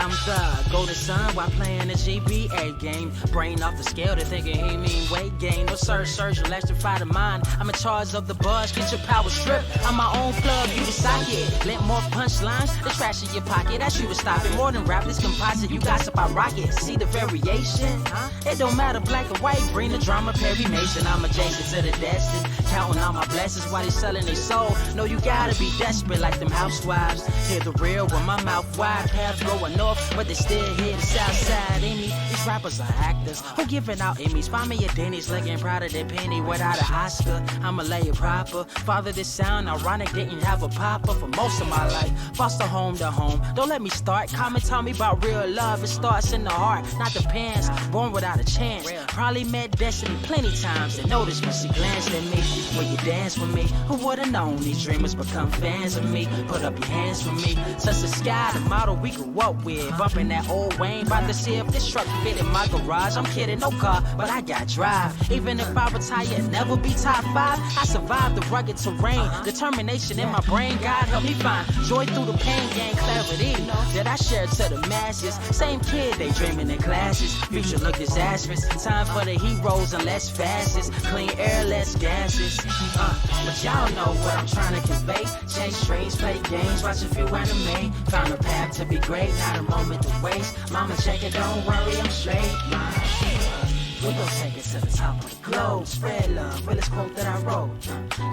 I'm the golden son while playing the GBA game. Brain off the scale, they thinking he mean weight gain. No surge, you'll electrify the mind. I'm in charge of the buzz, get your power stripped. I'm my own plug, you the socket. Let more punchlines, the trash in your pocket. That's you to stop it. More than rap, this composite, you gossip, I rock it. See the variation? It don't matter, black or white, bring the drama, Perry Mason. I'm adjacent to the destined, counting all my blessings while they selling their soul. No, you gotta be desperate like them housewives. Hear the real with my mouth wide, paths going north, but they still hear the south side in me. These rappers are actors who giving out Emmys. Find me a Denny's looking proud of their penny without an Oscar. I'ma lay it proper. Father, this sound ironic, didn't have a papa for most of my life. Foster home to home. Don't let me start. Comment tell me about real love. It starts in the heart, not the pants. Born without a chance. Probably met destiny plenty times and noticed when she glanced at me. When you dance with me, who would've known these dreamers become fans of me? Put up your hands for me. Touch the sky, the model we grew up with. Bumping that old Wayne, about to see if this truck fit in my garage. I'm kidding, no car, but I got drive. Even if I retire, never be top 5. I survived the rugged terrain. Determination in my brain, God help me find joy through the pain, gain clarity that I share to the masses. Same kid, they dreaming in classes. Future look disastrous. Time for the heroes and less fastest. Clean air, less gases. But y'all know what I'm trying to convey. Chase streams, play games, watch a few anime. Found a path to be great, not a moment to waste. Mama check it, don't worry, I'm straight. We gon' take it to the top of the globe. Spread love, realest quote that I wrote.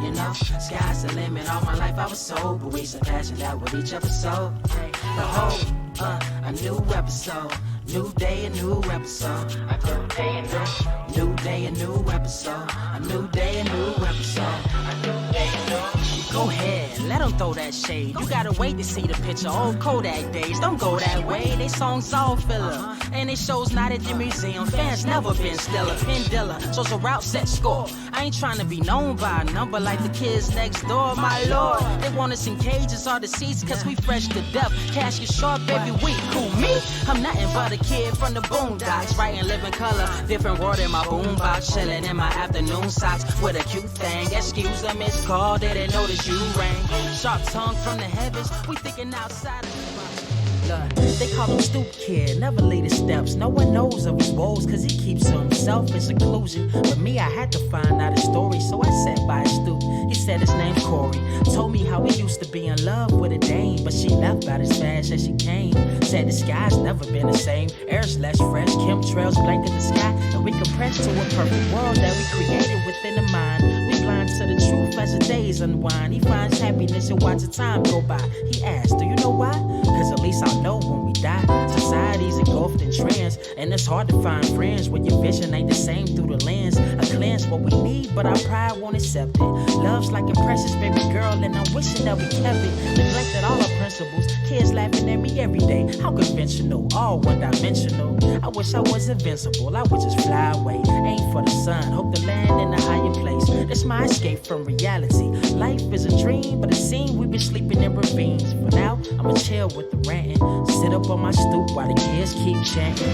You know, sky's the limit. All my life I was sober. We surpassing that with each episode. Behold, a new episode. New day, a new episode. A new day, a new day, a new episode. A new day, a new episode. A new day, a new. Go ahead, let them throw that shade. You gotta wait to see the picture. Old Kodak days, don't go that way. They songs all filler, and it shows not at the museum. Fans never been stellar. Pendilla, so it's a route set score. I ain't trying to be known by a number like the kids next door. My lord, they want us in cages or the seats, cause we fresh to death. Cash get sharp every week. Who, me? I'm nothing but a kid from the boondocks, writing living color. Different word in my boombox, chilling in my afternoon socks with a cute thing. Excuse a missed call, didn't notice you rang. Sharp tongue from the heavens, we thinking outside of the box. Look, they call him Stoop Kid, never lead his steps. No one knows of his woes, cause he keeps to himself in seclusion. But me, I had to find out his story, so I sat by his stoop. He said his name's Corey. Told me how he used to be in love with a dame, but she left about as fast as she came. Said the sky's never been the same. Air's less fresh, chemtrails blanket the sky, and we compress to a perfect world that we created within the mind. We blind to the truth as the days unwind. He finds happiness and watch the time go by. He asked, do you know why? Cause at least I'll know when we die. Society's engulfed in trends, and it's hard to find friends when your vision ain't the same through the lens. A cleanse what we need, but our pride won't accept it. Love's like a precious baby girl, and I'm wishing that we kept it. Neglected all our principles, kids laughing at me every day. How conventional, all one-dimensional. I wish I was invincible, I would just fly away. Aim for the sun, hope to land in a higher place. That's my escape from reality. Life is a dream, but it seems we've been sleeping in ravines. For now, I'ma chill with the ranting. Sit up on my stoop while the kids keep chanting.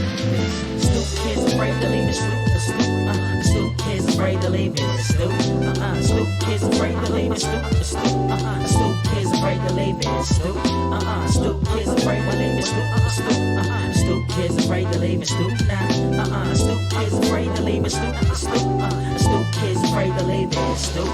Stoop kids afraid to leave the stoop. The stoop kids afraid to leave it. The stoop. Stoop kids afraid to leave it. Stoop. The stoop. Stoop kids afraid to leave it. Stoop. Stoop kids afraid to leave it. Stoop. Stoop. Stoop kids afraid to leave it. Stoop. Stoop kids afraid to leave it. Stoop. Stoop. Stoop kids afraid to leave it. Stoop.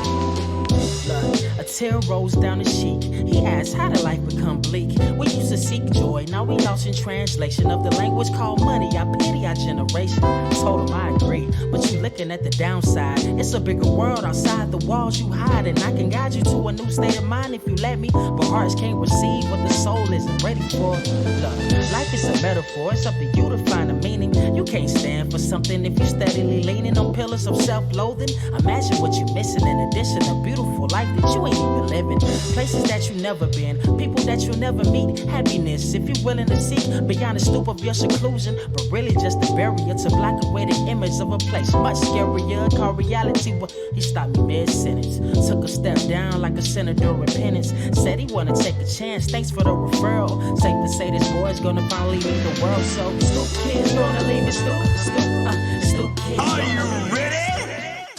A tear rolls down the cheek. He asks, how did life become bleak? We used to seek joy, now we lost in translation of the language called money. I pity our generation. I told him I agree, but you looking at the downside. It's a bigger world outside the walls you hide, and I can guide you to a new state of mind if you let me. But hearts can't receive what the soul isn't ready for. Look, life is a metaphor, it's up to you to find a meaning. You can't stand for something if you steadily leaning on pillars of self-loathing. Imagine what you're missing in addition to beautiful life that you ain't even living. Places that you never been, people that you'll never meet. Happiness if you're willing to seek beyond the stoop of your seclusion, but really just a barrier to block away the image of a place much scarier. Called reality. Well, he stopped me mid-sentence, took a step down like a sinner doing penance. Said he wanna take a chance, thanks for the referral. Safe to say this boy's gonna finally leave the world, so stoop kids gonna leave it. Stoop kids. Are you ready?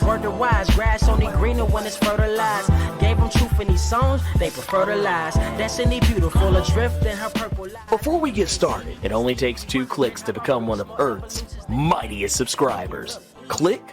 Word to wise. Grass only greener when it's fertilized. Gave them truth in these songs, they prefer to lies. Destiny beautiful, adrift in her purple light. Before we get started, it only takes 2 clicks to become one of Earth's mightiest subscribers. Click.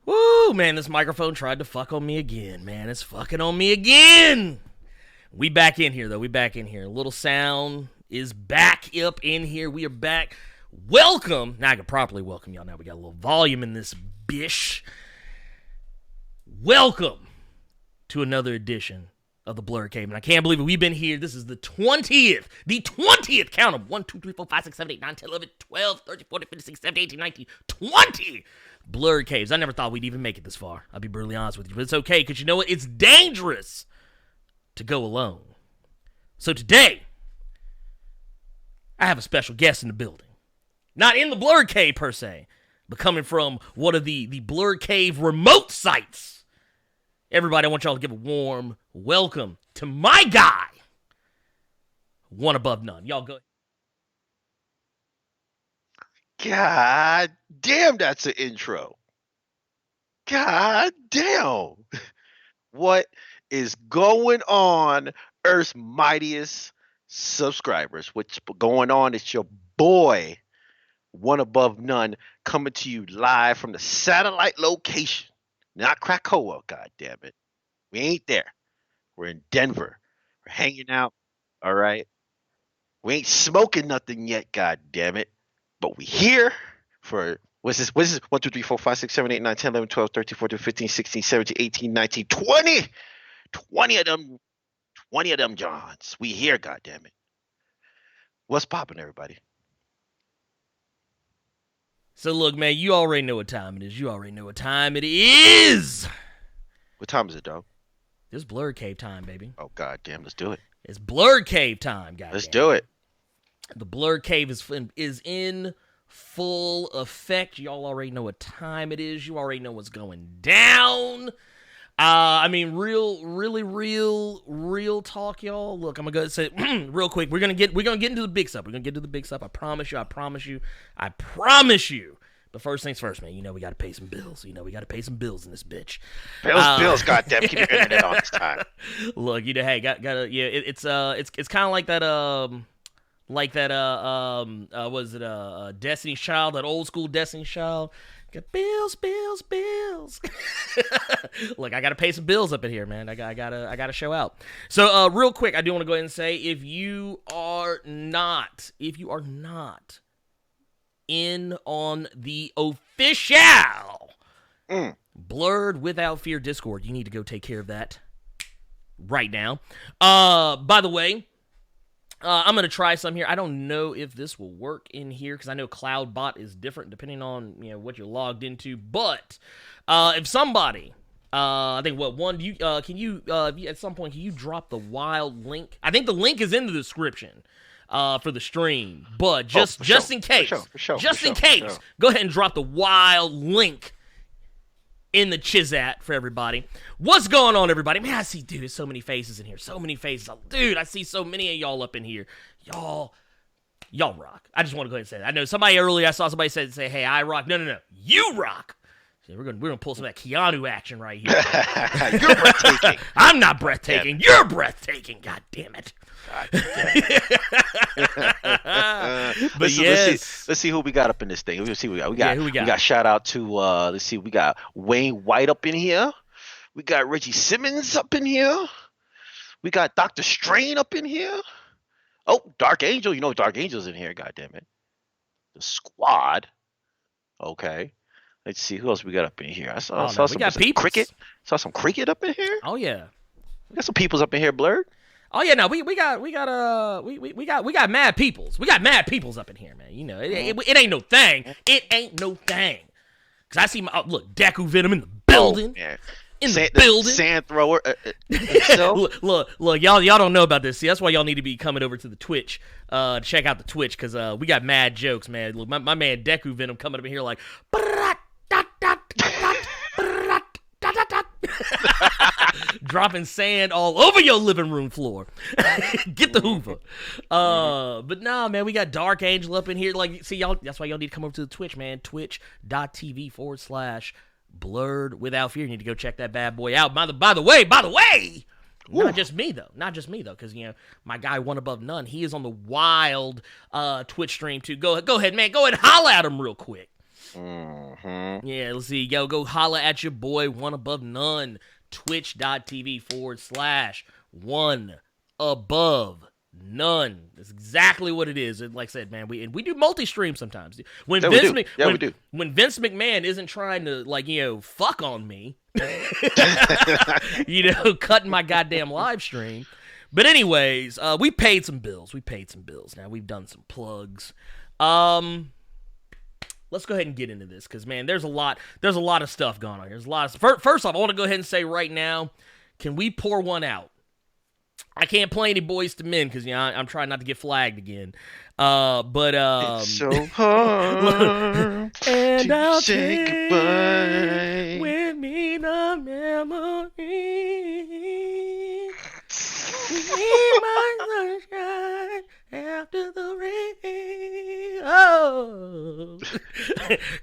Woo, man, this microphone tried to fuck on me again, man. It's fucking on me again. We back in here, though. We back in here. A little sound is back up in here. We are back. Welcome. Now I can properly welcome y'all. Now we got a little volume in this bish. Welcome to another edition of the Blerd Cave. And I can't believe it. We've been here. This is the 20th. The 20th count of 1, 2, 3, 4, 5, 6, 7, 8, 9, 10, 11, 12, 13, 14, 15, 16, 17, 18, 19, 20 Blerd Caves. I never thought we'd even make it this far. I'll be brutally honest with you. But it's okay, because you know what? It's dangerous to go alone. So today, I have a special guest in the building. Not in the Blerd Cave, per se, but coming from one of the Blerd Cave remote sites. Everybody, I want y'all to give a warm welcome to my guy. One above none. Y'all go. God damn, that's an intro. God damn. What is going on, Earth's mightiest subscribers? What's going on? It's your boy, One Above None, coming to you live from the satellite location. Not Krakoa, god damn it. We ain't there. We're in Denver. We're hanging out. All right. We ain't smoking nothing yet, god damn it. But we here for what's this? 1, 2, 3, 4, 5, 6, 7, 8, 9, 10, 11, 12, 13, 14, 15, 16, 17, 18, 19, 20. 20 of them. 20 of them Johns. We here, god damn it. What's popping, everybody? So look, man, you already know what time it is. You already know what time it is. What time is it, dog? It's Blerd Cave time, baby. Oh god damn, let's do it. It's Blerd Cave time, guys. Let's do it. The Blerd Cave is in full effect. Y'all already know what time it is. You already know what's going down. I mean, real talk, y'all. Look, I'm gonna go say real quick. We're gonna get into the big stuff. We're gonna get to the big stuff. I promise you. But first things first, man. You know we gotta pay some bills. We gotta pay some bills in this bitch. Bills, goddamn, keep your internet on this time. Look, hey, gotta yeah. It's kind of like that was it Destiny's Child, that old school Destiny's Child. Got bills. Look, I gotta pay some bills up in here, man. I gotta show out. So, real quick, I do want to go ahead and say, if you are not in on the official Blerd Without Fear Discord, you need to go take care of that right now. By the way, I'm going to try some here. I don't know if this will work in here because I know CloudBot is different depending on what you're logged into. But if somebody, I think can you at some point, can you drop the wild link? I think the link is in the description for the stream. But just in case, go ahead and drop the wild link in the chizat for everybody. What's going on, everybody? Man, I see, dude, there's so many faces in here. So many faces. Dude, I see so many of y'all up in here. Y'all rock. I just want to go ahead and say that. I know somebody earlier, I saw somebody say, hey, I rock. No. You rock. So we're gonna pull some of that Keanu action right here. You're breathtaking. I'm not breathtaking. You're breathtaking. God damn it. But let's see who we got up in this thing. Let's see who we got. We got shout out to let's see, we got Wayne White up in here. We got Reggie Simmons up in here. We got Dr. Strain up in here. Oh, Dark Angel. You know Dark Angel's in here, god damn it. The squad. Okay. Let's see who else we got up in here. I saw some cricket. Saw some cricket up in here. Oh yeah. We got some peoples up in here, Blerd. Oh yeah, no, we got mad peoples. We got mad peoples up in here, man. It ain't no thing. It ain't no thing. Cause I see look, Deku Venom in the building. Oh, in the building. Sand thrower. Look, y'all don't know about this. See, that's why y'all need to be coming over to the Twitch, check out the Twitch, because we got mad jokes, man. Look, my man Deku Venom coming up in here like, dropping sand all over your living room floor. Get the Hoover. But nah, man, we got Dark Angel up in here. Like, see, y'all, that's why y'all need to come over to the Twitch, man. Twitch.tv/Blerd Without Fear. You need to go check that bad boy out. By the way, not just me though, because my guy One Above None, he is on the wild Twitch stream too. Go ahead, man, go ahead and holla at him real quick. Yeah, let's see. Go holla at your boy One Above None. Twitch.tv/One Above None. That's exactly what it is. And like I said, man, we do multi-stream sometimes. When we do. When Vince McMahon isn't trying to fuck on me, cutting my goddamn live stream. But anyways, we paid some bills. Now we've done some plugs. Let's go ahead and get into this, because, man, there's a lot of stuff going on here. First off, I want to go ahead and say right now, can we pour one out? I can't play any Boys to Men, because, I'm trying not to get flagged again. But it's so hard and I'll say goodbye. With me the memory. Be my sunshine after the rain. Oh.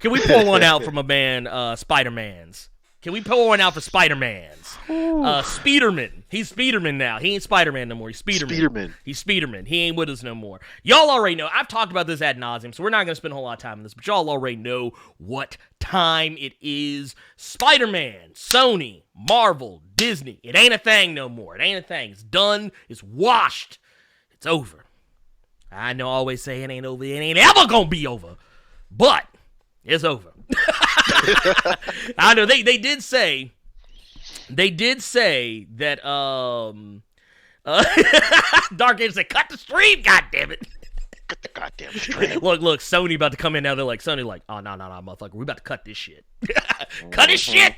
Can we pour one out from a band, Spider-Man's? Can we pour one out for Spider-Man's? Speederman. He's Speederman now. He ain't Spider-Man no more. He's Speederman. He's Speederman. He ain't with us no more. Y'all already know. I've talked about this ad nauseum, so we're not going to spend a whole lot of time on this, but y'all already know what time it is. Spider-Man, Sony, Marvel, Disney. It ain't a thing no more. It ain't a thing. It's done. It's washed. It's over. I know I always say it ain't over. It ain't ever going to be over. But it's over. I know they did say that Dark Age said cut the stream, goddammit. Cut the goddamn stream. Look, Sony about to come in now. They're like, Sony like, oh no, motherfucker, we about to cut this shit. Cut his shit,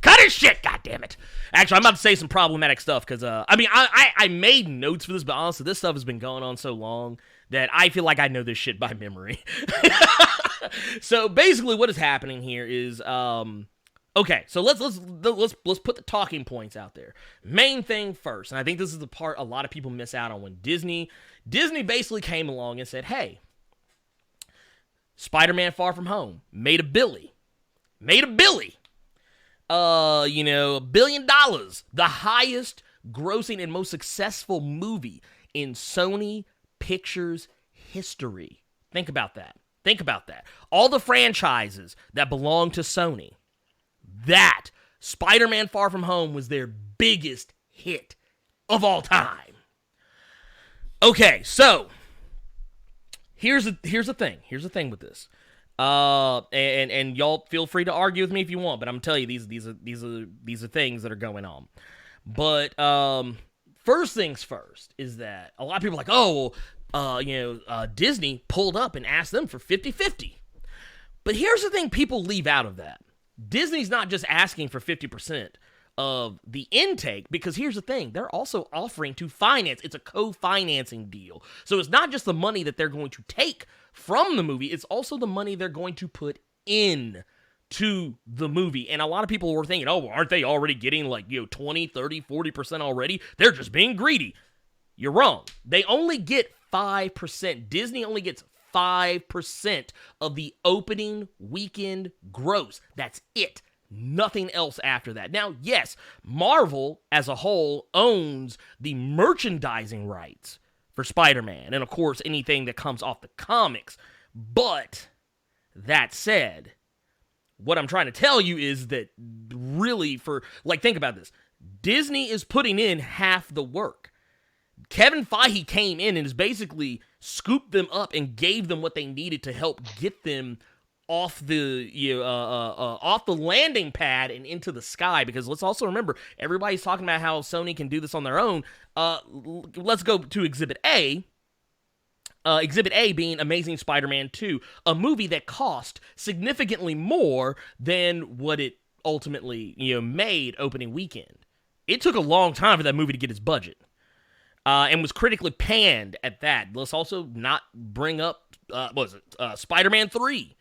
goddammit. Actually, I'm about to say some problematic stuff, because I made notes for this, but honestly, this stuff has been going on so long that I feel like I know this shit by memory. So basically, what is happening here is, okay. So let's put the talking points out there. Main thing first, and I think this is the part a lot of people miss out on when Disney basically came along and said, "Hey, Spider-Man: Far From Home made a billy, $1 billion, the highest grossing and most successful movie in Sony Pictures history." Think about that. All the franchises that belong to Sony, that Spider-Man Far From Home was their biggest hit of all time. Okay, so here's the thing. Here's the thing with this. And y'all feel free to argue with me if you want, but I'm telling you these are things that are going on. But first things first is that a lot of people are like, oh, Disney pulled up and asked them for 50-50. But here's the thing people leave out of that. Disney's not just asking for 50% of the intake, because here's the thing. They're also offering to finance. It's a co-financing deal. So it's not just the money that they're going to take from the movie. It's also the money they're going to put in to the movie. And a lot of people were thinking, oh, aren't they already getting 20, 30, 40% already? They're just being greedy. You're wrong. They only get 5%. Disney only gets 5% of the opening weekend gross. That's it. Nothing else after that. Now, yes, Marvel as a whole owns the merchandising rights for Spider-Man, and of course, anything that comes off the comics. But that said, what I'm trying to tell you is that really think about this. Disney is putting in half the work. Kevin Feige came in and has basically scooped them up and gave them what they needed to help get them off the landing pad and into the sky. Because let's also remember, everybody's talking about how Sony can do this on their own. Let's go to Exhibit A. Exhibit A being Amazing Spider-Man 2, a movie that cost significantly more than what it ultimately, made opening weekend. It took a long time for that movie to get its budget. And was critically panned at that. Let's also not bring up, Spider-Man 3.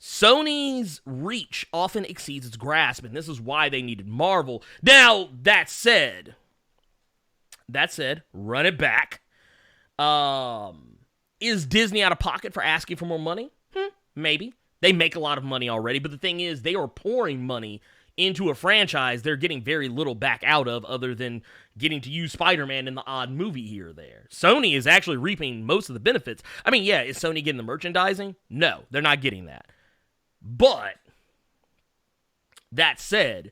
Sony's reach often exceeds its grasp, and this is why they needed Marvel. Now, that said, run it back. Is Disney out of pocket for asking for more money? Maybe. They make a lot of money already, but the thing is, they are pouring money into a franchise they're getting very little back out of other than getting to use Spider-Man in the odd movie here or there. Sony is actually reaping most of the benefits. I mean, yeah, is Sony getting the merchandising? No, they're not getting that. But, that said,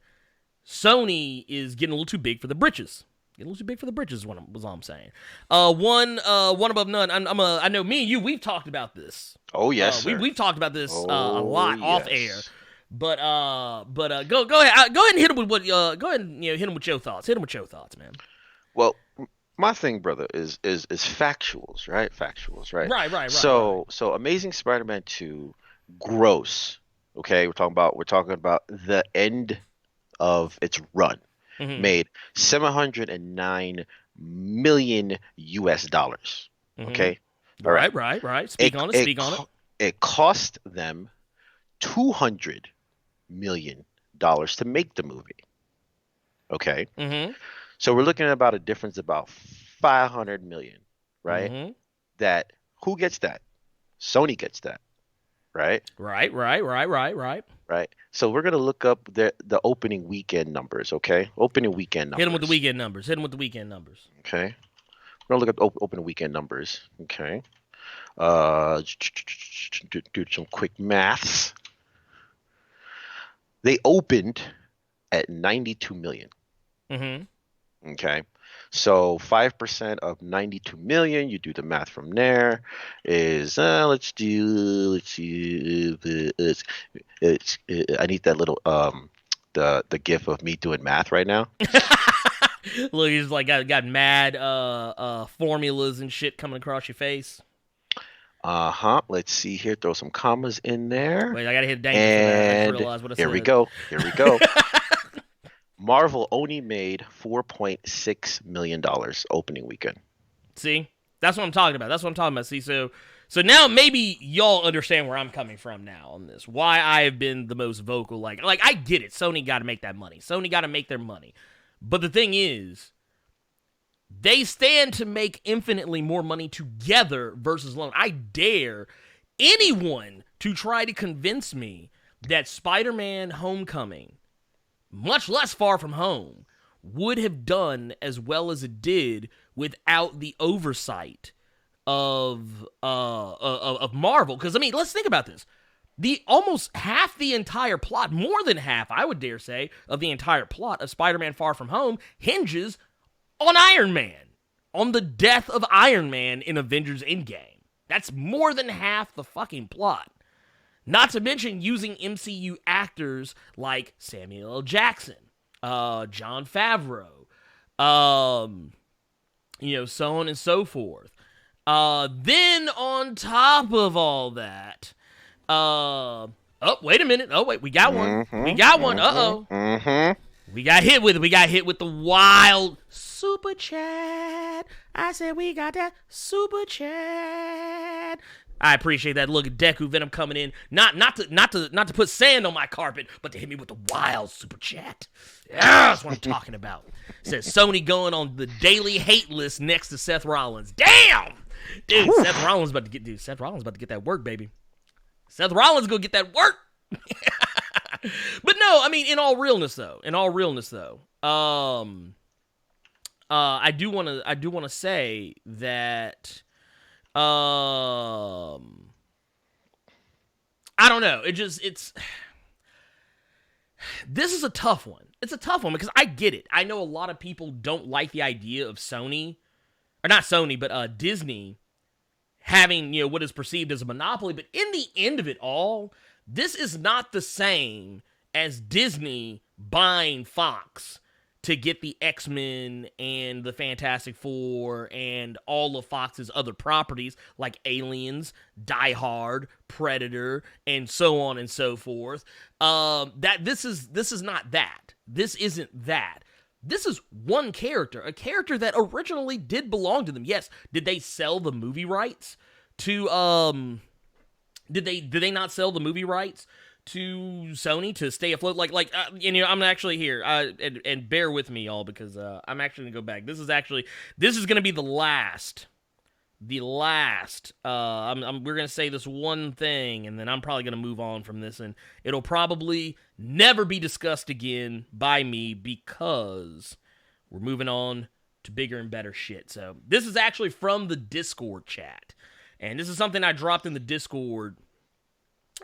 Sony is getting a little too big for the britches. Getting a little too big for the britches is what I'm saying. One above none. I know me and you, we've talked about this. Oh, yes, sir. We've talked about this a lot off air. But go ahead. Go ahead and hit him with what. Go ahead and hit him with your thoughts. Hit him with your thoughts, man. Well, my thing, brother, is factuals, right? Factuals, right? Right. So Amazing Spider-Man 2 gross. Okay, we're talking about the end of its run. Made $709 million US. Okay. All right. Speak on it. It cost them $200 million to make the movie. Okay. So we're looking at about a difference about $500 million, right? That who gets that? Sony gets that, right? Right. So we're gonna look up the opening weekend numbers. Okay, opening weekend numbers. Hit them with the weekend numbers. Okay, we're gonna look at opening weekend numbers. Okay. Do some quick maths. They opened at 92 million. Okay. So 5% of 92 million, you do the math from there, is let's see, I need that little the gif of me doing math right now. Look, he's like got mad formulas and shit coming across your face. Let's see here. Throw some commas in there. Wait, I gotta hit dang and I realize what I said. Here we go. Marvel only made $4.6 million opening weekend. See? That's what I'm talking about. See, so now maybe y'all understand where I'm coming from now on this. Why I have been the most vocal. Like I get it. Sony got to make that money. Sony got to make their money. But the thing is, they stand to make infinitely more money together versus alone. I dare anyone to try to convince me that Spider-Man Homecoming, much less Far From Home, would have done as well as it did without the oversight of Marvel. Because, I mean, let's think about this. Almost half the entire plot, more than half, I would dare say, of the entire plot of Spider-Man Far From Home hinges on Iron Man, on the death of Iron Man in Avengers Endgame. That's more than half the fucking plot. Not to mention using MCU actors like Samuel L. Jackson, Jon Favreau, so on and so forth. Then on top of all that, wait a minute. Oh, wait, we got one. We got one. We got hit with the wild super chat. I said we got that super chat. I appreciate that. Look at Deku Venom coming in, not to put sand on my carpet, but to hit me with the wild super chat. Yeah, that's what I'm talking about. Says Sony going on the daily hate list next to Seth Rollins. Damn, dude, Seth Rollins about to get that work, baby. Seth Rollins gonna get that work. But no, I mean, in all realness though, I do want to say that. I don't know. This is a tough one. It's a tough one because I get it. I know a lot of people don't like the idea of Sony, or not Sony, but Disney having, what is perceived as a monopoly. But in the end of it all, this is not the same as Disney buying Fox to get the X-Men and the Fantastic Four and all of Fox's other properties like Aliens, Die Hard, Predator, and so on and so forth. That this is not that. This isn't that. This is one character, a character that originally did belong to them. Yes, did they sell the movie rights to did they not sell the movie rights to Sony to stay afloat? I'm actually here, and bear with me, y'all, because I'm actually gonna go back. This is gonna be the last. We're gonna say this one thing, and then I'm probably gonna move on from this, and it'll probably never be discussed again by me because we're moving on to bigger and better shit. So this is actually from the Discord chat, and this is something I dropped in the Discord.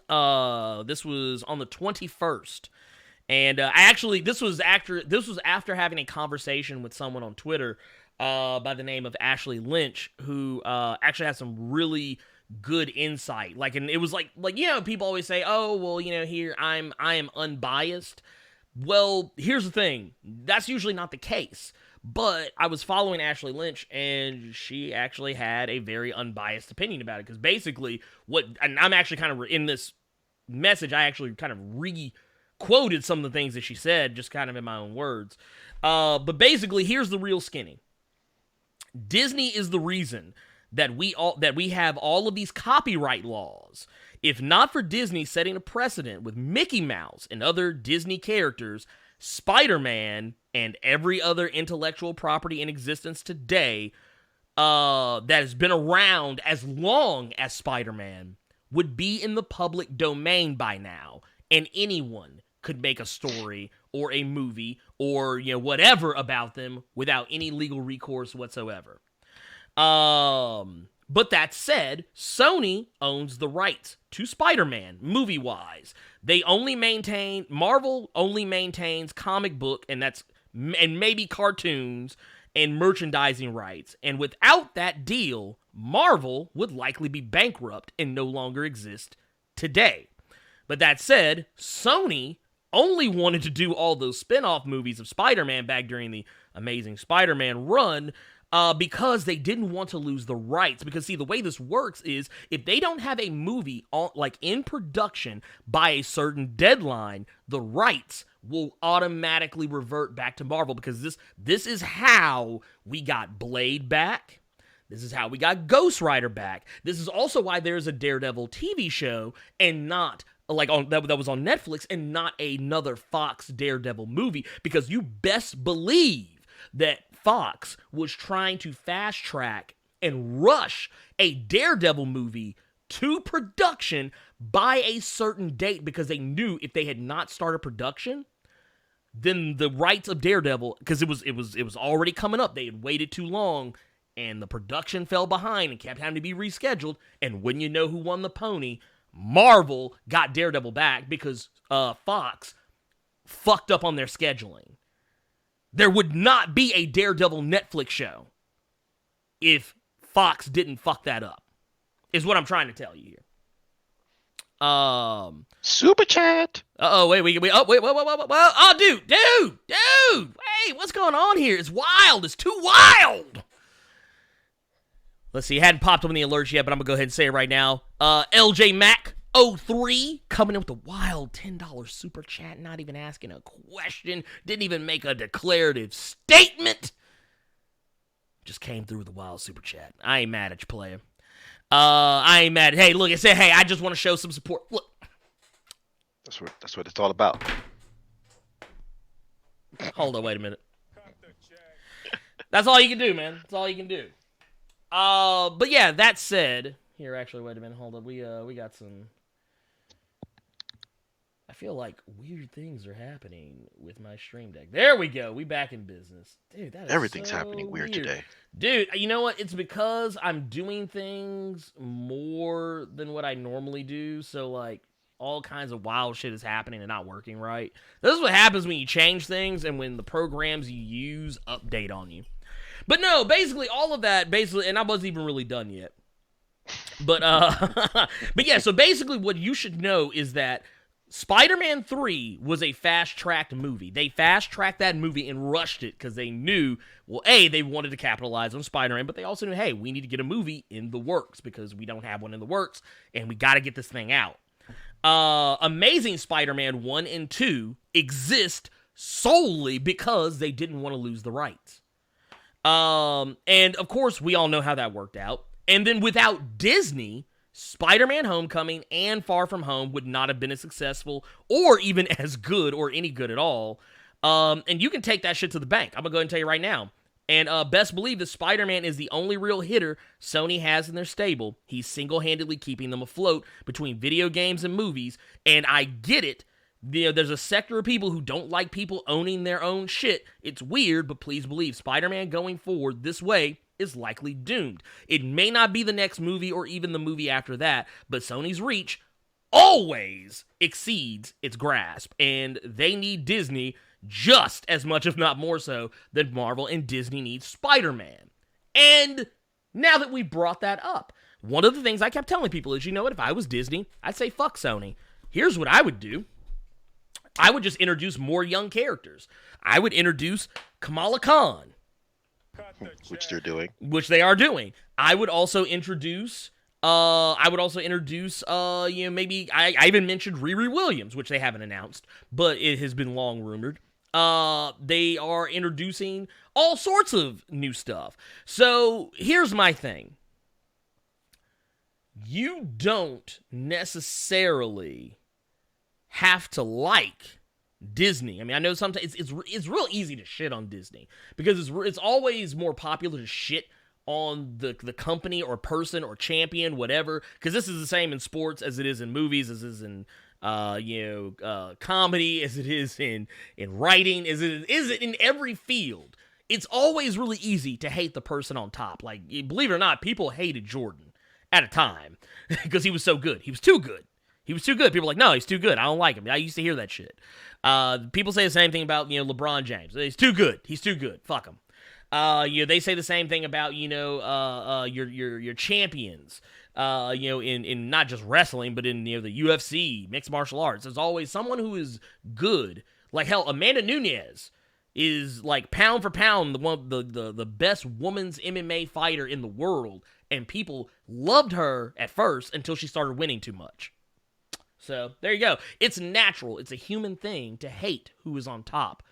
This was on the 21st, and this was after having a conversation with someone on Twitter by the name of Ashley Lynch, who actually has some really good insight. And it was like people always say, oh, well, here I am unbiased. Well, here's the thing, that's usually not the case. But I was following Ashley Lynch, and she actually had a very unbiased opinion about it. Because basically, and I'm actually kind of, in this message, I actually kind of re-quoted some of the things that she said, just kind of in my own words. But basically, here's the real skinny. Disney is the reason that we have all of these copyright laws. If not for Disney setting a precedent with Mickey Mouse and other Disney characters, Spider-Man and every other intellectual property in existence today that has been around as long as Spider-Man would be in the public domain by now, and anyone could make a story or a movie or whatever about them without any legal recourse whatsoever. But that said, Sony owns the rights to Spider-Man, movie-wise. Marvel only maintains comic book, and maybe cartoons and merchandising rights. And without that deal, Marvel would likely be bankrupt and no longer exist today. But that said, Sony only wanted to do all those spin-off movies of Spider-Man back during the Amazing Spider-Man run, because they didn't want to lose the rights. Because, see, the way this works is if they don't have a movie in production by a certain deadline, the rights will automatically revert back to Marvel. Because this is how we got Blade back. This is how we got Ghost Rider back. This is also why there's a Daredevil TV show and not that was on Netflix and not another Fox Daredevil movie. Because you best believe that Fox was trying to fast track and rush a Daredevil movie to production by a certain date, because they knew if they had not started production, then the rights of Daredevil, because it was already coming up, they had waited too long, and the production fell behind and kept having to be rescheduled. And wouldn't you know who won the pony? Marvel got Daredevil back because Fox fucked up on their scheduling. There would not be a Daredevil Netflix show if Fox didn't fuck that up, is what I'm trying to tell you here. Super chat. Wait, dude, wait, what's going on here? It's wild. It's too wild. Let's see, it hadn't popped up in the alerts yet, but I'm gonna go ahead and say it right now. LJ Mac 03 coming in with a wild $10 super chat, not even asking a question, didn't even make a declarative statement. Just came through with a wild super chat. I ain't mad at you, player. I ain't mad. Hey, look, it said, hey, I just want to show some support. Look. That's what it's all about. Hold on, wait a minute. That's all you can do, man. That's all you can do. But yeah, that said, here, actually, wait a minute, hold up. We got some. I feel like weird things are happening with my stream deck. There we go. We back in business. Dude, that is Everything's so happening weird today. Dude, you know what? It's because I'm doing things more than what I normally do. So, all kinds of wild shit is happening and not working right. This is what happens when you change things and when the programs you use update on you. But no, basically, all of that, and I wasn't even really done yet. But yeah, so basically what you should know is that Spider-Man 3 was a fast-tracked movie. They fast-tracked that movie and rushed it because they knew, well, A, they wanted to capitalize on Spider-Man, but they also knew, hey, we need to get a movie in the works because we don't have one in the works, and we got to get this thing out. Amazing Spider-Man 1 and 2 exist solely because they didn't want to lose the rights. And, of course, we all know how that worked out. And then without Disney, Spider-Man Homecoming and Far From Home would not have been as successful or even as good or any good at all. And you can take that shit to the bank. I'm going to go ahead and tell you right now. And best believe that Spider-Man is the only real hitter Sony has in their stable. He's single-handedly keeping them afloat between video games and movies. And I get it. There's a sector of people who don't like people owning their own shit. It's weird, but please believe Spider-Man going forward this way is likely doomed. It may not be the next movie or even the movie after that, but Sony's reach always exceeds its grasp, and they need Disney just as much, if not more so, than Marvel, and Disney needs Spider-Man. And now that we brought that up, one of the things I kept telling people is, you know what, if I was Disney, I'd say fuck Sony. Here's what I would do. I would just introduce more young characters. I would introduce Kamala Khan, Which they're doing. which they are doing. I would also introduce, maybe, I even mentioned Riri Williams, which they haven't announced, but it has been long rumored. They are introducing all sorts of new stuff. So, here's my thing. You don't necessarily have to like Disney. I mean, I know sometimes it's real easy to shit on Disney because it's always more popular to shit on the company or person or champion, whatever, because this is the same in sports as it is in movies, as it is in comedy, as it is in writing, as it is in every field. It's always really easy to hate the person on top. Like, believe it or not, people hated Jordan at a time because he was so good. He was too good. He was too good. People were like, no, he's too good. I don't like him. I used to hear that shit. People say the same thing about, LeBron James. He's too good. He's too good. Fuck him. They say the same thing about, your champions, in not just wrestling, but in, the UFC, mixed martial arts. There's always someone who is good. Like, hell, Amanda Nunes is, like, pound for pound, the best women's MMA fighter in the world. And people loved her at first until she started winning too much. So, there you go. It's natural. It's a human thing to hate who is on top.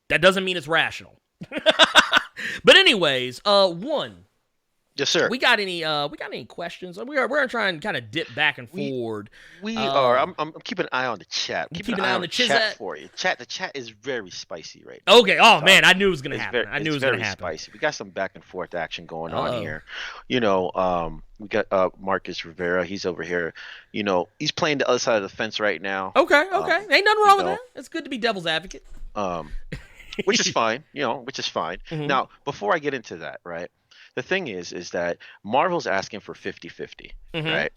That doesn't mean it's rational. But anyways, one. Yes, sir. We got any questions? We're gonna try and kind of dip back and forward. We are. I'm keeping an eye on the chat. Keep an eye on the chat for you. The chat is very spicy right now. Okay. Oh man, I knew it was gonna happen. I knew it was gonna happen. Spicy. We got some back and forth action going on here. We got Marcus Rivera. He's over here. He's playing the other side of the fence right now. Okay. Ain't nothing wrong with that. It's good to be devil's advocate. Which is fine. Which is fine. Mm-hmm. Now, before I get into that, right? The thing is that Marvel's asking for 50-50, mm-hmm. right?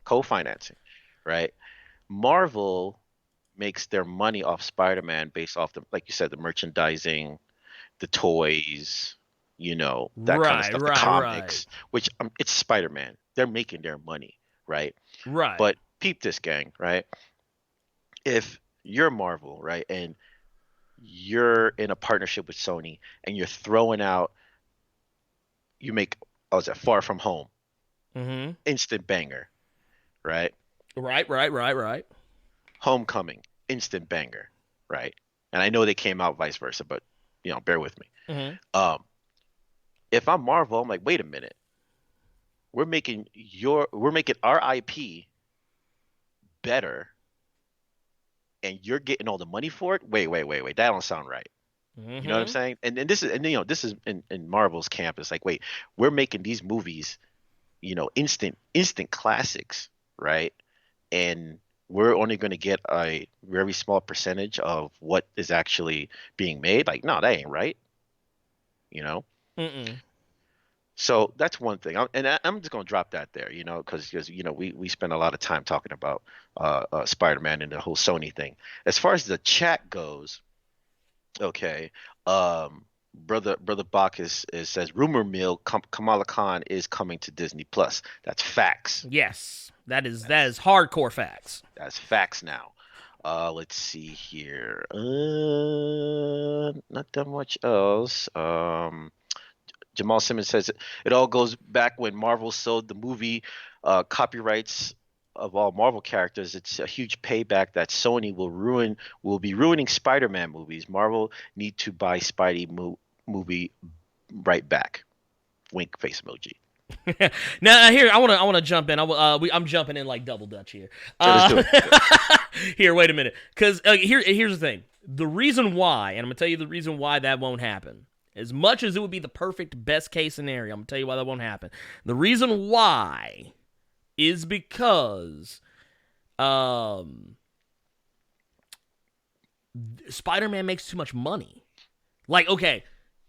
Co-financing, right? Marvel makes their money off Spider-Man based off like you said, the merchandising, the toys, that kind of stuff, the comics, which it's Spider-Man. They're making their money, right? Right. But peep this, gang, right? If you're Marvel, right, and you're in a partnership with Sony and you're throwing out, you make, Far From Home, mm-hmm. instant banger, right? Right. Homecoming, instant banger, right? And I know they came out vice versa, but bear with me. Mm-hmm. If I'm Marvel, I'm like, wait a minute, we're making our IP better, and you're getting all the money for it. Wait, that don't sound right. Mm-hmm. You know what I'm saying? And this is in Marvel's camp. It's like, wait, we're making these movies, instant classics, right? And we're only going to get a very small percentage of what is actually being made. Like, no, that ain't right. Mm-mm. So that's one thing. I'm just going to drop that there, because we spend a lot of time talking about Spider-Man and the whole Sony thing. As far as the chat goes, okay, brother Bacchus says rumor mill Kamala Khan is coming to Disney Plus. That's facts. Yes, that is hardcore facts. That's facts now. Let's see here. Not that much else. Jamal Simmons says it all goes back when Marvel sold the movie copyrights of all Marvel characters. It's a huge payback that Sony will be ruining Spider-Man movies. Marvel need to buy Spidey movie right back. Wink face emoji. Now here I want to jump in. I'm jumping in like double dutch here. Let's do it. Here, wait a minute, because here's the thing. The reason why, and I'm gonna tell you the reason why that won't happen. As much as it would be the perfect best case scenario, I'm gonna tell you why that won't happen. The reason why is because Spider-Man makes too much money. Like, okay,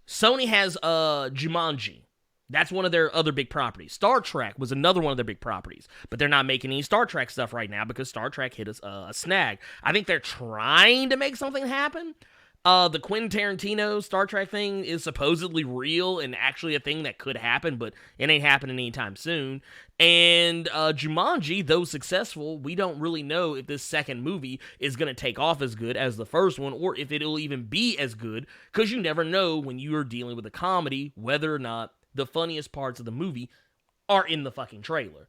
Sony has Jumanji. That's one of their other big properties. Star Trek was another one of their big properties, but they're not making any Star Trek stuff right now because Star Trek hit a snag. I think they're trying to make something happen. The Quentin Tarantino Star Trek thing is supposedly real and actually a thing that could happen, but it ain't happening anytime soon. And Jumanji, though successful, we don't really know if this second movie is going to take off as good as the first one or if it'll even be as good, because you never know when you are dealing with a comedy whether or not the funniest parts of the movie are in the fucking trailer.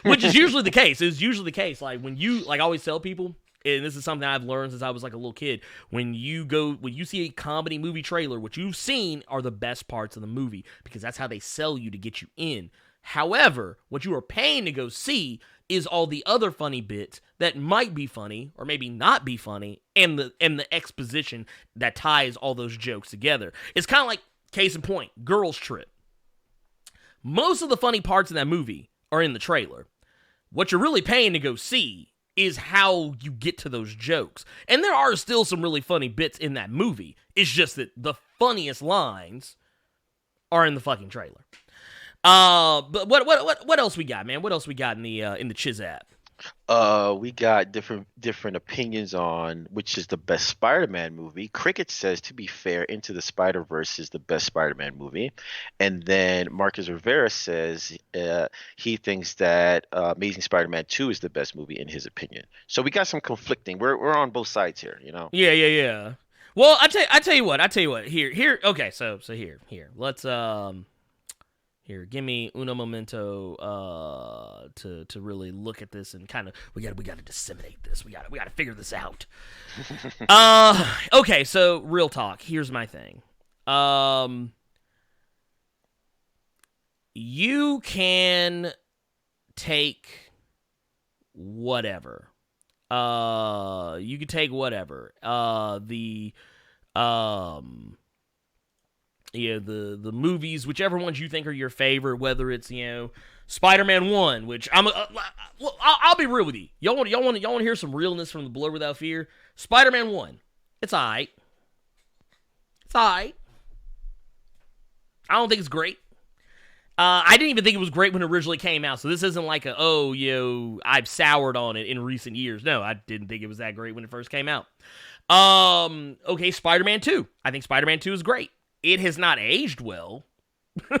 Which is usually the case. It's usually the case. Like, when you, like I always tell people, and this is something I've learned since I was like a little kid, when you see a comedy movie trailer, what you've seen are the best parts of the movie, because that's how they sell you to get you in. However, what you are paying to go see is all the other funny bits that might be funny or maybe not be funny, and the exposition that ties all those jokes together. It's kind of like, case in point, Girls Trip. Most of the funny parts in that movie are in the trailer. What you're really paying to go see is how you get to those jokes. And there are still some really funny bits in that movie. It's just that the funniest lines are in the fucking trailer. But what else we got, man? What else we got in the Chiz app? We got different opinions on which is the best Spider-Man movie. Cricket says, to be fair, Into the Spider-Verse is the best Spider-Man movie. And then Marcus Rivera says he thinks that Amazing Spider-Man 2 is the best movie in his opinion. So we got some conflicting. We're on both sides here, you know? Yeah. Well, I tell you what. Here. Okay, so here. Let's Here, give me uno momento to really look at this and kind of we got to disseminate this. We got to figure this out. Okay, so real talk. Here's my thing. You can take whatever. You can take whatever. The movies, whichever ones you think are your favorite, whether it's, Spider-Man 1, which I'll be real with you. Y'all want to hear some realness from the Blerd Without Fear? Spider-Man 1, it's alright. I don't think it's great. I didn't even think it was great when it originally came out, so this isn't like I've soured on it in recent years. No, I didn't think it was that great when it first came out. Okay, Spider-Man 2. I think Spider-Man 2 is great. It has not aged well. The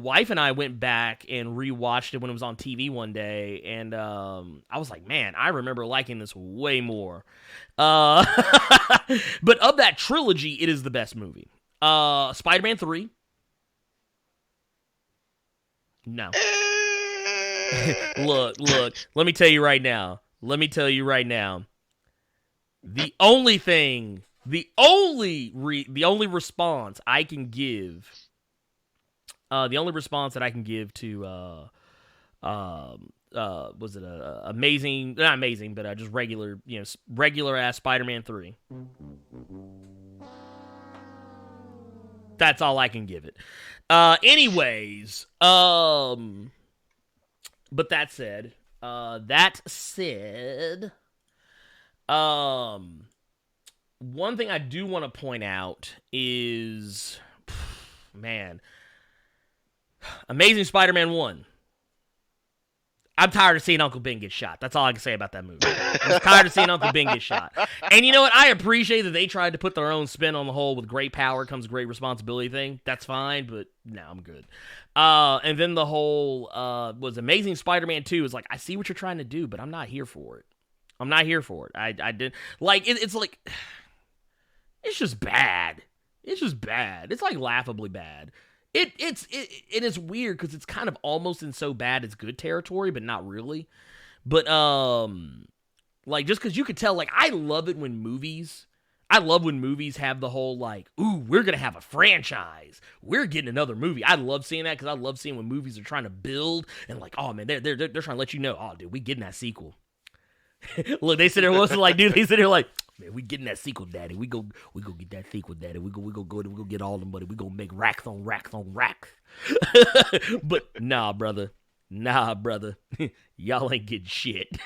wife and I went back and rewatched it when it was on TV one day, and I was like, man, I remember liking this way more. But of that trilogy, it is the best movie. Spider-Man 3. No. Look, let me tell you right now. The only response I can give, to, was it amazing? Not amazing, but just regular ass Spider-Man 3. That's all I can give it. Anyways, but that said, one thing I do want to point out is, man, Amazing Spider-Man 1. I'm tired of seeing Uncle Ben get shot. That's all I can say about that movie. I'm tired of seeing Uncle Ben get shot. And you know what? I appreciate that they tried to put their own spin on the whole with great power comes great responsibility thing. That's fine, but no, I'm good. And then the whole was Amazing Spider-Man 2 is like, I see what you're trying to do, but I'm not here for it. I'm not here for it. I did like it's like it's just bad. It's just bad. It's like laughably bad. It is weird because it's kind of almost in so bad it's good territory, but not really. But like just because you could tell, like I love when movies have the whole like, ooh, we're gonna have a franchise, we're getting another movie. I love seeing that because I love seeing when movies are trying to build and like, oh man, they're trying to let you know, oh dude, we getting that sequel. Look, they sit there like, dude, they sit there like, man, we getting that sequel, daddy. We go get that sequel, daddy. We go get all the money. We go make racks on racks on racks. But nah, brother. Y'all ain't getting shit.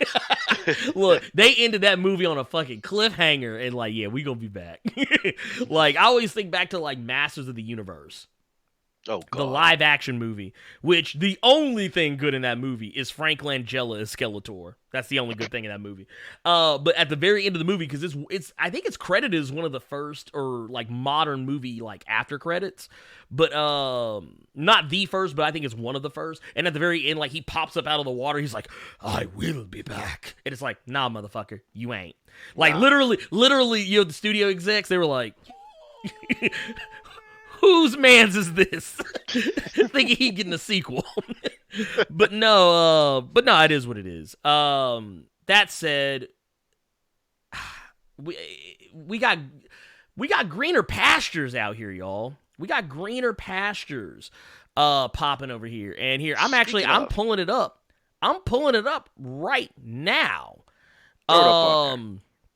Look, they ended that movie on a fucking cliffhanger and like, yeah, we gonna be back. Like, I always think back to like Masters of the Universe. Oh, God. The live action movie, which the only thing good in that movie is Frank Langella as Skeletor. That's the only good thing in that movie. But at the very end of the movie, because it's I think it's credited as one of the first or like modern movie like after credits, but not the first, but I think it's one of the first. And at the very end, like he pops up out of the water, he's like, "I will be back," and it's like, "Nah, motherfucker, you ain't." Like literally, you know, the studio execs, they were like. Whose man's is this? Thinking he getting a sequel. but no, it is what it is. That said, we got greener pastures out here, y'all. We got greener pastures popping over here. And here, I'm pulling it up. I'm pulling it up right now.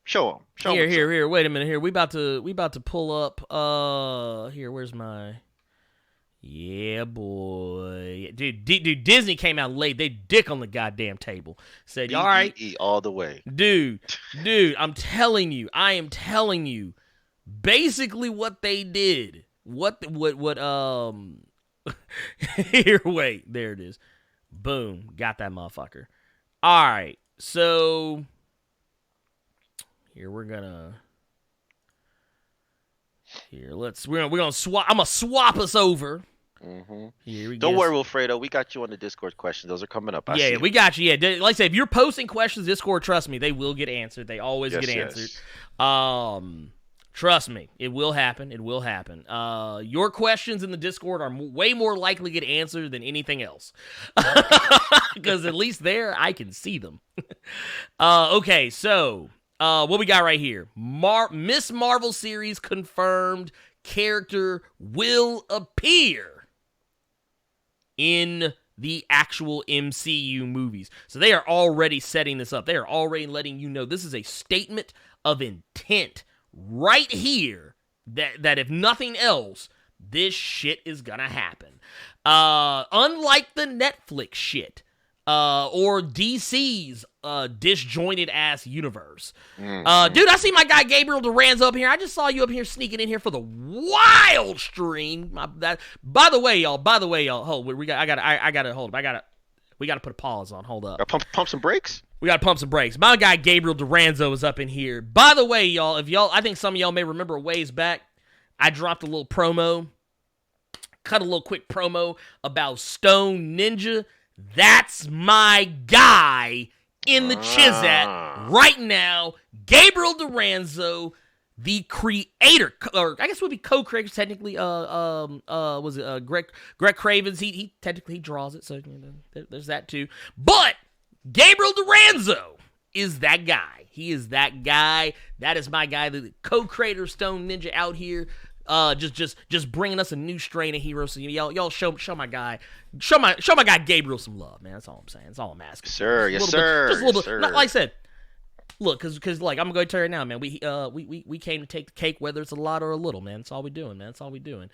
Show him. Here. Wait a minute. Here, we about to pull up. Here, where's my? Yeah, boy, dude. Disney came out late. They dick on the goddamn table. Said, all right, all the way, dude. I am telling you, basically what they did. What? Here, wait. There it is. Boom, got that motherfucker. All right, so. Here we're gonna swap. I'm gonna swap us over. Mm-hmm. Here we go. Don't worry, Wilfredo. We got you on the Discord questions. Those are coming up. Yeah, we got you. Yeah, like I said, if you're posting questions, Discord, trust me, they will get answered. They always get answered. Trust me, it will happen. It will happen. Your questions in the Discord are way more likely to get answered than anything else, because at least there I can see them. Okay, so. What we got right here? Miss Marvel series confirmed. Character will appear in the actual MCU movies. So they are already setting this up. They are already letting you know this is a statement of intent right here that if nothing else, this shit is gonna happen. Unlike the Netflix shit. Or DC's disjointed ass universe. Dude, I see my guy Gabriel Duran's up here. I just saw you up here sneaking in here for the wild stream. By the way, y'all. Hold, we gotta put a pause on. Hold up. Pump some brakes. We gotta pump some brakes. My guy Gabriel Duranzo is up in here. By the way, y'all, I think some of y'all may remember a ways back, I dropped a little promo, cut a little quick promo about Stone Ninja. That's my guy in the Chizat right now. Gabriel Duranzo, the creator, or I guess would be co-creators technically. Was it Greg Cravens? He technically draws it, so there's that too. But Gabriel Duranzo is that guy. He is that guy. That is my guy, the co-creator Stone Ninja out here. Just bringing us a new strain of heroes. So y'all show my guy, show my guy Gabriel some love, man. That's all I'm saying. That's all I'm asking. Sir, yes, sir. Just a little bit. Like I said, look, because like I'm gonna tell you right now, man. We came to take the cake, whether it's a lot or a little, man. That's all we doing, man. That's all we doing.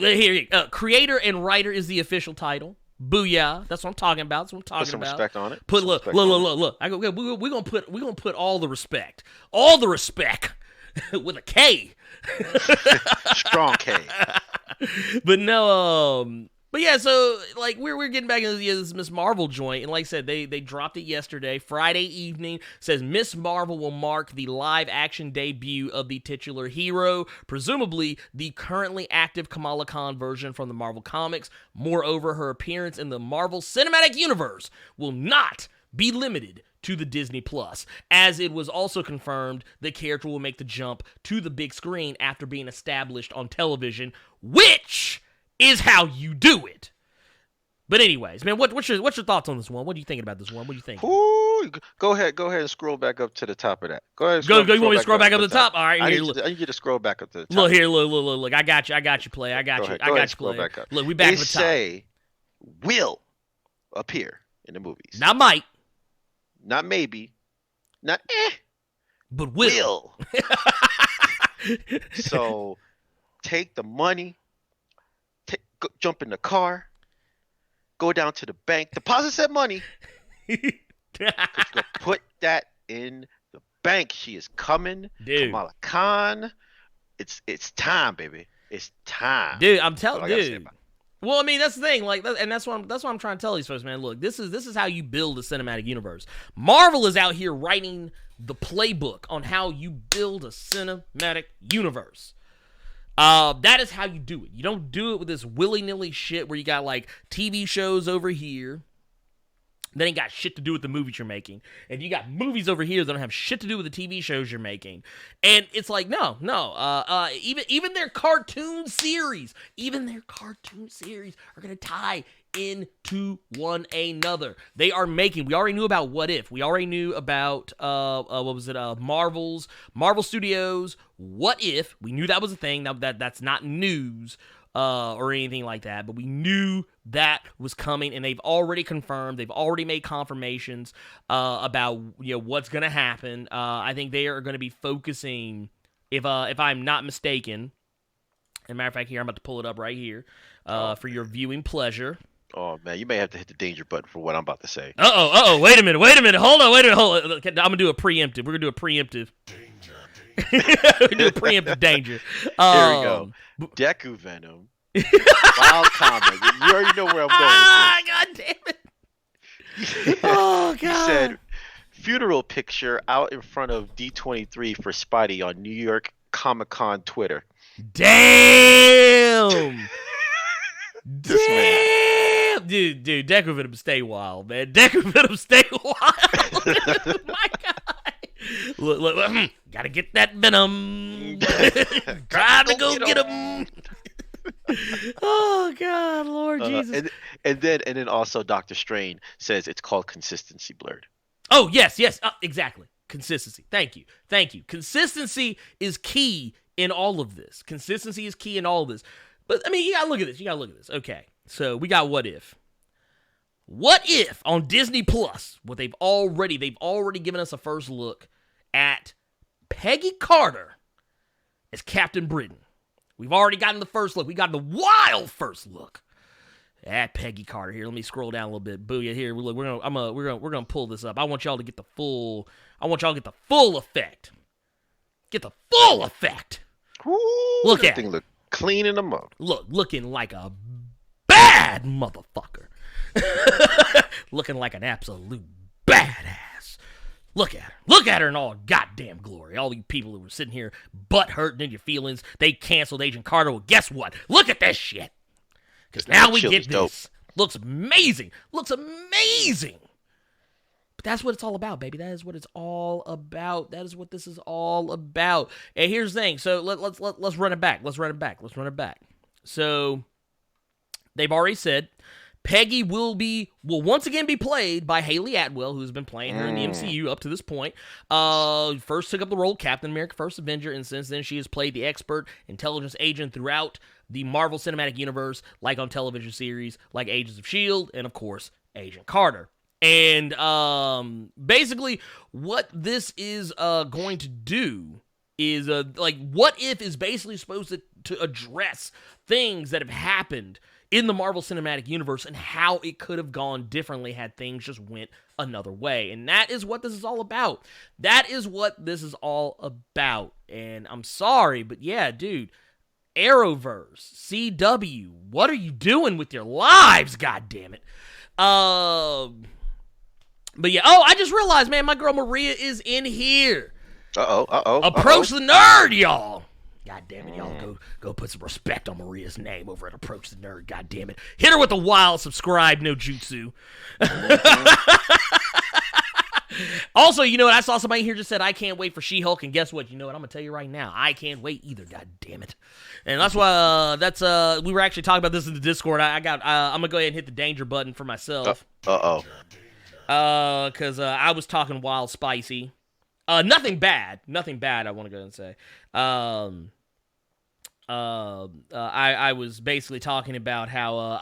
Here, creator and writer is the official title. Booyah! That's what I'm talking about. Put some respect on it. Look. We're gonna put all the respect, with a K. Strong K. But But yeah, so like we're getting back into this Miss Marvel joint, and like I said, they dropped it yesterday, Friday evening. Says Miss Marvel will mark the live action debut of the titular hero, presumably the currently active Kamala Khan version from the Marvel Comics. Moreover, her appearance in the Marvel Cinematic Universe will not be limited to the Disney Plus, as it was also confirmed the character will make the jump to the big screen after being established on television, which is how you do it. But anyways, man, what's your thoughts on this one? What are you thinking about this one? What do you think? Ooh, go ahead and scroll back up to the top of that. Go ahead. You want me to scroll back up to the top? All right, I here, need you to scroll back up to the top. Look here, look. I got you, play. I got you, play. Back up. Look, we back They at the top. say will appear in the movies. Not might, Not maybe. Not but will. So take the money, jump in the car, go down to the bank, deposit that money. Put that in the bank. She is coming. Dude. Kamala Khan. It's time, baby. It's time. Dude, I'm telling you. Well, I mean, that's the thing, like, and that's what I'm trying to tell these folks, man. Look, this is how you build a cinematic universe. Marvel is out here writing the playbook on how you build a cinematic universe. That is how you do it. You don't do it with this willy-nilly shit where you got like TV shows over here that ain't got shit to do with the movies you're making, and you got movies over here that don't have shit to do with the TV shows you're making. And it's like, no. Even their cartoon series, are gonna tie into one another. They are making. We already knew about What If. We already knew about Marvel Studios. What If? We knew that was a thing. Now that's not news. Or anything like that, but we knew that was coming, and they've already confirmed, they've already made confirmations about what's going to happen. I think they are going to be focusing, if I'm not mistaken, as a matter of fact, here I'm about to pull it up right here for your viewing pleasure. Oh man, you may have to hit the danger button for what I'm about to say. Wait a minute, hold on. I'm gonna do a preemptive. We're gonna do a preemptive. Do a preemptive danger. Here we go. Deku Venom. Wild comment. You already know where I'm going. God damn it. Oh, God. He said, funeral picture out in front of D23 for Spidey on New York Comic-Con Twitter. Damn. This man. Dude, Deku Venom stay wild, man. Deku Venom stay wild. My God. Look, gotta get that Venom. Trying to go get him. Oh God, Lord Jesus. And then also Dr. Strain says it's called consistency blurred. Oh yes, exactly. Consistency. Thank you. Consistency is key in all of this. But I mean, you gotta look at this. Okay, so we got What If. What If on Disney Plus? What they've already given us a first look at Peggy Carter as Captain Britain. We've already gotten the first look. We got the wild first look at Peggy Carter. Here, let me scroll down a little bit. Booyah! Here, look, we're gonna pull this up. I want y'all to get the full. effect. Get the full effect. Ooh, look that at thing look clean in the mug. Looking like a bad motherfucker. Looking like an absolute badass. Look at her in all goddamn glory. All you people who were sitting here butt hurting in your feelings, they canceled Agent Carter. Well, guess what? Look at this shit. Because now we get this. Dope. Looks amazing. But that's what it's all about, baby. That is what it's all about. That is what this is all about. And here's the thing. So let's run it back. Let's run it back. So they've already said Peggy will once again be played by Hayley Atwell, who's been playing her in the MCU up to this point. First took up the role of Captain America, First Avenger, and since then she has played the expert intelligence agent throughout the Marvel Cinematic Universe, like on television series like Agents of S.H.I.E.L.D., and of course, Agent Carter. And basically, what this is going to do is, What If is basically supposed to address things that have happened in the Marvel Cinematic Universe and how it could have gone differently had things just went another way. And that is what this is all about. And I'm sorry, but yeah, dude, Arrowverse, CW, what are you doing with your lives? God damn it. But yeah, I just realized, man, my girl Maria is in here. Approach the Nerd, y'all. God damn it, y'all. Go put some respect on Maria's name over at Approach the Nerd. God damn it. Hit her with a wild subscribe, no jutsu. Also, you know what? I saw somebody here just said, I can't wait for She-Hulk. And guess what? You know what? I'm going to tell you right now. I can't wait either. God damn it. And that's why we were actually talking about this in the Discord. I'm going to go ahead and hit the danger button for myself. Because I was talking wild spicy. Nothing bad, I want to go and say. I was basically talking about how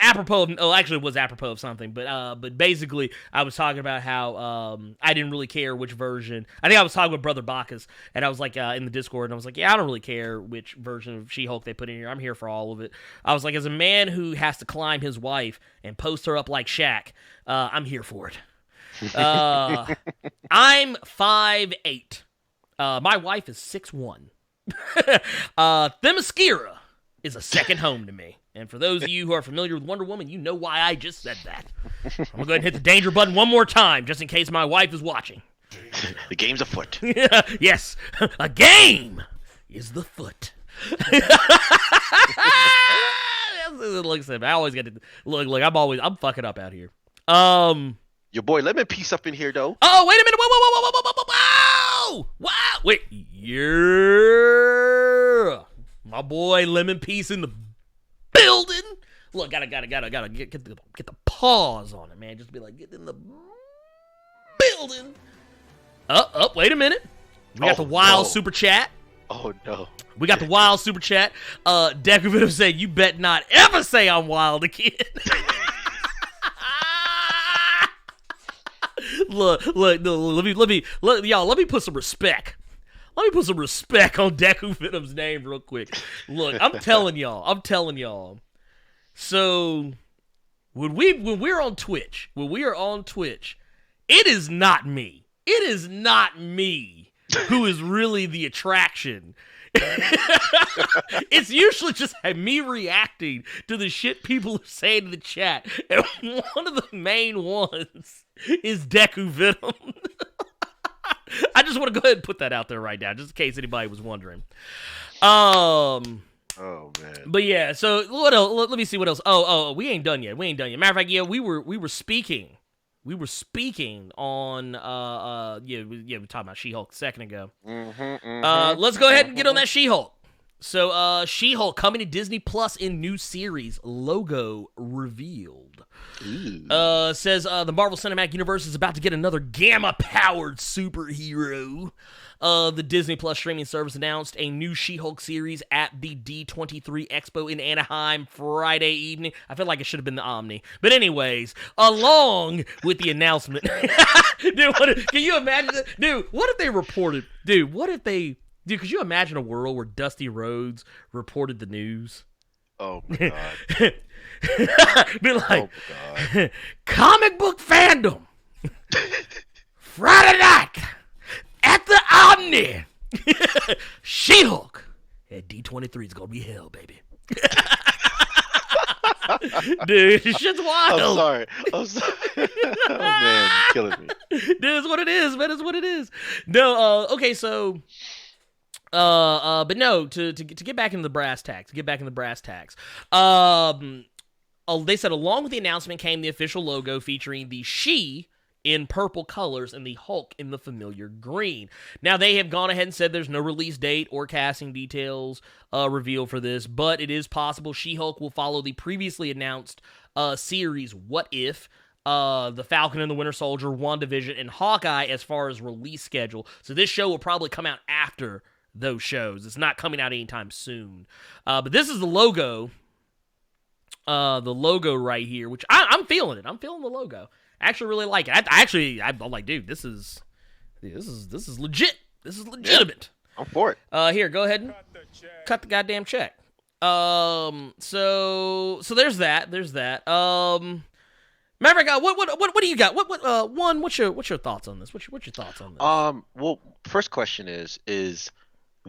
apropos of, actually it was apropos of something, but basically I was talking about how I didn't really care which version. I think I was talking with Brother Bacchus, and I was like in the Discord, and I was like, yeah, I don't really care which version of She-Hulk they put in here. I'm here for all of it. I was like, as a man who has to climb his wife and post her up like Shaq, I'm here for it. I'm 5'8". My wife is 6'1". Themyscira is a second home to me. And for those of you who are familiar with Wonder Woman, you know why I just said that. I'm going to go ahead and hit the danger button one more time, just in case my wife is watching. The game's afoot. Yes, a game is the foot. Like I said, I always get to look. I'm fucking up out here. Your boy Lemon Piece up in here though. Oh, wait a minute! Whoa! Wow! Wait, yeah, my boy Lemon Piece in the building. Look, gotta get the pause on it, man. Just be like, get in the building. Wait a minute. We got the wild super chat. Oh no. We got the wild super chat. Decorative said, "You bet not ever say I'm wild again." Look, let me put some respect. Let me put some respect on Deku Venom's name real quick. Look, I'm telling y'all. So when we're on Twitch, it is not me. It is not me who is really the attraction. It's usually just me reacting to the shit people are saying in the chat, and one of the main ones is Deku Venom. I just want to go ahead and put that out there right now, just in case anybody was wondering. Oh man. But yeah, so what else? Let me see what else. Oh, we ain't done yet. Matter of fact, yeah, we were speaking on we were talking about She-Hulk a second ago. Let's go ahead and get on that She-Hulk. So She-Hulk coming to Disney Plus in new series, logo revealed. Says the Marvel Cinematic Universe is about to get another gamma-powered superhero. The Disney Plus streaming service announced a new She-Hulk series at the D23 Expo in Anaheim Friday evening. I feel like it should have been the Omni. But anyways, along with the announcement. Dude, can you imagine that? Dude, what if they reported? Dude, could you imagine a world where Dusty Rhodes reported the news? Oh my God. Be like, comic book fandom. Friday night. At the Omni, She-Hulk at D23 is gonna be hell, baby. Dude, this shit's wild. I'm sorry. Oh man, you're killing me. Dude, it's what it is, man. It's what it is. No, okay, so, but no, to get back into the brass tacks. They said along with the announcement came the official logo featuring the She in purple colors and the Hulk in the familiar green. Now, they have gone ahead and said there's no release date or casting details revealed for this, but it is possible She-Hulk will follow the previously announced series What If, the Falcon and the Winter Soldier, WandaVision, and Hawkeye as far as release schedule. So this show will probably come out after those shows. It's not coming out anytime soon. But this is the logo. The logo right here, which I'm feeling it. I'm feeling the logo. I actually really like it. I'm like, dude, this is legit. This is legitimate. Yeah, I'm for it. Here, go ahead and cut the goddamn check. So there's that. Maverick, what do you got? What's your thoughts on this? What's your thoughts on this? Well, first question is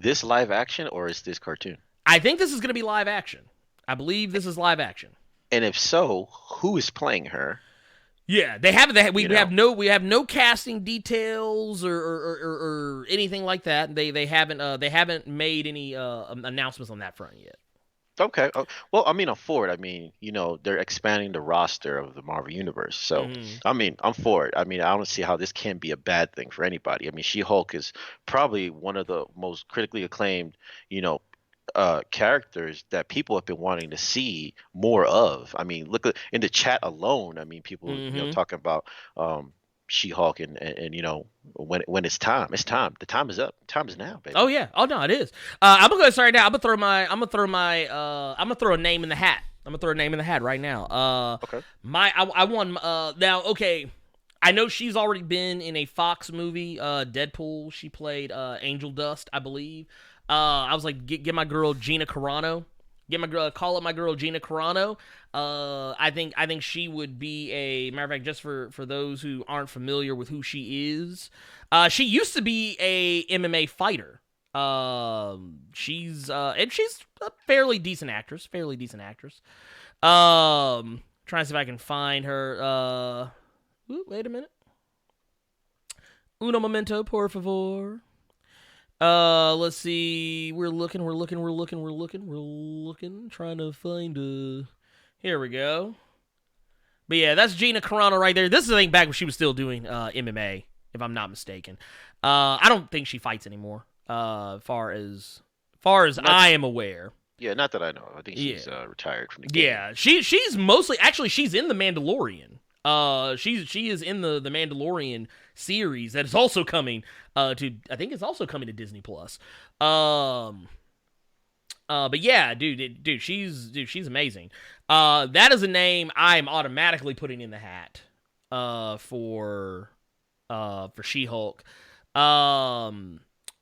This live action or is this cartoon? I think this is going to be live action. I believe this is live action. And if so, who is playing her? Yeah, they haven't. We have no casting details or anything like that. They haven't made any announcements on that front yet. Okay. Well, I mean, I'm for it. I mean, they're expanding the roster of the Marvel Universe. So, I mean, I'm for it. I mean, I don't see how this can be a bad thing for anybody. I mean, She-Hulk is probably one of the most critically acclaimed, characters that people have been wanting to see more of. I mean, look at in the chat alone. I mean, people, talking about She-Hulk and when it's time. The time is up. Time is now, baby. Oh yeah. Oh no, it is. I'm gonna go start now. I'm gonna throw a name in the hat. I'm gonna throw a name in the hat right now. Okay. I won. Now, okay. I know she's already been in a Fox movie, Deadpool. She played Angel Dust, I believe. I was like, get my girl Gina Carano. Call up my girl Gina Carano. I think she would be a matter of fact. Just for those who aren't familiar with who she is, she used to be a MMA fighter. She's a fairly decent actress. Trying to see if I can find her. Wait a minute. Uno momento, por favor. Let's see. We're looking, trying to find here we go. But yeah, that's Gina Carano right there. This is, I think, back when she was still doing MMA, if I'm not mistaken. I don't think she fights anymore, far as I am aware. Yeah, not that I know. I think she's retired from the game. Yeah, she's mostly, actually, she's in The Mandalorian. She is in the Mandalorian series that is also coming I think it's also coming to Disney Plus. But yeah, dude, she's amazing. That is a name I'm automatically putting in the hat for She-Hulk.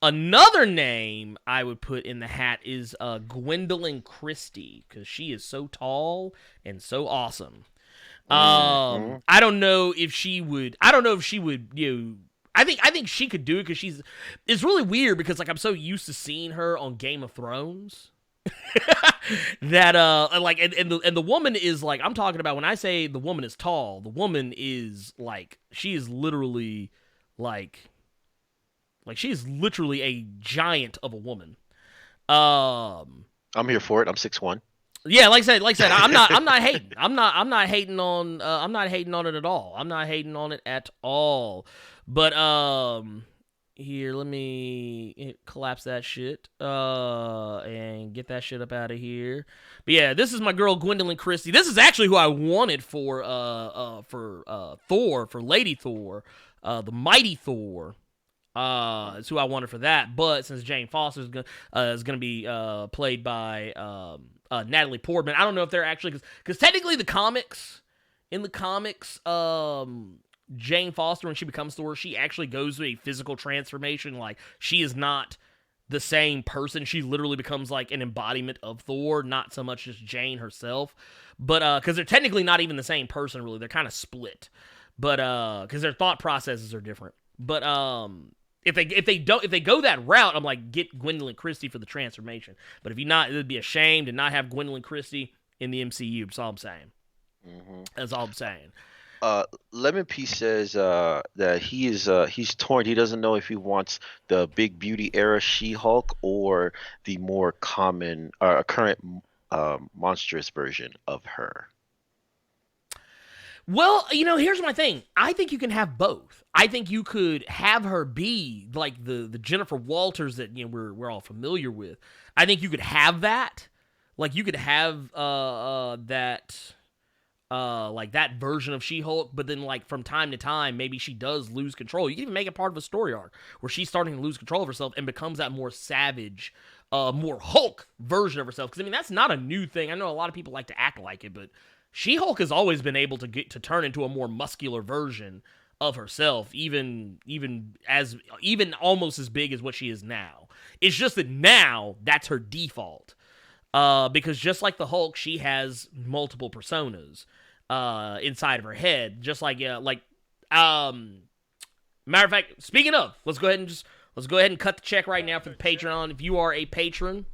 Another name I would put in the hat is Gwendolyn Christie, because she is so tall and so awesome. I don't know if she would, I think she could do it because it's really weird because like I'm so used to seeing her on Game of Thrones that like and the woman is like, I'm talking about when I say the woman is tall, the woman is like, she is literally like she is literally a giant of a woman. I'm here for it. I'm 6'1". Yeah, like I said, I'm not hating. I'm not hating on it at all. I'm not hating on it at all. But here, let me collapse that shit and get that shit up out of here. But yeah, this is my girl Gwendolyn Christie. This is actually who I wanted for Thor, for Lady Thor, the Mighty Thor. Is who I wanted for that. But since Jane Foster is gonna be played by Natalie Portman, I don't know if they're actually, because technically in the comics, Jane Foster, when she becomes Thor, she actually goes through a physical transformation. Like, she is not the same person. She literally becomes like an embodiment of Thor, not so much as Jane herself. But because they're technically not even the same person, really, they're kind of split. But because their thought processes are different. But if they go that route, I'm like, get Gwendolyn Christie for the transformation. But if you not, it would be a shame to not have Gwendolyn Christie in the MCU. That's all I'm saying. That's all I'm saying. Lemon Pea says that he's torn. He doesn't know if he wants the big beauty era She-Hulk or the more common current monstrous version of her. Well, here's my thing. I think you can have both. I think you could have her be like the Jennifer Walters that we're all familiar with. I think you could have that. Like, you could have that like that version of She-Hulk, but then like from time to time maybe she does lose control. You can even make it part of a story arc where she's starting to lose control of herself and becomes that more savage, more Hulk version of herself. Because that's not a new thing. I know a lot of people like to act like it, but She-Hulk has always been able to turn into a more muscular version of herself, even almost as big as what she is now. It's just that now that's her default. Because just like the Hulk, she has multiple personas inside of her head. Just like matter of fact, speaking of, let's go ahead and just Let's go ahead and cut the check right now for the Patreon. If you are a patron,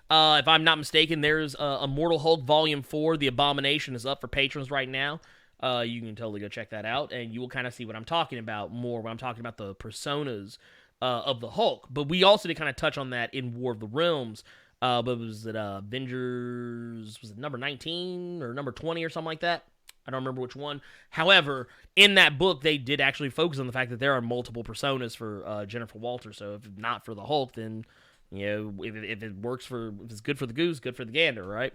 if I'm not mistaken, there's Immortal Hulk Volume 4. The Abomination is up for patrons right now. You can totally go check that out, and you will kind of see what I'm talking about more when I'm talking about the personas of the Hulk. But we also did kind of touch on that in War of the Realms. But was it Avengers, was it number 19 or number 20 or something like that? I don't remember which one. However, in that book, they did actually focus on the fact that there are multiple personas for Jennifer Walters. So if not for the Hulk, then, you know, if it works for, if it's good for the goose, good for the gander, right?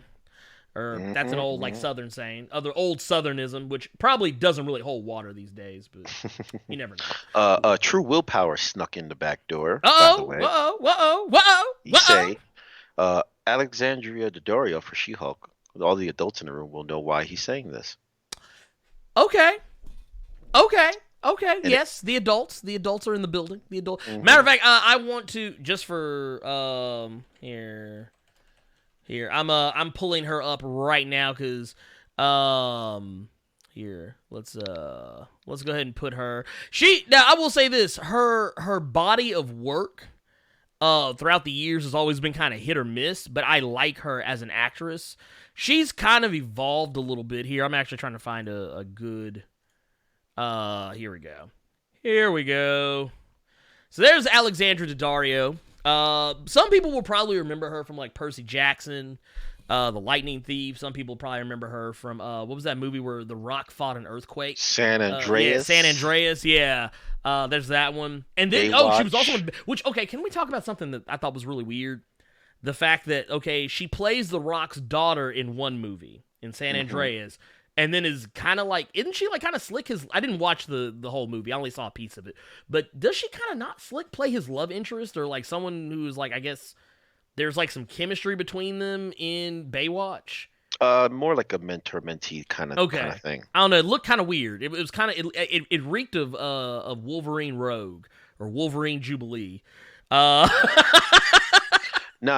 Or that's an old, like, Southern saying. Other old Southernism, which probably doesn't really hold water these days, but you never know. True Willpower snuck in the back door, by the Uh-oh, way. whoa. You say, Alexandria Daddario for She-Hulk. All the adults in the room will know why he's saying this. Okay. And Yes, the adults are in the building. Matter of fact, I want to just for here. I'm pulling her up right now because here let's go ahead and put her. Now I will say this: her body of work throughout the years has always been kind of hit or miss, but I like her as an actress. She's kind of evolved a little bit here. I'm actually trying to find a good. Here we go. So there's Alexandra Daddario. Some people will probably remember her from like Percy Jackson, The Lightning Thief. Some people probably remember her from what was that movie where The Rock fought an earthquake? San Andreas. San Andreas. Yeah. There's that one. And then she was also in, okay, can we talk about something that I thought was really weird? The fact that she plays The Rock's daughter in one movie in San Andreas. And then is kind of like, isn't she like kind of slick I didn't watch the whole movie. I only saw a piece of it. But does she kind of not slick play his love interest or like someone who's like, I guess there's like some chemistry between them in Baywatch? More like a mentor-mentee kind of thing. I don't know. It looked kind of weird. It was kind of, it reeked of Wolverine Rogue or Wolverine Jubilee. Nah,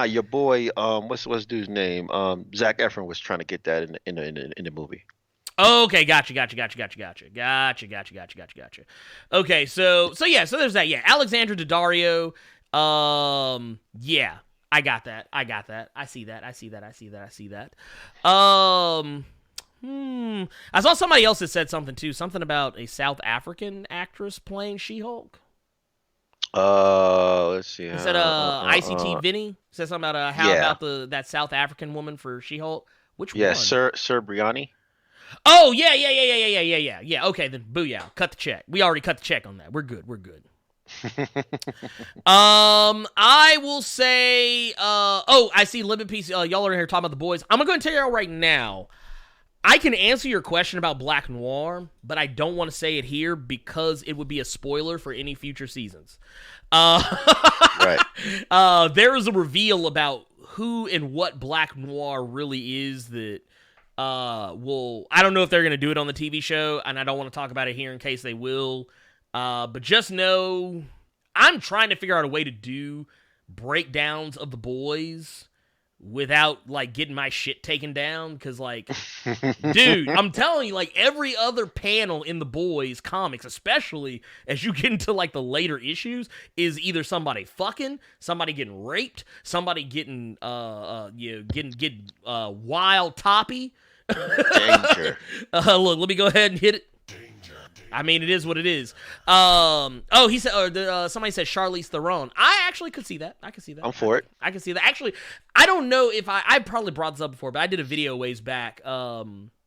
your boy, what's dude's name? Zac Efron was trying to get that in the movie. Okay, gotcha. Okay, so there's that. Yeah, Alexandra Daddario. Yeah, I got that. I see that. I saw somebody else that said something too. Something about a South African actress playing She-Hulk. Let's see. It said ICT Vinny said something about about that South African woman for She-Hulk. Which one? Yeah, Sir Briani. Oh, yeah. Okay, then booyah. Cut the check. We already cut the check on that. We're good. I will say, I see Limit Piece. Y'all are in here talking about the boys. I'm going to go and tell y'all right now. I can answer your question about Black Noir, but I don't want to say it here because it would be a spoiler for any future seasons. Right. There is a reveal about who and what Black Noir really is that I don't know if they're going to do it on the TV show, and I don't want to talk about it here in case they will. But just know, I'm trying to figure out a way to do breakdowns of the boys without, like, getting my shit taken down, because, like, dude, I'm telling you, like, every other panel in the boys comics, especially as you get into, like, the later issues, is either somebody fucking, somebody getting raped, somebody getting, getting wild toppy. Danger. Look, let me go ahead and hit it. I mean, it is what it is. He said, somebody said Charlize Theron. I actually could see that. I could see that. I'm for it. I can see that. Actually, I don't know if I probably brought this up before, but I did a video ways back about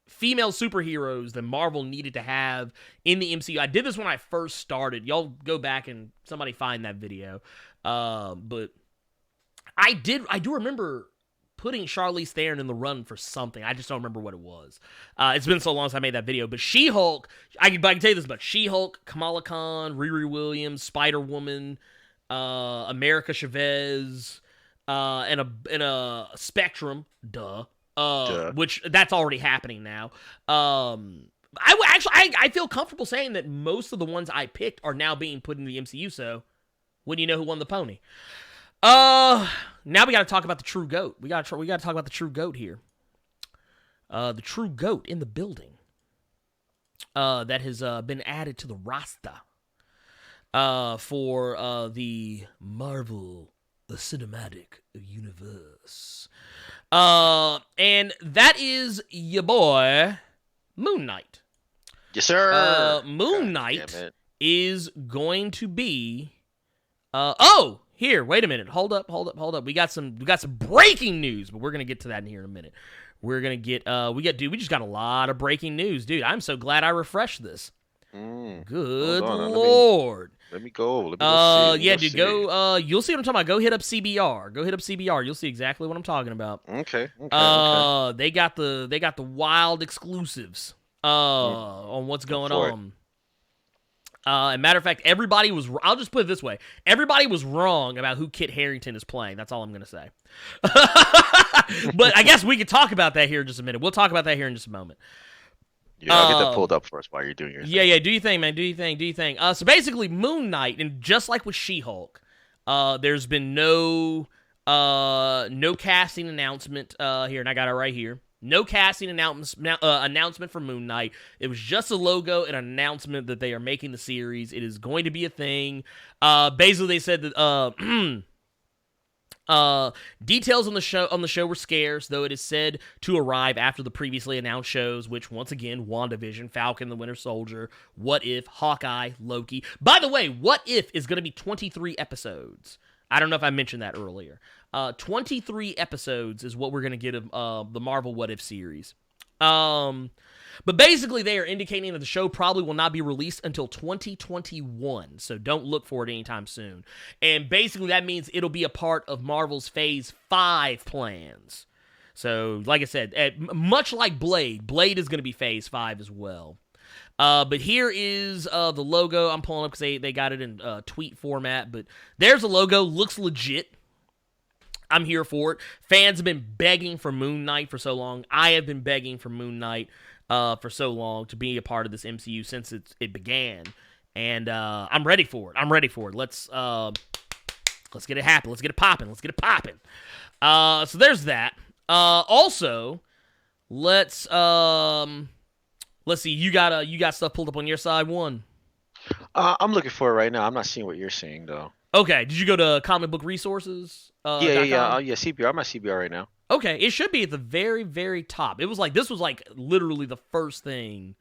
female superheroes that Marvel needed to have in the MCU. I did this when I first started. Y'all go back and somebody find that video. But I do remember putting Charlize Theron in the run for something. I just don't remember what it was. It's been so long since I made that video. But She-Hulk, I can tell you this about She-Hulk, Kamala Khan, Riri Williams, Spider-Woman, America Chavez, and a Spectrum, which that's already happening now. I feel comfortable saying that most of the ones I picked are now being put in the MCU, so when you know who won the pony. Now we got to talk about the true GOAT. We got to talk about the true GOAT here. The true GOAT in the building. That has been added to the roster. for the Marvel Cinematic Universe. And that is your boy, Moon Knight. Yes, sir. Moon Knight damn it. is going to be... here, wait a minute. Hold up. We got some breaking news, but we're going to get to that in here in a minute. We're going to get... we just got a lot of breaking news. Dude, I'm so glad I refreshed this. Good Lord. Let me go. See. Yeah, dude, go. You'll see what I'm talking about. Go hit up CBR. You'll see exactly what I'm talking about. Okay. They got the wild exclusives on what's going on. And matter of fact, everybody was. I'll just put it this way: everybody was wrong about who Kit Harington is playing. That's all I'm gonna say. But I guess we could talk about that here in just a minute. We'll talk about that here in just a moment. Yeah, I'll get that pulled up first while you're doing your thing. Yeah, do you think, man? Do you think? So basically, Moon Knight, and just like with She-Hulk, there's been no casting announcement here, and I got it right here. No casting announcement for Moon Knight. It was just a logo and an announcement that they are making the series. It is going to be a thing. Basically, they said that details on the show were scarce, though it is said to arrive after the previously announced shows, which once again, WandaVision, Falcon the Winter Soldier, What If, Hawkeye, Loki. By the way, What If is going to be 23 episodes. I don't know if I mentioned that earlier. 23 episodes is what we're going to get of the Marvel What If series. But basically, they are indicating that the show probably will not be released until 2021, so don't look for it anytime soon. And basically, that means it'll be a part of Marvel's Phase 5 plans. So, like I said, much like Blade is going to be Phase 5 as well. But here is the logo. I'm pulling up because they got it in tweet format, but there's a logo. Looks legit. I'm here for it. Fans have been begging for Moon Knight for so long. I have been begging for Moon Knight for so long to be a part of this MCU since it began, and I'm ready for it. Let's get it happen. Let's get it popping. So there's that. Also, let's see. You got stuff pulled up on your side. One. I'm looking for it right now. I'm not seeing what you're seeing though. Okay. Did you go to Comic Book Resources? Yeah. CBR. I'm at CBR right now. Okay, it should be at the very, very top. This was literally the first thing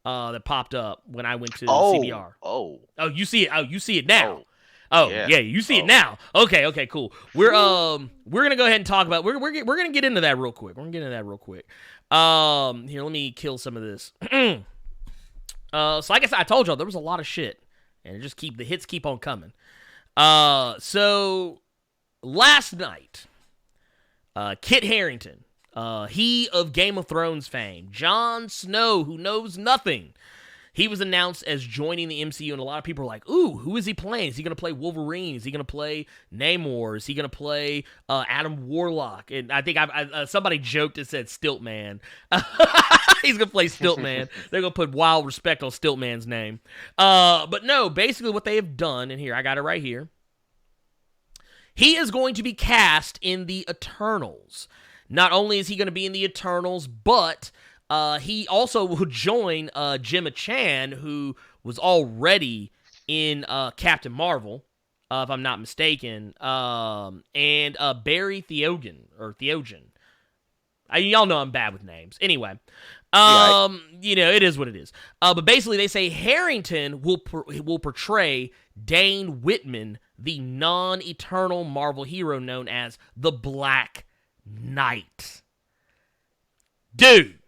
that popped up when I went to CBR. Oh, you see it. Oh, you see it now. Yeah. You see it now. Okay, cool. We're gonna go ahead and talk about. We're gonna get into that real quick. Here, let me kill some of this. So like I said, I told y'all there was a lot of shit, and the hits keep on coming. So last night. Kit Harington, he of Game of Thrones fame, Jon Snow, who knows nothing. He was announced as joining the MCU, and a lot of people are like, ooh, who is he playing? Is he going to play Wolverine? Is he going to play Namor? Is he going to play Adam Warlock? And I think somebody joked and said Stiltman. He's going to play Stiltman. They're going to put wild respect on Stiltman's name. But no, basically what they have done, and here, I got it right here. He is going to be cast in the Eternals. Not only is he going to be in the Eternals, but he also will join Gemma Chan, who was already in Captain Marvel, if I'm not mistaken, and Barry Theogen. Y'all know I'm bad with names. Anyway, it is what it is. But basically, they say Harrington will portray Dane Whitman, the non-eternal Marvel hero known as the Black Knight. Dude.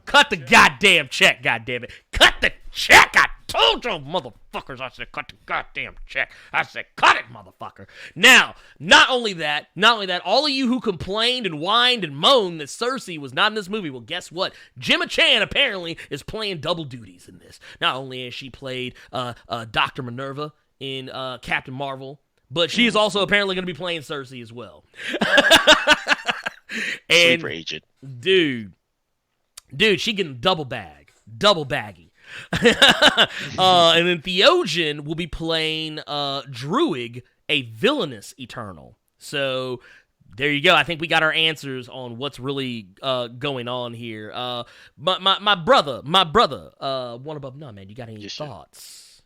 Cut the goddamn check, goddammit. Cut the check. I told you, motherfuckers. I said cut the goddamn check. I said cut it, motherfucker. Now, not only that, all of you who complained and whined and moaned that Cersei was not in this movie, well, guess what? Gemma Chan apparently is playing double duties in this. Not only has she played Dr. Minerva in Captain Marvel, but she is also apparently going to be playing Cersei as well. And Sleeper agent. Dude, she getting double baggy. And then Theogen will be playing Druig, a villainous Eternal. So there you go. I think we got our answers on what's really going on here. My brother, one above none, man. You got any thoughts?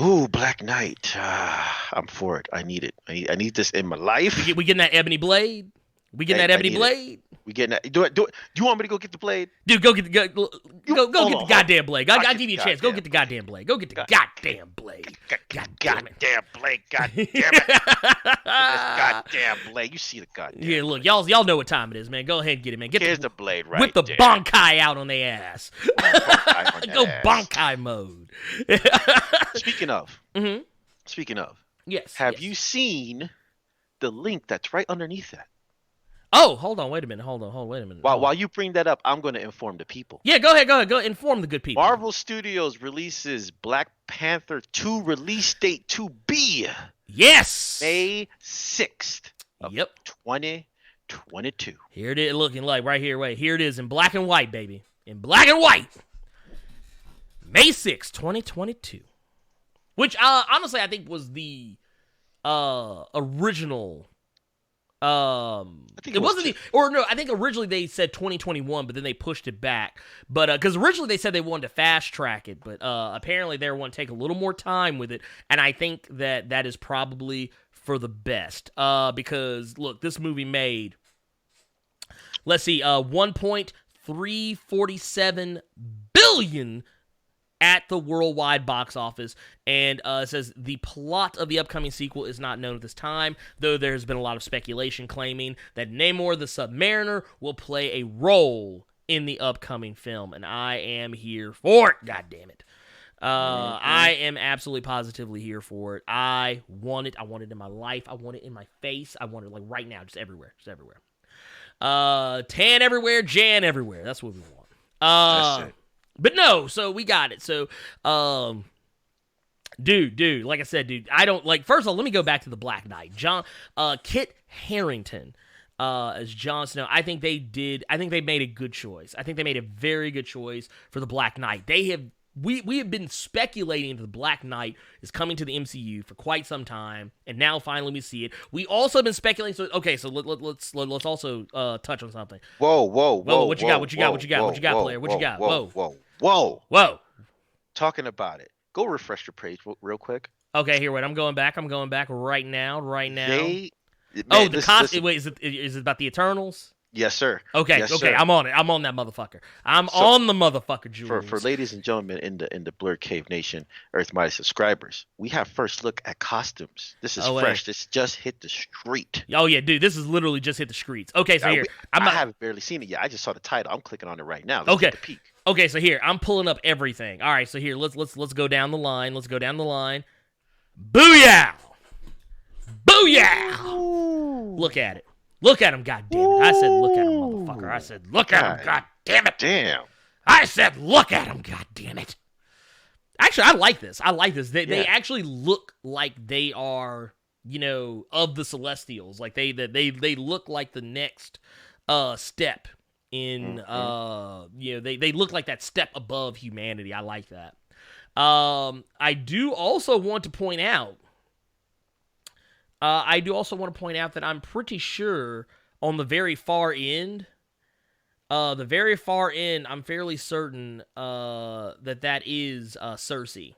Ooh, Black Knight. I'm for it. I need it. I need this in my life. We getting that ebony blade? We getting that ebony blade? We getting that. Do it. Do you want me to go get the blade? Dude, go get the get the goddamn blade. I'll give you a chance. Go get the blade. goddamn blade. Go get the goddamn blade. Goddamn blade. God damn it. Goddamn blade. You see the goddamn. Yeah, look, y'all know what time it is, man. Go ahead and get it, man. Here's the blade right whip the there. bonkai out on their ass. Go ass. bonkai mode. Speaking of. Mm-hmm. Speaking of. Yes. Have you seen the link that's right underneath that? Oh, hold on, wait a minute. Hold on, wait a minute. While you bring that up, I'm going to inform the people. Yeah, go ahead. Go inform the good people. Marvel Studios releases Black Panther 2 release date to be Yes. May 6th of Yep. 2022. Here it is, looking like right here. Wait, here it is in black and white, baby. In black and white. May 6th, 2022. Which, honestly, I think was the original. I think it wasn't I think originally they said 2021, but then they pushed it back. But because originally they said they wanted to fast track it, but apparently they want to take a little more time with it, and I think that is probably for the best. Because look, this movie made, let's see, 1.347 billion at the worldwide box office, and it says the plot of the upcoming sequel is not known at this time, though there has been a lot of speculation claiming that Namor the Submariner will play a role in the upcoming film, and I am here for it, god damn it. I am absolutely positively here for it. I want it in my life, I want it in my face, I want it like right now, just everywhere. Tan everywhere, Jan everywhere, that's what we want. That's it. But no, so we got it. So, dude, like I said, dude, I don't like. First of all, let me go back to the Black Knight. Kit Harington, as Jon Snow. I think they made a good choice. I think they made a very good choice for the Black Knight. We have been speculating that the Black Knight is coming to the MCU for quite some time, and now finally we see it. We also have been speculating. So let's also touch on something. Whoa! What you got, player? What you got? Whoa! Talking about it. Go refresh your page real quick. Okay, here. Wait, I'm going back right now. Man, the costume. Wait, is it about the Eternals? Yes, sir. Okay, yes, okay, sir. I'm on it. I'm on that motherfucker. I'm on the motherfucker, Jules. For ladies and gentlemen in the Blerd Cave Nation, Earth Mighty subscribers, we have first look at costumes. This is fresh. This just hit the street. Oh yeah, dude, this is literally just hit the streets. Okay, so here I haven't barely seen it yet. I just saw the title. I'm clicking on it right now. Let's take a peek. Okay, so here I'm pulling up everything. All right, so here let's go down the line. Booyah! Booyah! Ooh. Look at it. Look at him, goddammit. I said, look at him, motherfucker. I said, look at him, goddammit. Damn. I said, look at him, goddammit. Actually, I like this. They actually look like they are, of the Celestials. Like they look like the next step in, they look like that step above humanity. I like that. I do also want to point out that I'm pretty sure on the very far end, I'm fairly certain that is Cersei.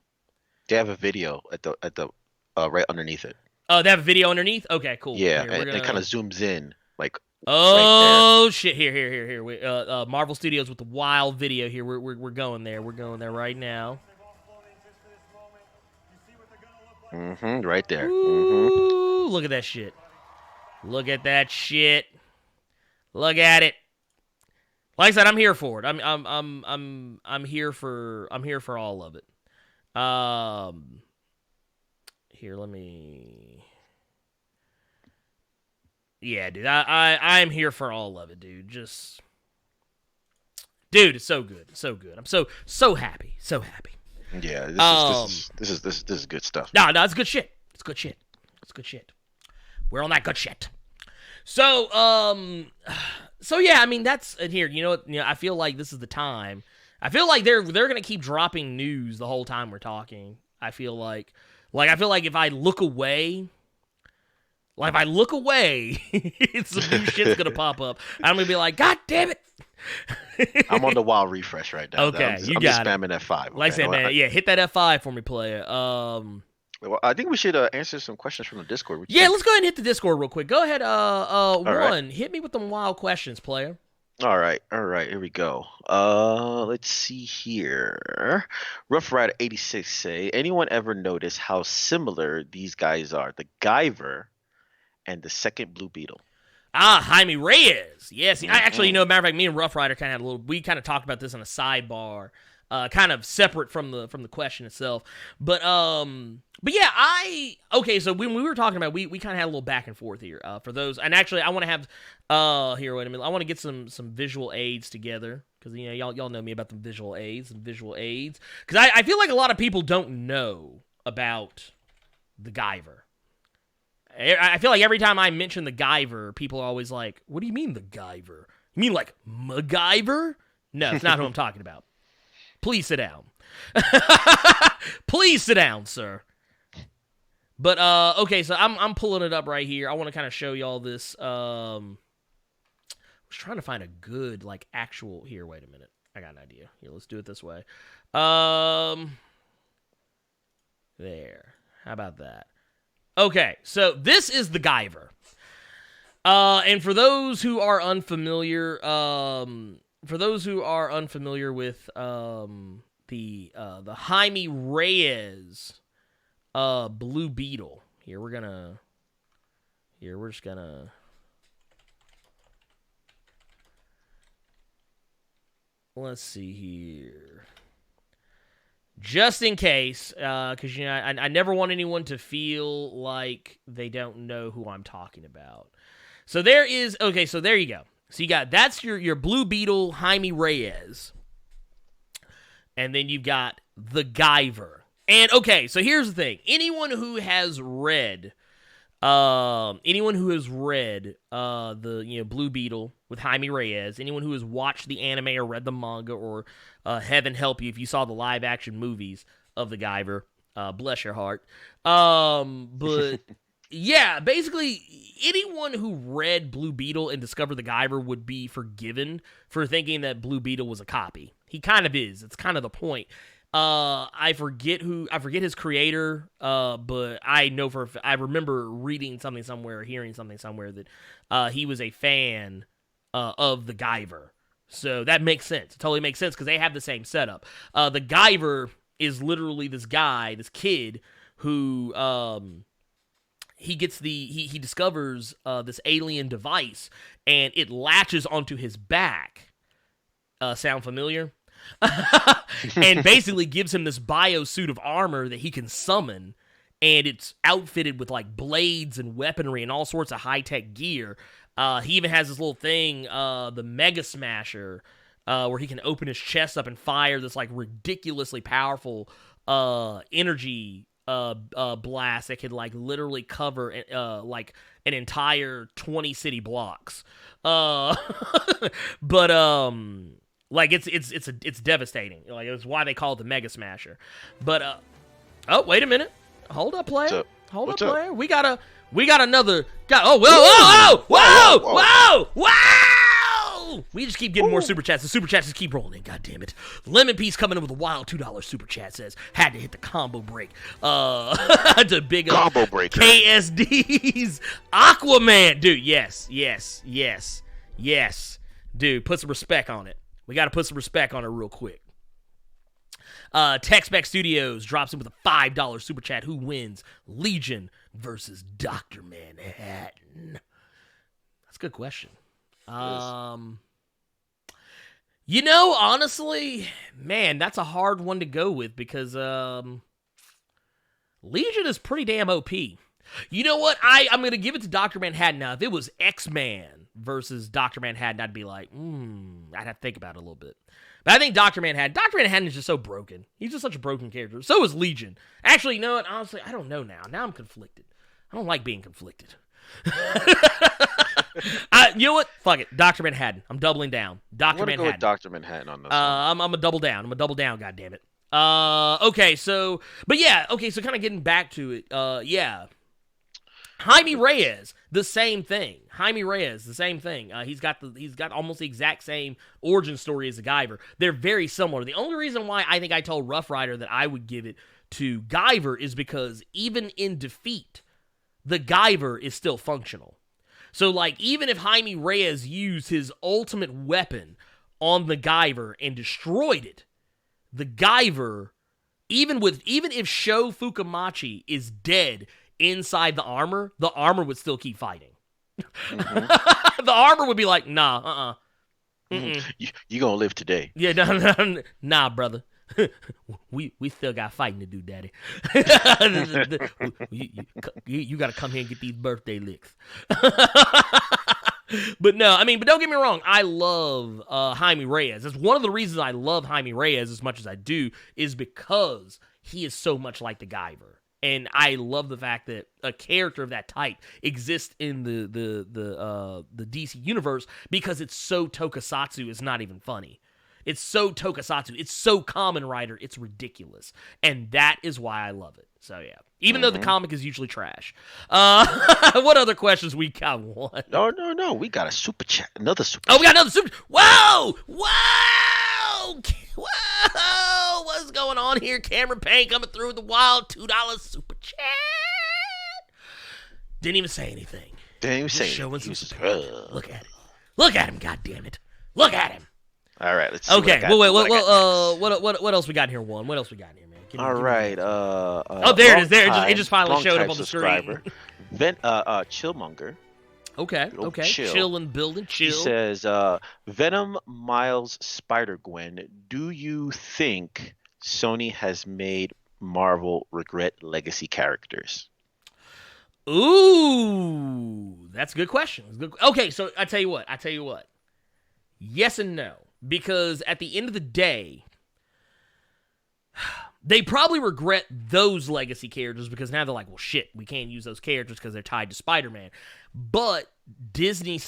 They have a video at the right underneath it. They have a video underneath? Okay, cool. Yeah, and it kind of zooms in like. Oh right shit! Here. Marvel Studios with the wild video here. We're going there. We're going there right now. Right there. Ooh, look at that shit. Look at that shit. Look at it. Like I said, I'm here for it. I'm here for all of it. Here, let me. Yeah, dude. I'm here for all of it, dude. Dude, it's so good. So good. I'm so happy. So happy. Yeah, this is good stuff. No, it's good shit. It's good shit. We're on that good shit. So yeah, I mean that's and here. You know what? I feel like this is the time. I feel like they're gonna keep dropping news the whole time we're talking. I feel like if I look away. Some new shit's gonna pop up. I'm gonna be like, God damn it! I'm on the wild refresh right now. Okay, I'm you just got it. spamming F5. Like I said, man, yeah, hit that F5 for me, player. Well, I think we should answer some questions from the Discord. What you Yeah, think? let's go ahead and hit the Discord real quick. Go ahead, right. one, hit me with them wild questions, player. All right, here we go. Let's see here. Rough Rider 86 say, anyone ever notice how similar these guys are? The Guyver and the second Blue Beetle. Jaime Reyes. Yes, I actually, matter of fact, me and Rough Rider kind of had we kind of talked about this in a sidebar, kind of separate from the question itself. But yeah, so when we were talking about, we kind of had a little back and forth here, for those, and actually I want to have, here, wait a minute, I want to get some visual aids together, because, y'all know me about the visual aids, because I feel like a lot of people don't know about the Guyver. I feel like every time I mention the Guyver, people are always like, what do you mean the Guyver? You mean like MacGyver? No, it's not who I'm talking about. Please sit down. Please sit down, sir. But, okay, so I'm pulling it up right here. I want to kind of show y'all this. I was trying to find a good, like, actual... Here, wait a minute. I got an idea. Here, let's do it this way. There. How about that? Okay, so this is the Guyver. And for those who are unfamiliar, with the Jaime Reyes Blue Beetle. We're just gonna let's see here. Just in case, because, I never want anyone to feel like they don't know who I'm talking about. So there you go. So you got, that's your Blue Beetle, Jaime Reyes. And then you've got the Guyver. And, okay, so here's the thing. Anyone who has read the Blue Beetle with Jaime Reyes, anyone who has watched the anime or read the manga, or heaven help you if you saw the live action movies of the Guyver, bless your heart. But yeah, basically anyone who read Blue Beetle and discovered the Guyver would be forgiven for thinking that Blue Beetle was a copy. He kind of is. It's kind of the point. I forget his creator, but I remember reading something somewhere, hearing something somewhere that he was a fan of the Guyver. So that makes sense. It totally makes sense because they have the same setup. The Guyver is literally this kid who he discovers this alien device, and it latches onto his back. Sound familiar? And basically gives him this biosuit of armor that he can summon, and it's outfitted with like blades and weaponry and all sorts of high-tech gear. He even has this little thing, the Mega Smasher, where he can open his chest up and fire this like ridiculously powerful energy blast that could like literally cover like an entire 20 city blocks. But like it's devastating. Like, it's why they call it the Mega Smasher. But oh, wait a minute. Hold up, player. Hold up, player. We got another. Whoa! We just keep getting more super chats. The super chats just keep rolling in. God damn it! Lemon Piece coming in with a wild $2 super chat says had to hit the combo break. To big up Combo breaker. KSD's Aquaman, dude. Yes. Dude, put some respect on it. We got to put some respect on it real quick. TechSpec Studios drops in with a $5 super chat. Who wins? Legion versus Dr. Manhattan? That's a good question. Honestly, man, that's a hard one to go with because Legion is pretty damn OP. You know what? I'm going to give it to Dr. Manhattan now. If it was X-Man versus Dr. Manhattan, I'd be like, I'd have to think about it a little bit. But I think Dr. Manhattan is just so broken. He's just such a broken character. So is Legion. Actually, you know what? Honestly, I don't know now. Now I'm conflicted. I don't like being conflicted. You know what? Fuck it. Dr. Manhattan. I'm doubling down. Dr. Manhattan. Go with Dr. Manhattan on this one. I'm a double down. I'm a double down, goddammit. Okay, so kind of getting back to it. Yeah. Jaime Reyes, the same thing. He's got almost the exact same origin story as the Guyver. They're very similar. The only reason why I think I told Rough Rider that I would give it to Guyver is because even in defeat, the Guyver is still functional. So, like, even if Jaime Reyes used his ultimate weapon on the Guyver and destroyed it, the Guyver, even if Sho Fukamachi is dead inside the armor would still keep fighting. Mm-hmm. The armor would be like, nah, You gonna live today. Yeah, nah, brother. we still got fighting to do, daddy. you got to come here and get these birthday licks. But don't get me wrong. I love Jaime Reyes. That's one of the reasons I love Jaime Reyes as much as I do is because he is so much like the Guyver. And I love the fact that a character of that type exists in the DC universe because it's so tokusatsu, it's not even funny. It's so tokusatsu. It's so Kamen Rider. It's ridiculous. And that is why I love it. So, yeah. Even though the comic is usually trash. What other questions we got? One. No. We got a super chat. Another super chat. We got another super. Whoa! What's going on here? Cameron Payne coming through with the wild $2 super chat. Didn't even say anything. Showing some support. Look at it. Look at him, goddammit. Look at him. All right, let's see. Okay, what else we got here, Juan? What else we got here, man? All right. There it is. It just finally showed up on the screen. Chillmonger. Okay. Chill and building. Chill. He says, Venom, Miles, Spider-Gwen, do you think Sony has made Marvel regret legacy characters? Ooh, that's a good question. Okay, so I tell you what. Yes and no. Because at the end of the day, they probably regret those legacy characters because now they're like, well, shit, we can't use those characters because they're tied to Spider-Man. But Disney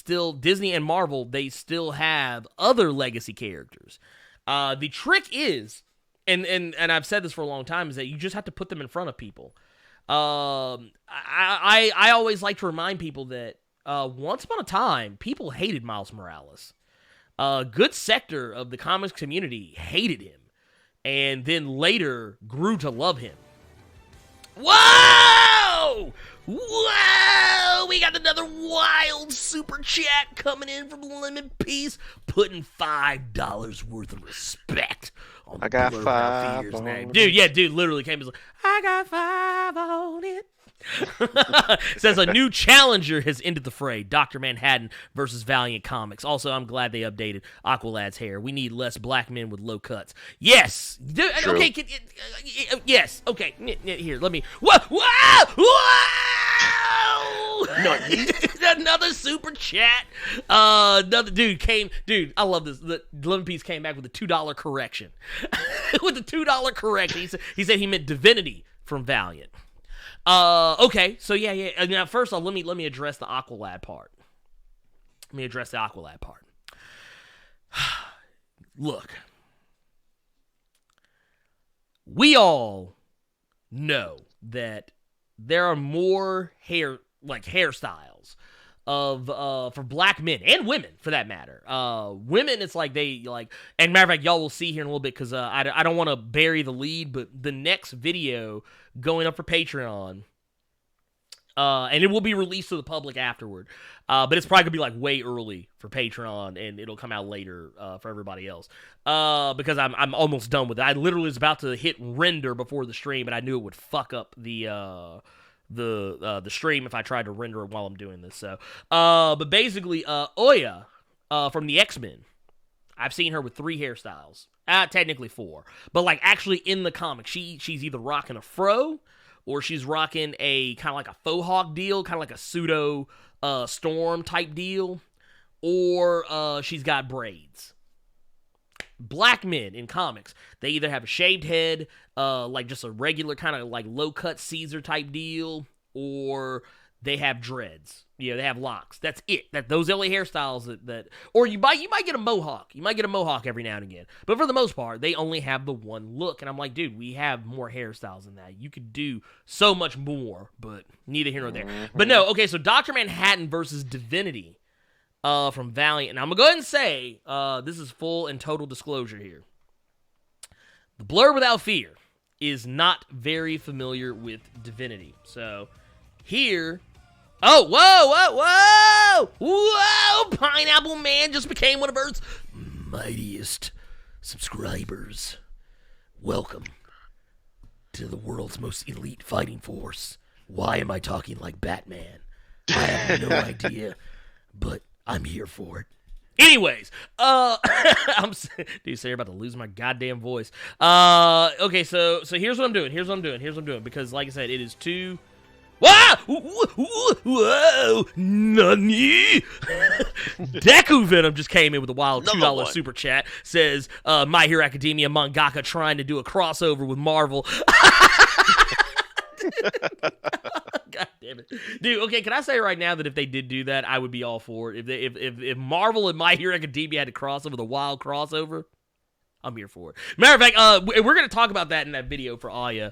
and Marvel, they still have other legacy characters. The trick is, and I've said this for a long time, is that you just have to put them in front of people. I always like to remind people that once upon a time, people hated Miles Morales. A good sector of the comics community hated him, and then later grew to love him. Whoa! We got another wild super chat coming in from Lemon Peace, putting $5 worth of respect on I got $5 on name. Dude literally came and was like, I got $5 on it. Says a new challenger has ended the fray. Dr. Manhattan versus Valiant Comics. Also, I'm glad they updated Aqualad's hair. We need less black men with low cuts. Yes. True. Okay. Yes. Okay. Here, let me. Whoa! No, another super chat. Another dude came. Dude, I love this. The Lemon Piece came back with a $2 correction. With the $2 correction, he said he meant Divinity from Valiant. Okay, so yeah. Now, first off, let me address the Aqualad part. Look, we all know that there are more hairstyles for black men and women, for that matter. Women, it's like and matter of fact, y'all will see here in a little bit because I don't want to bury the lead, but the next video going up for Patreon, and it will be released to the public afterward, but it's probably gonna be way early for Patreon, and it'll come out later for everybody else, because I'm almost done with it. I literally was about to hit render before the stream, but I knew it would fuck up the stream if I tried to render it while I'm doing this. So, but basically, Oya from the X-Men, I've seen her with 3 hairstyles. Technically 4, but actually in the comic, she's either rocking a fro, or she's rocking a kind of like a faux hawk deal, kind of like a pseudo storm type deal, or she's got braids. Black men in comics, they either have a shaved head, just a regular kind of low cut Caesar type deal, or they have dreads. You know, they have locks. That's it. Those only hairstyles that or you might get a mohawk. You might get a mohawk every now and again. But for the most part, they only have the one look. And I'm like, dude, we have more hairstyles than that. You could do so much more, but neither here nor there. But no, okay, so Dr. Manhattan versus Divinity from Valiant. And I'm going to go ahead and say, this is full and total disclosure here. The Blerd Without Fear is not very familiar with Divinity. So here... Oh, whoa! Pineapple Man just became one of Earth's mightiest subscribers. Welcome to the world's most elite fighting force. Why am I talking like Batman? I have no idea, but I'm here for it. Anyways, dude, you're about to lose my goddamn voice. Okay, so here's what I'm doing. Because, like I said, it is too... Whoa! Nani? Deku Venom just came in with a wild $2 super chat. Says, My Hero Academia mangaka trying to do a crossover with Marvel. God damn it. Dude, okay, can I say right now that if they did do that, I would be all for it. If Marvel and My Hero Academia had to cross over, the wild crossover, I'm here for it. Matter of fact, we're going to talk about that in that video for Aya.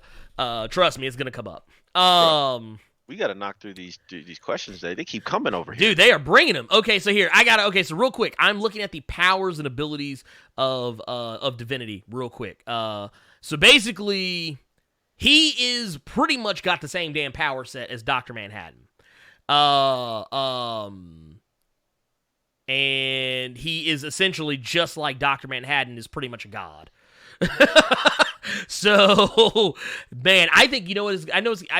Trust me, it's going to come up. We got to knock through these questions. They keep coming over here. Dude, they are bringing them. Okay, so here, so real quick, I'm looking at the powers and abilities of Divinity real quick. So basically, he is pretty much got the same damn power set as Dr. Manhattan. And he is essentially just like Dr. Manhattan is pretty much a god. So, man, I think, you know what?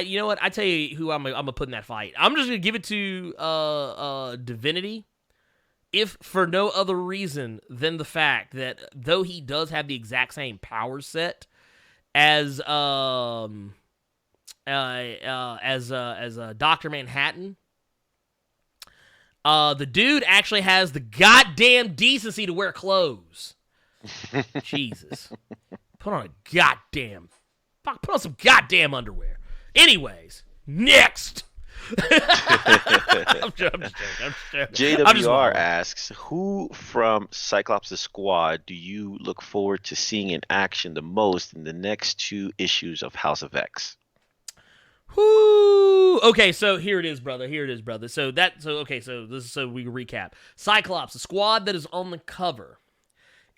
You know what? I tell you who I'm gonna put in that fight. I'm just gonna give it to Divinity, if for no other reason than the fact that though he does have the exact same power set as Dr. Manhattan, the dude actually has the goddamn decency to wear clothes. Jesus. Put on some goddamn underwear. Anyways, next. I'm joking. JWR asks, who from Cyclops' squad do you look forward to seeing in action the most in the next 2 issues of House of X? Whoo! Okay, so here it is, brother. So we recap. Cyclops, the squad that is on the cover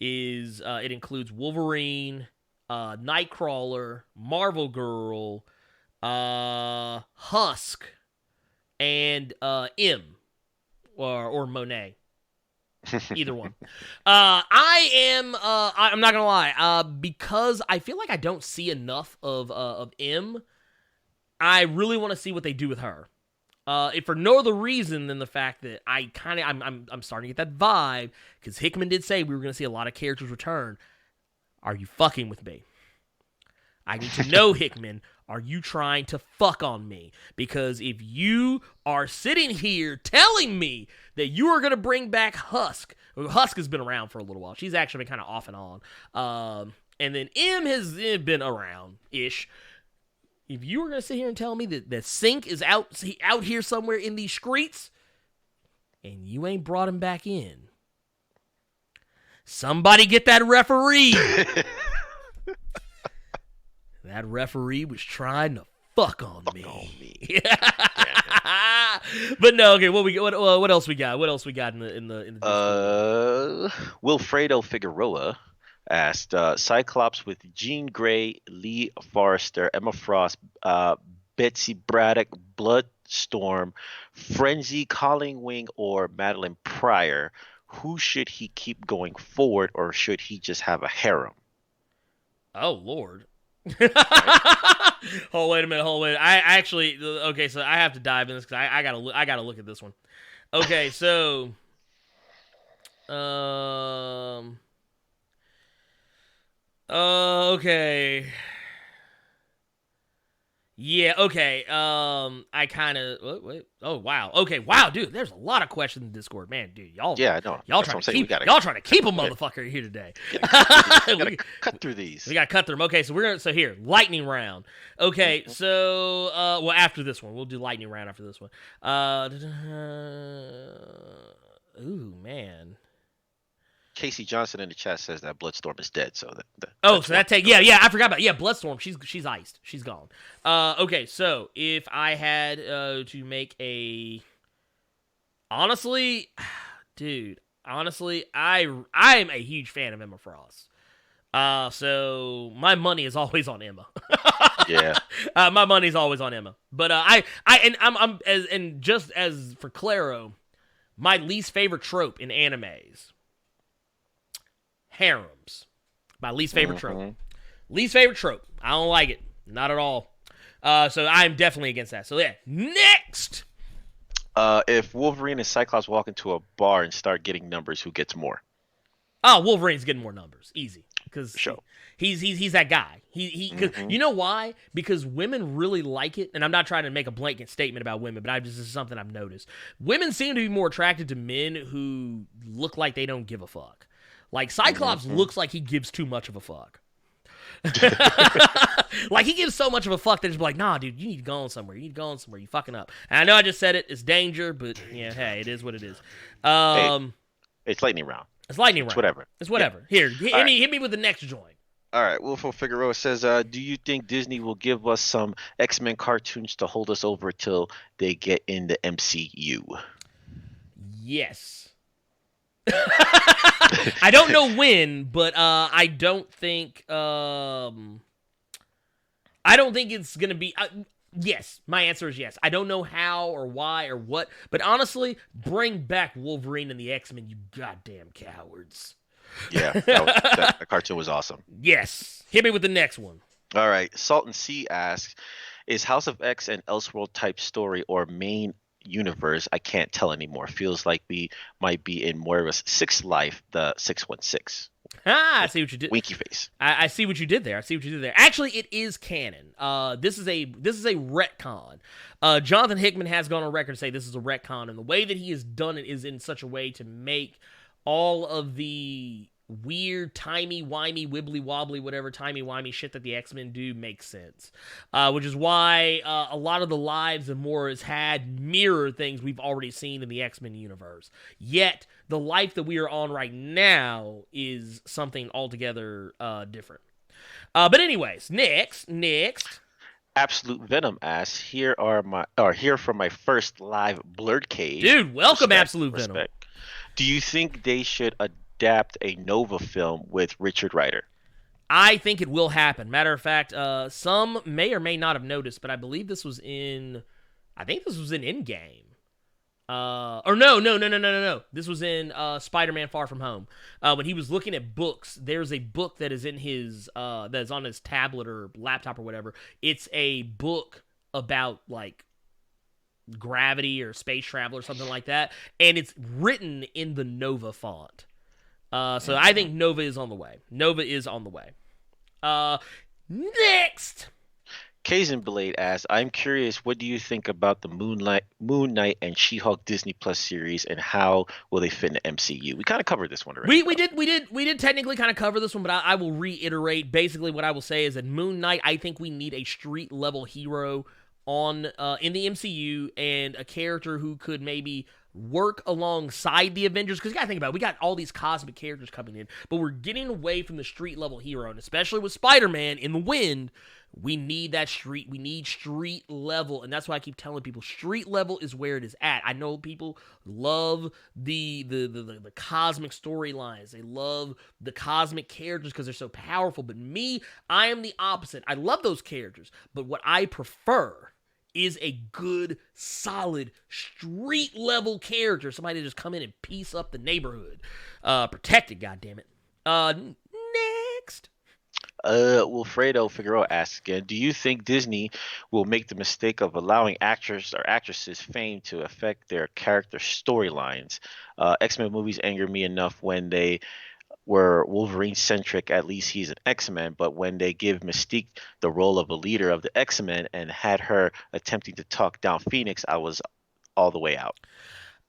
is it includes Wolverine, Nightcrawler, Marvel Girl, Husk, and M or Monet. Either one. I'm not gonna lie, because I feel like I don't see enough of M. I really want to see what they do with her. If for no other reason than the fact that I'm starting to get that vibe, because Hickman did say we were going to see a lot of characters return. Are you fucking with me? I need to know, Hickman, are you trying to fuck on me? Because if you are sitting here telling me that you are going to bring back Husk has been around for a little while. She's actually been kind of off and on. And then M has been around-ish. If you were going to sit here and tell me that Sync is out here somewhere in these streets, and you ain't brought him back in, somebody get that referee. That referee was trying to fuck on me. But no, okay. What else we got? What else we got in the Wilfredo Figueroa asked, Cyclops with Jean Grey, Lee Forrester, Emma Frost, Betsy Braddock, Bloodstorm, Frenzy, Colleen Wing, or Madeline Pryor. Who should he keep going forward, or should he just have a harem? Oh, Lord. Hold, wait a minute. I actually, okay, so I have to dive in this because I gotta look at this one. Okay, so, okay. Yeah, okay. I kind of wait. Oh wow. Okay, wow, dude. There's a lot of questions in Discord, man, dude. Yeah, I know. Y'all That's what trying I'm to saying. keep y'all trying to keep a motherfucker here today. Gotta cut through these. We gotta cut through them. Okay, so here, lightning round. Okay, Mhm. so well, after this one, we'll do lightning round after this one. Ooh, man. Casey Johnson in the chat says that Bloodstorm is dead, so Oh, that's so one. that take I forgot about Bloodstorm. She's iced. She's gone. Okay, so if I had to make a honestly, dude, honestly, I'm a huge fan of Emma Frost. So my money is always on Emma. Yeah. My money's always on Emma. But I'm just as for Claro, my least favorite trope in animes, harems. My least favorite trope. Least favorite trope. I don't like it. Not at all. So I'm definitely against that. So yeah. Next. If Wolverine and Cyclops walk into a bar and start getting numbers, who gets more? Oh, Wolverine's getting more numbers. Easy. Because Sure. he's that guy. Cause you know why? Because women really like it, and I'm not trying to make a blanket statement about women, but this is something I've noticed. Women seem to be more attracted to men who look like they don't give a fuck. Like Cyclops looks like he gives too much of a fuck. Like he gives so much of a fuck that it's like, nah, dude, you need to go on somewhere. You need to go on somewhere. You fucking up. And I know I just said it. It's danger, but yeah, hey, it is what it is. It's lightning round. It's lightning round. It's whatever. It's whatever. Here, hit me with the next joint. All right, Wilfo Figueroa says, do you think Disney will give us some X-Men cartoons to hold us over till they get in the MCU? Yes. I don't know when, but I don't think it's gonna be. Yes, my answer is yes. I don't know how or why or what, but honestly, bring back Wolverine and the X-Men, you goddamn cowards. Yeah, that cartoon was awesome. Yes. Hit me with the next one. All right, Salt and Sea asks, is House of X an Elseworld type story or main universe? I can't tell anymore. Feels like we might be in Moira's sixth life, the 616. I see what you did. Winky face. I see what you did there. Actually, it is canon. This is a retcon. Jonathan Hickman has gone on record to say this is a retcon, and the way that he has done it is in such a way to make all of the weird, timey-wimey, wibbly-wobbly, whatever timey-wimey shit that the X-Men do makes sense. Which is why a lot of the lives that Moira's had mirror things we've already seen in the X-Men universe. Yet, the life that we are on right now is something altogether different. But anyways, next. Absolute Venom asks, here from my first live Blerd cave. Dude, welcome Absolute Venom. Do you think they should adapt a Nova film with Richard Rider? I think it will happen. Matter of fact, some may or may not have noticed, but I believe this was in Endgame. Or no. This was in Spider-Man: Far From Home. When he was looking at books, there's a book that is in his that is on his tablet or laptop or whatever. It's a book about like gravity or space travel or something like that, and it's written in the Nova font. So I think Nova is on the way. Next. Kaizen Blade asks, I'm curious, what do you think about the Moon Knight and She-Hulk Disney Plus series, and how will they fit in the MCU? We kind of covered this one already. We did technically kind of cover this one, but I will reiterate. Basically, what I will say is that Moon Knight, I think we need a street level hero on in the MCU, and a character who could maybe work alongside the Avengers, because you gotta think about it, we got all these cosmic characters coming in, but we're getting away from the street level hero, and especially with Spider-Man in the wind, we need street level, and that's why I keep telling people street level is where it is at. I know people love the cosmic storylines, they love the cosmic characters because they're so powerful, but me, I am the opposite. I love those characters, but what I prefer is a good, solid, street-level character. Somebody to just come in and piece up the neighborhood. Protect it, goddammit. Next. Wilfredo Figueroa asks again, do you think Disney will make the mistake of allowing actors or actresses' fame to affect their character storylines? X-Men movies anger me enough when they were Wolverine centric. At least he's an X-Men. But when they give Mystique the role of a leader of the X-Men and had her attempting to talk down Phoenix, I was all the way out.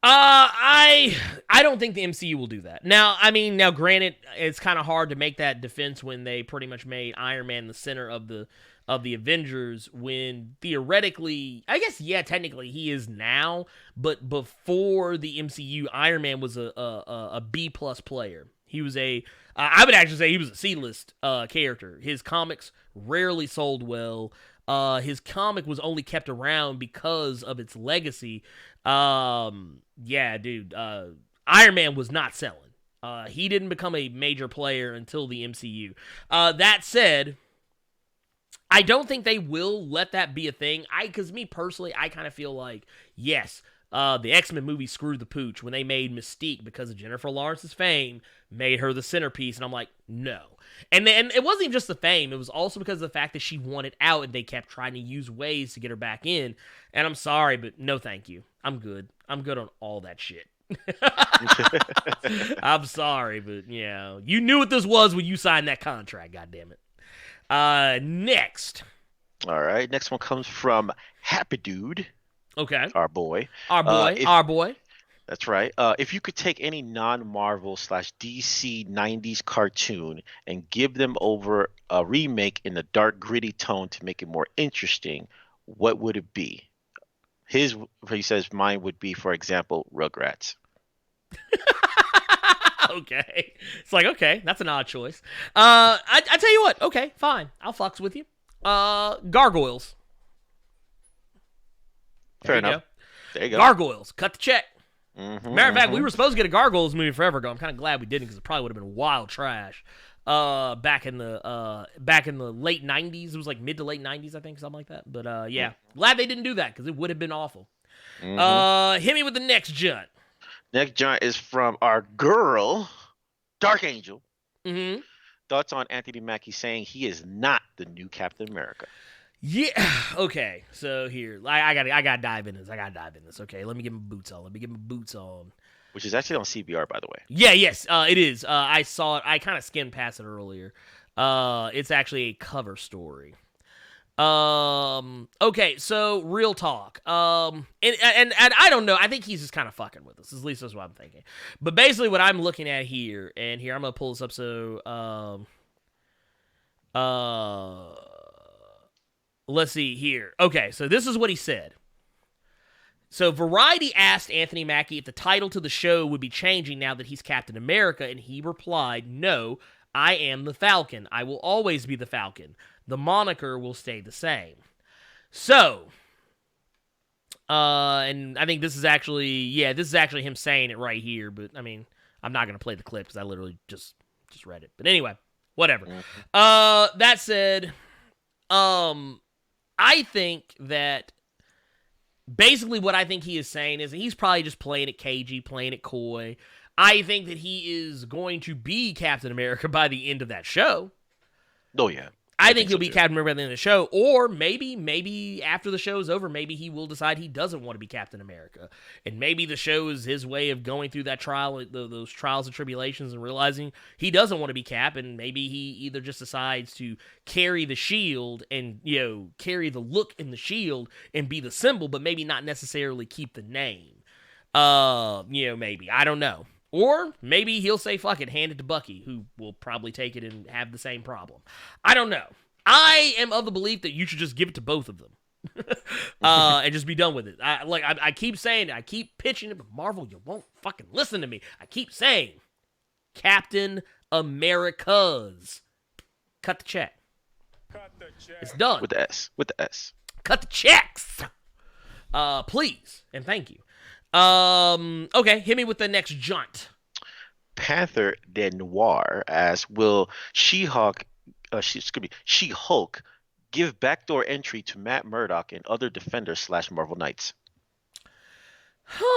I don't think the MCU will do that. Now, I mean, now granted, it's kind of hard to make that defense when they pretty much made Iron Man the center of the Avengers, when theoretically, I guess, yeah, technically he is now, but before the MCU, Iron Man was a B plus player. He was I would actually say he was a C-list character. His comics rarely sold well. His comic was only kept around because of its legacy. Yeah, dude, Iron Man was not selling. He didn't become a major player until the MCU. That said, I don't think they will let that be a thing. Because me personally, I kind of feel like, yes, the X-Men movie screwed the pooch when they made Mystique, because of Jennifer Lawrence's fame, made her the centerpiece, and I'm like, no. And it wasn't even just the fame, it was also because of the fact that she wanted out, and they kept trying to use ways to get her back in, and I'm sorry, but no thank you. I'm good on all that shit. I'm sorry, but, yeah, you knew what this was when you signed that contract, goddammit. Next. All right, next one comes from Happy Dude. Okay. Our boy. Our boy. That's right. If you could take any non-Marvel / DC 90s cartoon and give them over a remake in a dark, gritty tone to make it more interesting, what would it be? He says mine would be, for example, Rugrats. Okay. It's like, okay, that's an odd choice. I tell you what, okay, fine. I'll fucks with you. Gargoyles. Fair enough. There you go. Gargoyles. Cut the check. Mm-hmm, Matter of fact, we were supposed to get a Gargoyles movie forever ago. I'm kind of glad we didn't, because it probably would have been wild trash. Back in the late 90s. It was like mid to late 90s, I think, something like that. But yeah, glad they didn't do that, because it would have been awful. Hit me with the next junt. Next junt is from our girl, Dark Angel. Mm-hmm. Thoughts on Anthony Mackie saying he is not the new Captain America? Yeah. Okay. So here, I gotta dive in this. Okay. Let me get my boots on. Which is actually on CBR, by the way. Yeah. Yes. It is. I saw it. I kind of skimmed past it earlier. It's actually a cover story. Okay. So real talk. And I don't know. I think he's just kind of fucking with us. At least that's what I'm thinking. But basically, what I'm looking at here, and here I'm gonna pull this up. So let's see here. Okay, so this is what he said. So Variety asked Anthony Mackie if the title to the show would be changing now that he's Captain America, and he replied, "No, I am the Falcon. I will always be the Falcon. The moniker will stay the same." So, and I think this is actually him saying it right here, but I mean, I'm not going to play the clip because I literally just read it. But anyway, whatever. That said, I think that basically what I think he is saying is that he's probably just playing it cagey, playing it coy. I think that he is going to be Captain America by the end of that show. Oh, yeah. I think he'll be Captain America by the end of the show, or maybe after the show's over, maybe he will decide he doesn't want to be Captain America, and maybe the show is his way of going through that trial, those trials and tribulations, and realizing he doesn't want to be Cap, and maybe he either just decides to carry the shield and carry the look in the shield and be the symbol, but maybe not necessarily keep the name. Maybe I don't know. Or maybe he'll say, fuck it, hand it to Bucky, who will probably take it and have the same problem. I don't know. I am of the belief that you should just give it to both of them. And just be done with it. I keep saying it. I keep pitching it, but Marvel, you won't fucking listen to me. I keep saying, Captain America's. Cut the check. It's done. With the S. Cut the checks. Please. And thank you. Okay, hit me with the next jaunt. Panther de Noir asks, will She-Hulk give backdoor entry to Matt Murdock and other Defenders / Marvel Knights?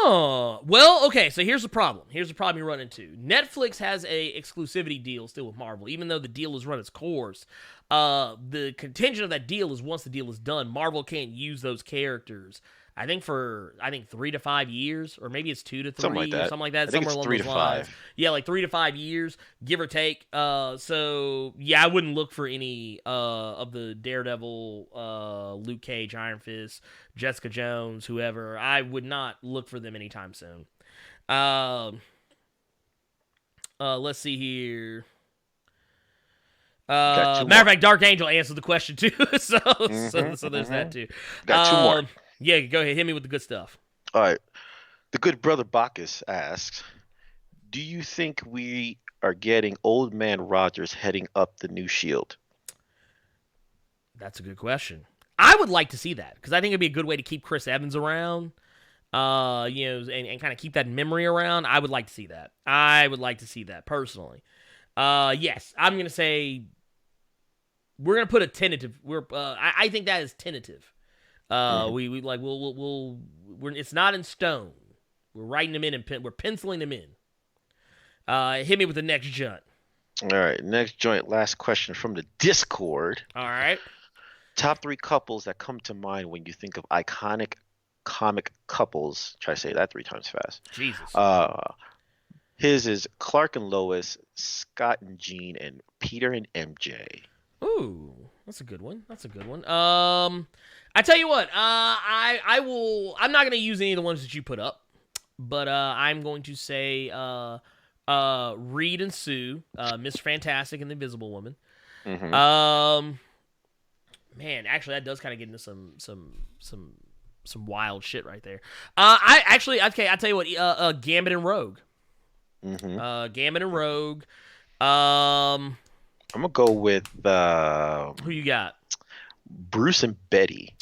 Well, okay, so here's the problem. Here's the problem you run into. Netflix has a exclusivity deal still with Marvel, even though the deal has run its course. The contingent of that deal is once the deal is done, Marvel can't use those characters I think 3 to 5 years, or maybe it's 2 to 3, Something like that. or something like that. I think Somewhere it's along 3 to those lines. 5. Yeah, like 3 to 5 years, give or take. So yeah, I wouldn't look for any of the Daredevil, Luke Cage, Iron Fist, Jessica Jones, whoever. I would not look for them anytime soon. Let's see here. Matter of fact, Dark Angel answered the question too, so there's that too. Got 2 more. Yeah, go ahead, hit me with the good stuff. All right. The good brother Bacchus asks, do you think we are getting Old Man Rogers heading up the new Shield? That's a good question. I would like to see that, because I think it'd be a good way to keep Chris Evans around, and kind of keep that memory around. I would like to see that. I would like to see that personally. Yes, I'm gonna say we're gonna put a tentative. I think that is tentative. It's not in stone. We're writing them in and we're penciling them in. Hit me with the next joint. All right, next joint. Last question from the Discord. All right. Top 3 couples that come to mind when you think of iconic comic couples. Try to say that 3 times fast. Jesus. His is Clark and Lois, Scott and Jean, and Peter and MJ. Ooh, that's a good one. I tell you what, I will. I'm not gonna use any of the ones that you put up, but I'm going to say Reed and Sue, Miss Fantastic and the Invisible Woman. Mm-hmm. Man, actually, that does kind of get into some wild shit right there. I tell you what, Gambit and Rogue. Mm-hmm. Gambit and Rogue. I'm gonna go with Who you got? Bruce and Betty.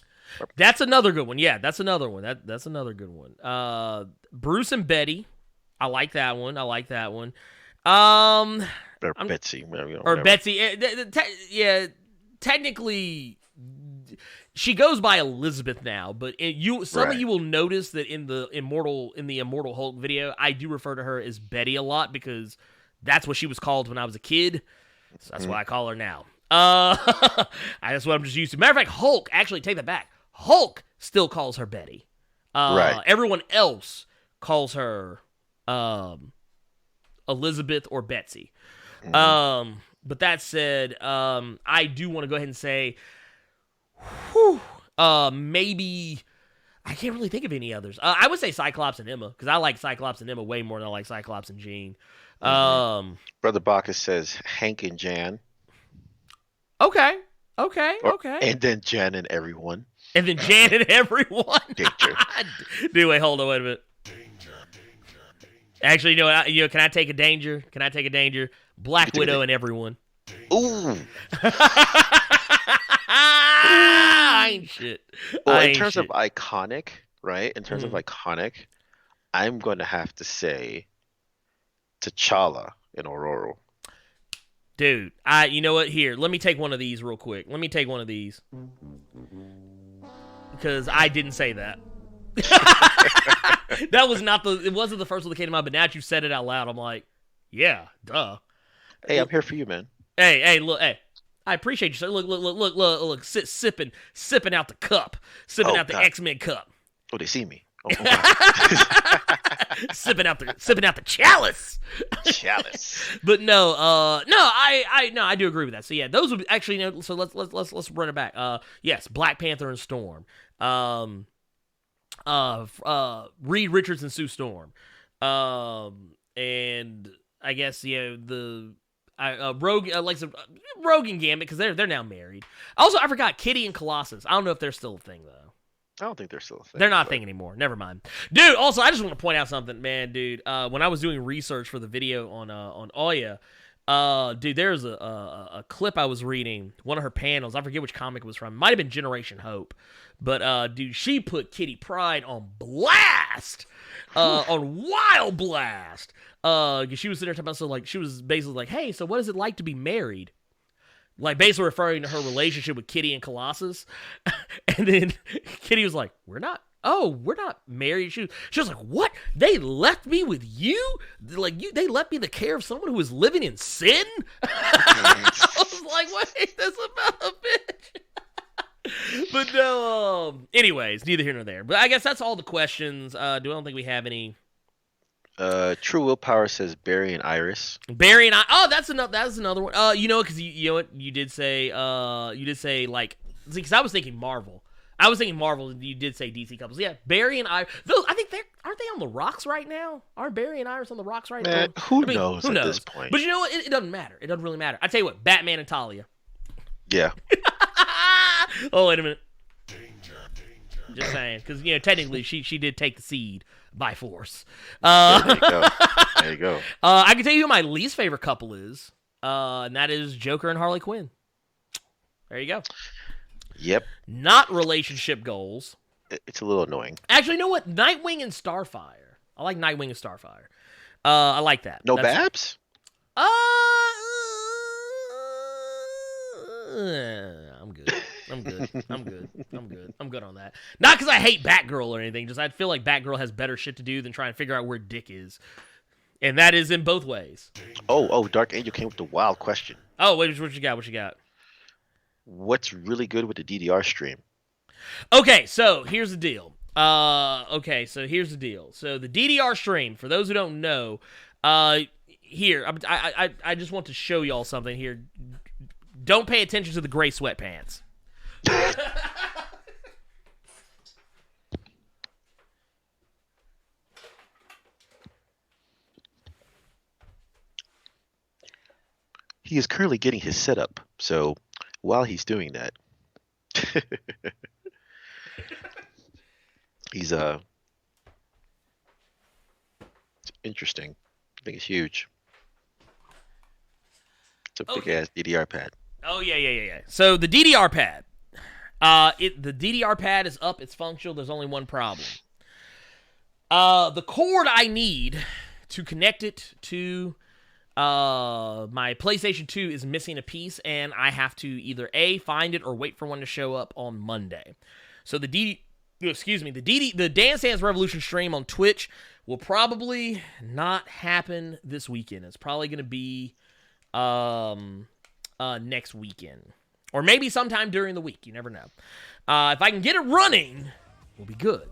That's another good one. Yeah, that's another one. That's another good one. Bruce and Betty. I like that one. Or Betsy. Whatever. Betsy. Yeah, technically, she goes by Elizabeth now, but some of you will notice that in the Immortal Hulk video, I do refer to her as Betty a lot because that's what she was called when I was a kid. So that's what I call her now. That's what I'm just used to. Matter of fact, Hulk, actually, take that back. Hulk still calls her Betty. Right. Everyone else calls her Elizabeth or Betsy. But that said, I do want to go ahead and say, maybe I can't really think of any others. I would say Cyclops and Emma, because I like Cyclops and Emma way more than I like Cyclops and Jean. Brother Bacchus says Hank and Jan. Okay. And then Jan and everyone. And then Jan and everyone. Danger. Dude, wait a minute. Actually, you know what? Can I take a danger? Black Widow and everyone. Ooh. I ain't shit. Well, in terms of iconic, right? In terms of iconic, I'm going to have to say T'Challa in Aurora. Dude, you know what? Here, let me take one of these real quick. Because I didn't say that. It wasn't the first one that came to mind, but now that you said it out loud, I'm like, yeah, duh. Hey, I'm here for you, man. Hey, look, hey. I appreciate you, sir. Look, sipping out the cup. Sipping out the God. X-Men cup. Oh, they see me. Oh, sipping out the chalice. But no, I do agree with that. So yeah, those would actually, so let's run it back. Yes, Black Panther and Storm. Reed Richards and Sue Storm. And I guess Rogue, Rogue and Gambit, because they're now married. Also, I forgot Kitty and Colossus. I don't know if they're still a thing though. I don't think they're still a thing. They're not a thing anymore. Never mind. Dude, also, I just want to point out something, man, dude. When I was doing research for the video on Oya, dude, there's a clip I was reading, one of her panels. I forget which comic it was from. It might have been Generation Hope. But, dude, she put Kitty Pryde on blast. On wild blast. Because she was sitting there talking about, so, like, she was basically like, hey, so what is it like to be married? Like, basically referring to her relationship with Kitty and Colossus. And then Kitty was like, we're not married. She was like, what? They left me with you? They left me in the care of someone who was living in sin? I was like, wait, that's about a bitch. But no, Anyways, neither here nor there. But I guess that's all the questions. I don't think we have any. True Willpower says Barry and Iris. Barry and I. Oh, that's another one. You know, because you know what you did say. Like, because I was thinking Marvel. You did say DC couples. Yeah, Barry and Iris. Those, I think aren't they on the rocks right now? Aren't Barry and Iris on the rocks right now? Who knows at this point? But you know what? It doesn't matter. It doesn't really matter. I tell you what, Batman and Talia. Yeah. Oh, wait a minute. Just saying, because technically she did take the seed by force. There you go. I can tell you who my least favorite couple is, and that is Joker and Harley Quinn. There you go. Yep. Not relationship goals. It's a little annoying. Actually, you know what? Nightwing and Starfire. I like Nightwing and Starfire. I like that. No Babs? I'm good. I'm good on that. Not because I hate Batgirl or anything. Just I feel like Batgirl has better shit to do than try and figure out where Dick is. And that is in both ways. Oh, Dark Angel came with the wild question. Oh, wait, what you got? What's really good with the DDR stream? Okay, so here's the deal. So the DDR stream, for those who don't know, here, I just want to show y'all something here. Don't pay attention to the gray sweatpants. He is currently getting his setup, so while he's doing that, he's it's interesting. I think it's huge. It's a big ass DDR pad. Oh yeah. So the DDR pad, the DDR pad is up. It's functional. There's only one problem. The cord I need to connect it to my PlayStation 2 is missing a piece, and I have to either A, find it or wait for one to show up on Monday. So the Dance Dance Revolution stream on Twitch will probably not happen this weekend. It's probably going to be next weekend, or maybe sometime during the week. You never know. If I can get it running, we'll be good.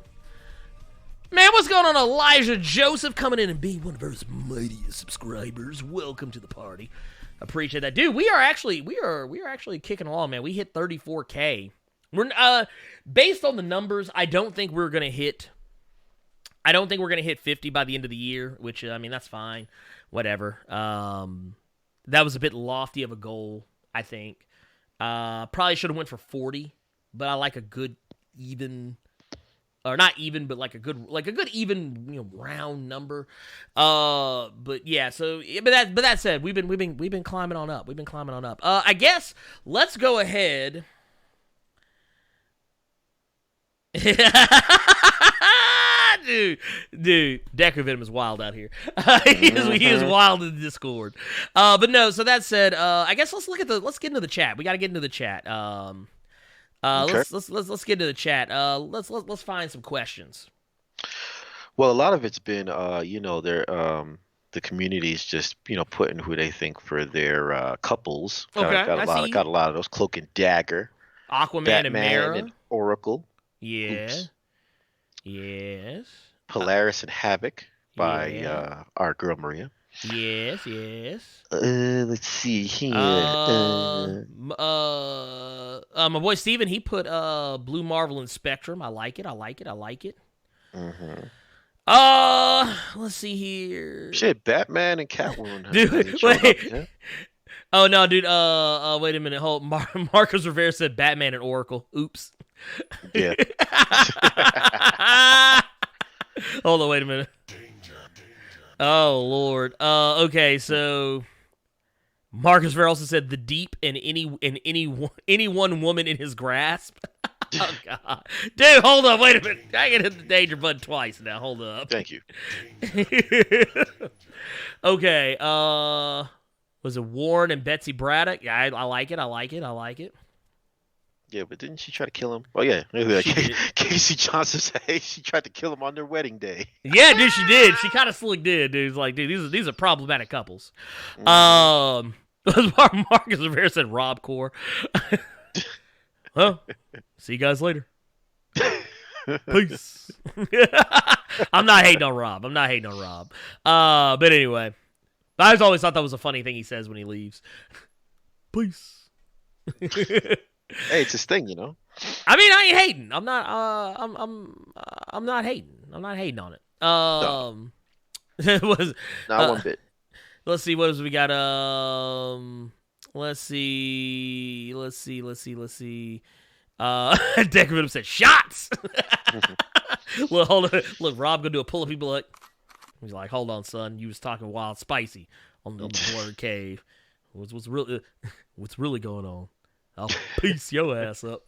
Man, what's going on? Elijah Joseph coming in and being one of our mightiest subscribers. Welcome to the party. Appreciate that, dude. We are actually kicking along, man. We hit 34K. We're based on the numbers, I don't think we're gonna hit 50 by the end of the year, which I mean that's fine. Whatever. That was a bit lofty of a goal, I think. Probably should have went for 40, but I like a good even. Or not even, but like a good even, round number. But yeah, so but that said, we've been climbing on up. I guess let's go ahead. Dude, Decker Venom is wild out here. He is wild in the Discord. But no, so that said, I guess let's get into the chat. We got to get into the chat. Okay. Let's get to the chat. Let's find some questions. Well, a lot of it's been the community's just putting who they think for their couples. Okay, got a lot of those. Cloak and Dagger, Aquaman, Batman and Mara, and Oracle. Yeah. Oops. Yes. Polaris and Havoc by our girl Maria. Yes. Let's see here. My boy Steven, he put Blue Marvel and Spectrum. I like it. Mm-hmm. Let's see here. Shit, Batman and Catwoman. Dude, wait. Oh no, dude. Wait a minute. Hold. Marcos Rivera said Batman and Oracle. Oops. Yeah. Hold on. Wait a minute. Oh Lord. Okay. So Marcus Rivera also said the deep and any one woman in his grasp. Oh God, dude. Hold on. Wait a minute. I can hit the danger button twice now. Hold up. Thank you. Okay. Was it Warren and Betsy Braddock? Yeah, I like it. Yeah, but didn't she try to kill him? Oh yeah, Casey Johnson said she tried to kill him on their wedding day. Yeah, dude, she did. She kind of slick did, dude. It's like, dude, these are problematic couples. Marcus Rivera said Rob Core. Well, see you guys later. Peace. I'm not hating on Rob. But anyway, I just always thought that was a funny thing he says when he leaves. Peace. Hey, it's his thing, you know. I mean, I ain't hating. I'm not. I'm not hating. I'm not hating on it. No. It was Not one bit. Let's see. What else we got? Let's see. Deckerman said shots. Look, hold on. Look, Rob gonna do a pull up. People he's like, hold on, son. You was talking wild spicy on the Blerd cave. What's really going on? I'll piece your ass up.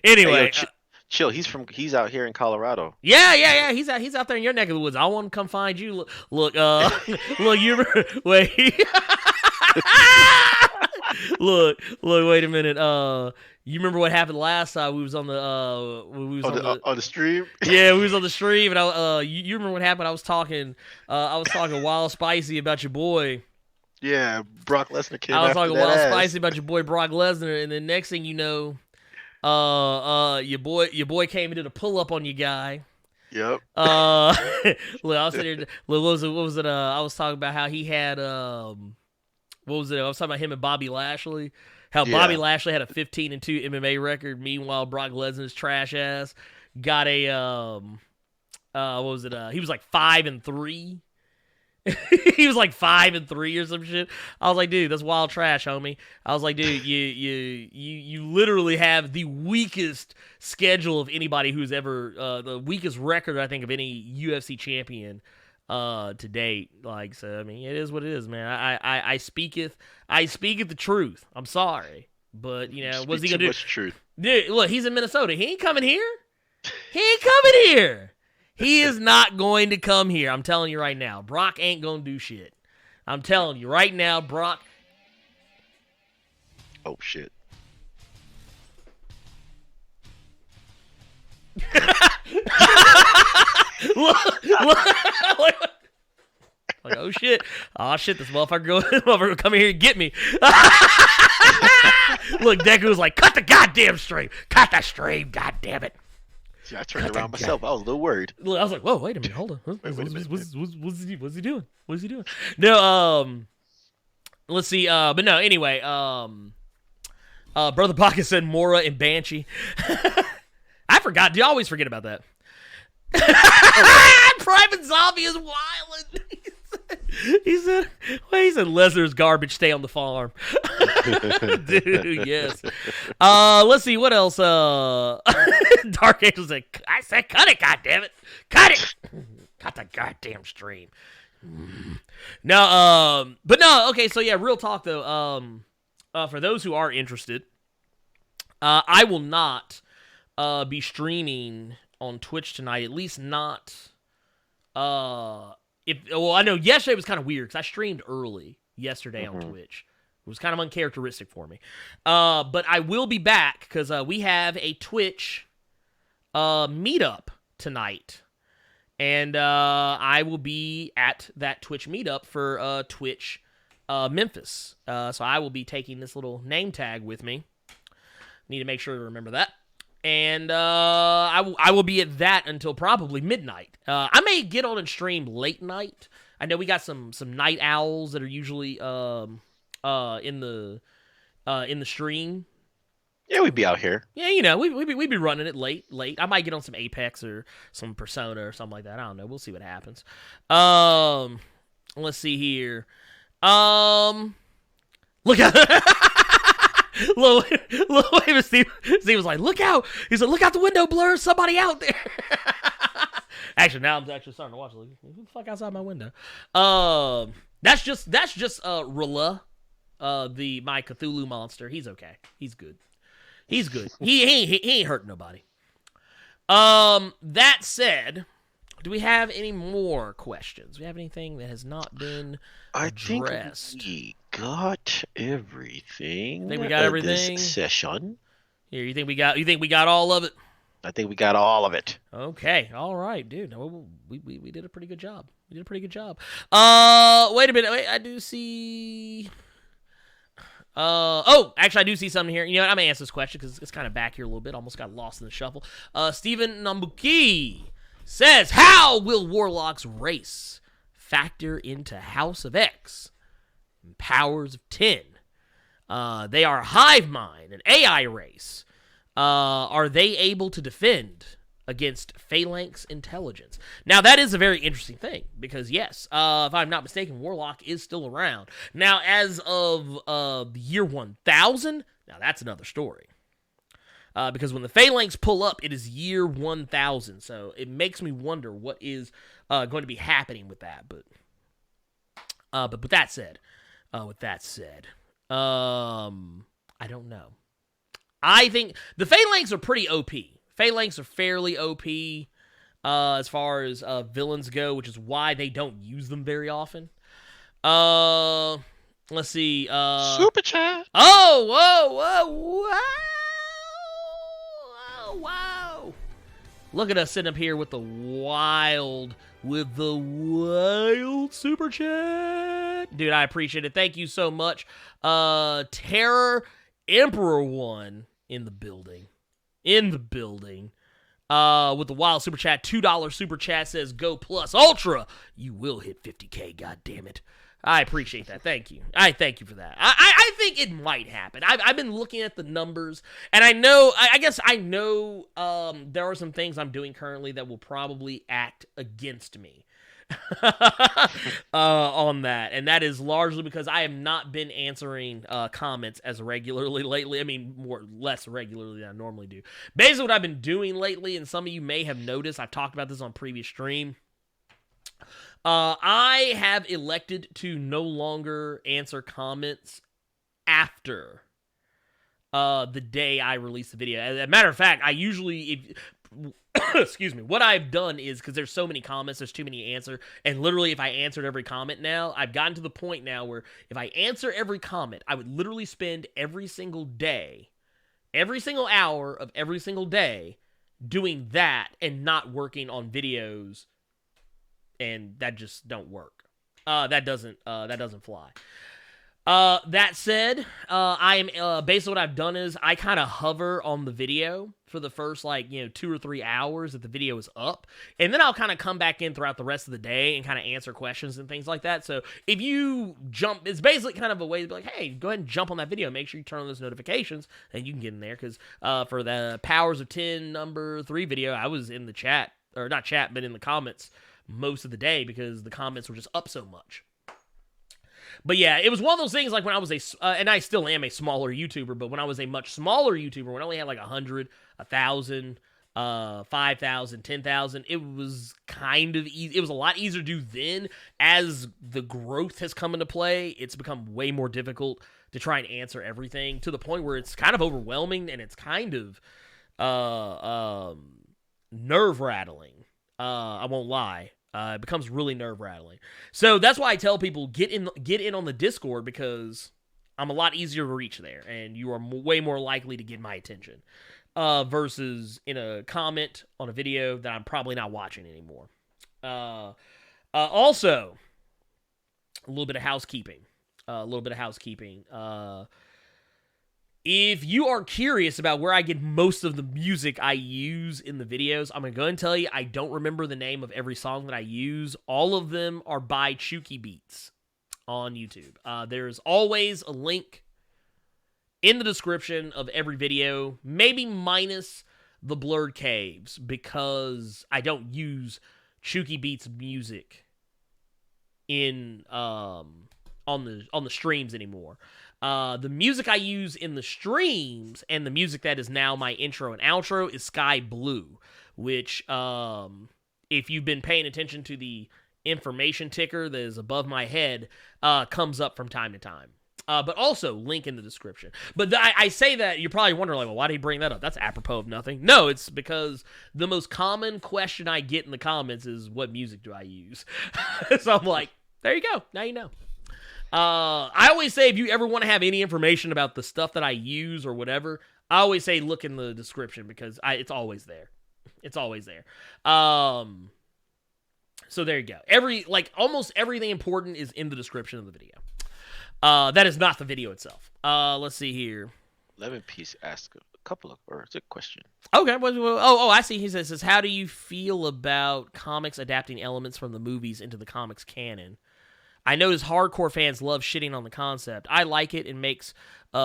Anyway, Hey, yo, chill. He's out here in Colorado. Yeah. He's out there in your neck of the woods. I want to come find you. Look, look. You wait. look. Wait a minute. You remember what happened last time we was on the on the stream? Yeah, we was on the stream, and you remember what happened? I was talking wild spicy about your boy. Yeah, Brock Lesnar came. I was after talking that wild ass. spicy about your boy Brock Lesnar, and then next thing you know, your boy came and did a pull up on your guy. Yep. Look, I was sitting there, look, what was it? I was talking about how he had what was it? I was talking about him and Bobby Lashley. How Bobby Lashley had a 15-2 MMA record. Meanwhile, Brock Lesnar's trash ass got a what was it? He was like 5-3. He was like 5-3 or some shit. I was like, dude, that's wild trash, homie. I was like, dude, you literally have the weakest schedule of anybody who's ever the weakest record, I think, of any UFC champion to date. Like, so I mean, it is what it is, man. I speaketh the truth. I'm sorry, but you know, what's he gonna do? Much truth. Dude, look, he's in Minnesota. He ain't coming here. He is not going to come here. I'm telling you right now. Brock ain't going to do shit. I'm telling you right now, Brock. Oh, shit. look. Like, oh, shit. Oh, shit, this motherfucker come here and get me. Look, Deku was like, cut the goddamn stream. Cut the stream, goddamn it. See, I turned around myself. I was a little worried. I was like, whoa, wait a minute, hold on. Wait a minute. What's he doing? What's he doing? No, let's see. But no, anyway, Brother Pocket said Mora and Banshee. I forgot. Do you always forget about that? Private Zombie is wildin'. He said Lesnar's garbage. Stay on the farm. Dude, yes. Let's see what else. Dark Angel said, I said, cut it, goddammit. Cut it. Cut the goddamn stream. No, but no, okay, so yeah, real talk though. For those who are interested, I will not be streaming on Twitch tonight, at least not I know yesterday was kind of weird because I streamed early yesterday on Twitch. It was kind of uncharacteristic for me. But I will be back because we have a Twitch meetup tonight. And I will be at that Twitch meetup for Twitch Memphis. So I will be taking this little name tag with me. Need to make sure to remember that. And I will be at that until probably midnight. I may get on and stream late night. I know we got some night owls that are usually in the stream. Yeah, we'd be out here. Yeah, you know, we'd be running it late. I might get on some Apex or some Persona or something like that. I don't know. We'll see what happens. Let's see here. Look out. Steve was like, look out. He said, look out the window, Blur. Somebody out there. Actually, now I'm actually starting to watch. Like, who the fuck outside my window? That's just Rilla, my Cthulhu monster. He's okay. He's good. He ain't hurting nobody. That said, do we have any more questions? Do we have anything that has not been addressed? I think we got everything. Think we got everything? This session. Here, you think we got all of it? I think we got all of it. Okay, all right, dude. No, we did a pretty good job. Wait a minute. Wait, I do see. Actually, I do see something here. You know what? I'm going to answer this question because it's kind of back here a little bit. Almost got lost in the shuffle. Steven Nambuki says, how will Warlock's race factor into House of X and Powers of 10? They are a hive mind, an AI race. Are they able to defend against Phalanx intelligence? Now, that is a very interesting thing, because yes, if I'm not mistaken, Warlock is still around. Now, as of the year 1000, now that's another story. Because when the Phalanx pull up, it is year 1000, so it makes me wonder what is going to be happening with that. But with that said, I don't know. I think the Phalanx are pretty OP. Phalanx are fairly OP as far as villains go, which is why they don't use them very often. Let's see. Super chat. Oh, whoa, wow. Look at us sitting up here with the wild super chat. Dude, I appreciate it. Thank you so much. Terror Emperor 1 in the building. With the wild super chat. $2 super chat says, go plus ultra. You will hit 50K, god damn it. I appreciate that. Thank you. I thank you for that. I think it might happen. I've been looking at the numbers, and I know, I guess I know there are some things I'm doing currently that will probably act against me on that. And that is largely because I have not been answering comments as regularly lately. I mean, less regularly than I normally do. Basically, what I've been doing lately, and some of you may have noticed, I've talked about this on previous stream, I have elected to no longer answer comments after the day I release the video. As a matter of fact, I usually, excuse me, what I've done is, because there's so many comments, there's too many to answer, and literally if I answered every comment now, I've gotten to the point now where if I answer every comment, I would literally spend every single day, every single hour of every single day doing that and not working on videos. And that just don't work. That doesn't fly. That said, I am basically what I've done is I kind of hover on the video for the first 2 or 3 hours that the video is up, and then I'll kind of come back in throughout the rest of the day and kind of answer questions and things like that. So if you jump, it's basically kind of a way to be like, hey, go ahead and jump on that video. Make sure you turn on those notifications, and you can get in there. Because for the Powers of 10 number 3 video, I was in the chat, or not chat, but in the comments most of the day because the comments were just up so much. But yeah, it was one of those things like when I was and I still am a smaller YouTuber, but when I was a much smaller YouTuber, when I only had 100, 1,000, 5,000, 10,000, it was kind of easy. It was a lot easier to do then. As the growth has come into play, it's become way more difficult to try and answer everything to the point where it's kind of overwhelming and it's kind of nerve-rattling. I won't lie. It becomes really nerve-rattling. So that's why I tell people, get in on the Discord, because I'm a lot easier to reach there, and you are way more likely to get my attention versus in a comment on a video that I'm probably not watching anymore. Also, a little bit of housekeeping. If you are curious about where I get most of the music I use in the videos, I'm going to go and tell you, I don't remember the name of every song that I use. All of them are by Chuki Beats on YouTube. There's always a link in the description of every video, maybe minus the Blerd Caves, because I don't use Chuki Beats music in on the streams anymore. The music I use in the streams and the music that is now my intro and outro is Sky Blue, which, if you've been paying attention to the information ticker that is above my head, comes up from time to time. But also, link in the description. But I say that, you're probably wondering, well, why did he bring that up? That's apropos of nothing. No, it's because the most common question I get in the comments is, what music do I use? So I'm like, there you go. Now you know. I always say, if you ever want to have any information about the stuff that I use or whatever, I always say look in the description, because it's always there. It's always there. So there you go. Almost everything important is in the description of the video. That is not the video itself. Let's see here. 11 Piece asked a couple of, or it's a question. Okay. Oh, I see. He says, how do you feel about comics adapting elements from the movies into the comics canon? I notice hardcore fans love shitting on the concept. I like it. It makes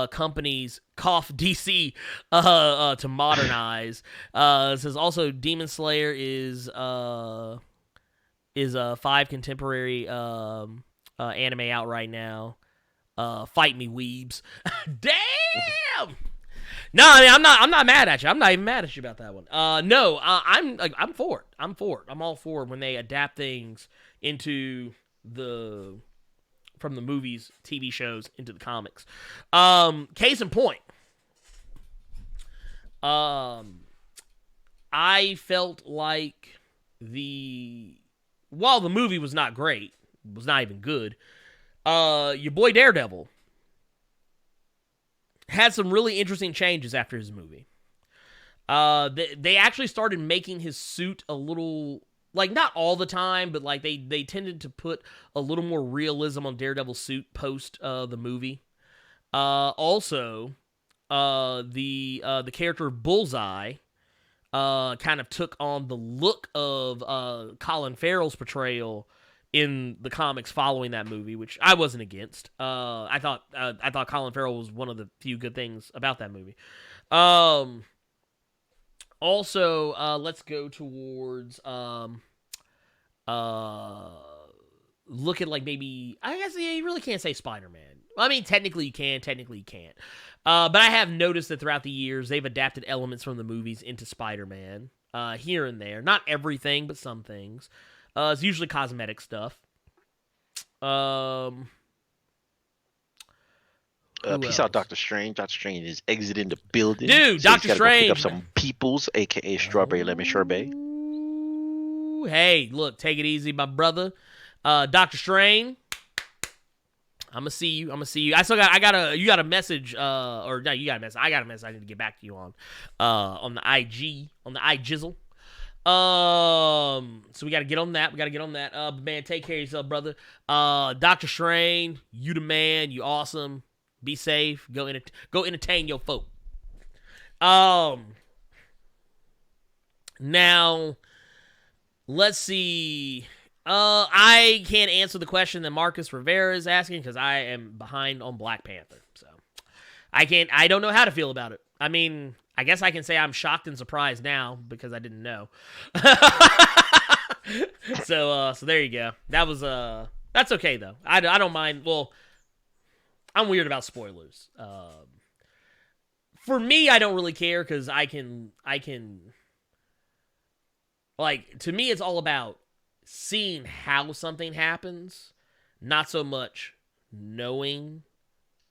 companies cough DC to modernize. It says also Demon Slayer is 5 contemporary anime out right now. Fight me, weebs. Damn. No, I mean, I'm not mad at you. I'm not even mad at you about that one. No, I'm for it. I'm for it. I'm all for it when they adapt things from the movies, TV shows into the comics. Case in point, I felt like while the movie was not great, was not even good, your boy Daredevil had some really interesting changes after his movie. They actually started making his suit a little, like, not all the time, but like they tended to put a little more realism on Daredevil's suit post the movie. Also, the character of Bullseye kind of took on the look of Colin Farrell's portrayal in the comics following that movie, which I wasn't against. I thought Colin Farrell was one of the few good things about that movie. Also, let's go towards look at, like, maybe, I guess you really can't say Spider-Man. I mean, technically you can, technically you can't. But I have noticed that throughout the years they've adapted elements from the movies into Spider-Man here and there. Not everything, but some things. It's usually cosmetic stuff. Peace out, Doctor Strange. Doctor Strange is exiting the building. Dude, so Doctor he's gotta Strange. Go pick up some peoples, a.k.a. Strawberry Lemon Sorbet. Ooh, hey, look, take it easy, my brother. Doctor Strange. I'm gonna see you. You got a message, or no, you got a message. I got a message I need to get back to you on the IG, on the iGizzle. So we gotta get on that. But man, take care of yourself, brother. Doctor Strange, you the man. You awesome. Be safe. Go entertain your folk. Now, let's see. I can't answer the question that Marcus Rivera is asking because I am behind on Black Panther. So I don't know how to feel about it. I mean, I guess I can say I'm shocked and surprised now because I didn't know. So there you go. That's okay though. I don't mind. Well, I'm weird about spoilers. For me, I don't really care because I can like, to me it's all about seeing how something happens, not so much knowing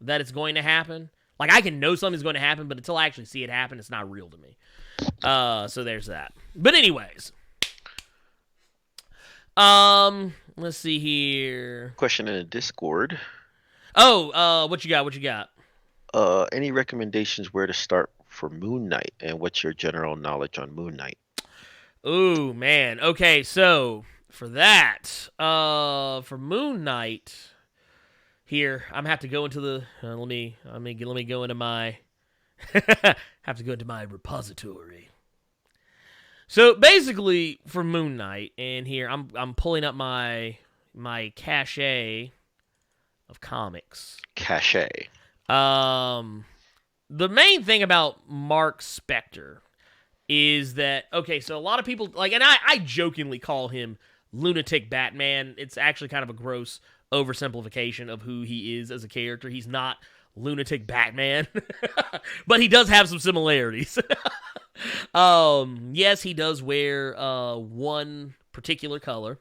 that it's going to happen. Like, I can know something's going to happen, but until I actually see it happen, it's not real to me. So there's that. But anyways, let's see here. Question in the Discord. Oh, what you got? Any recommendations where to start for Moon Knight, and what's your general knowledge on Moon Knight? Ooh, man. Okay, so for that, for Moon Knight, here I'm gonna have to go into the. Let me go into my. Have to go into my repository. So basically, for Moon Knight, and here I'm pulling up my cache of comics. Cache. The main thing about Mark Spector is that, okay, so a lot of people, like, and I jokingly call him Lunatic Batman. It's actually kind of a gross oversimplification of who he is as a character. He's not Lunatic Batman, but he does have some similarities. Yes, he does wear one particular color.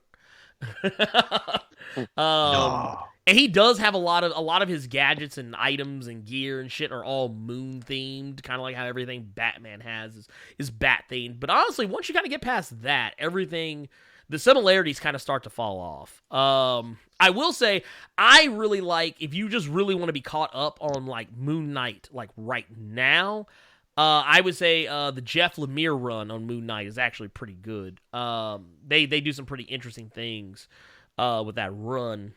No. And he does have a lot of his gadgets and items and gear and shit are all moon themed, kind of like how everything Batman has is bat themed. But honestly, once you kind of get past that, everything, the similarities kind of start to fall off. I will say, I really like, if you just really want to be caught up on like Moon Knight, like right now, I would say the Jeff Lemire run on Moon Knight is actually pretty good. They do some pretty interesting things with that run.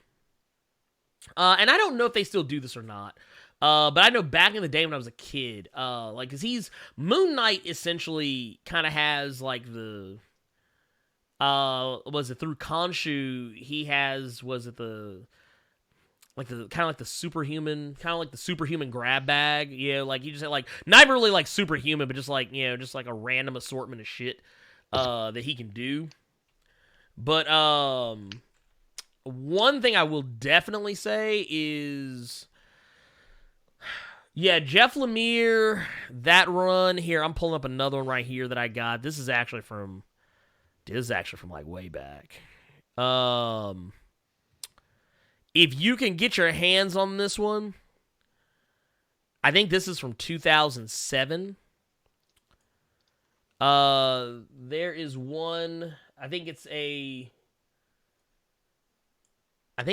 And I don't know if they still do this or not. But I know back in the day when I was a kid, like, cause Moon Knight essentially kind of has like the, was it through Khonshu? He has, was it the kind of like the superhuman grab bag? You know, like he just had like, not really like superhuman, but just like, you know, just like a random assortment of shit, that he can do. But, one thing I will definitely say is, yeah, Jeff Lemire, that run here. I'm pulling up another one right here that I got. This is actually from like way back. If you can get your hands on this one, I think this is from 2007. There is one. I think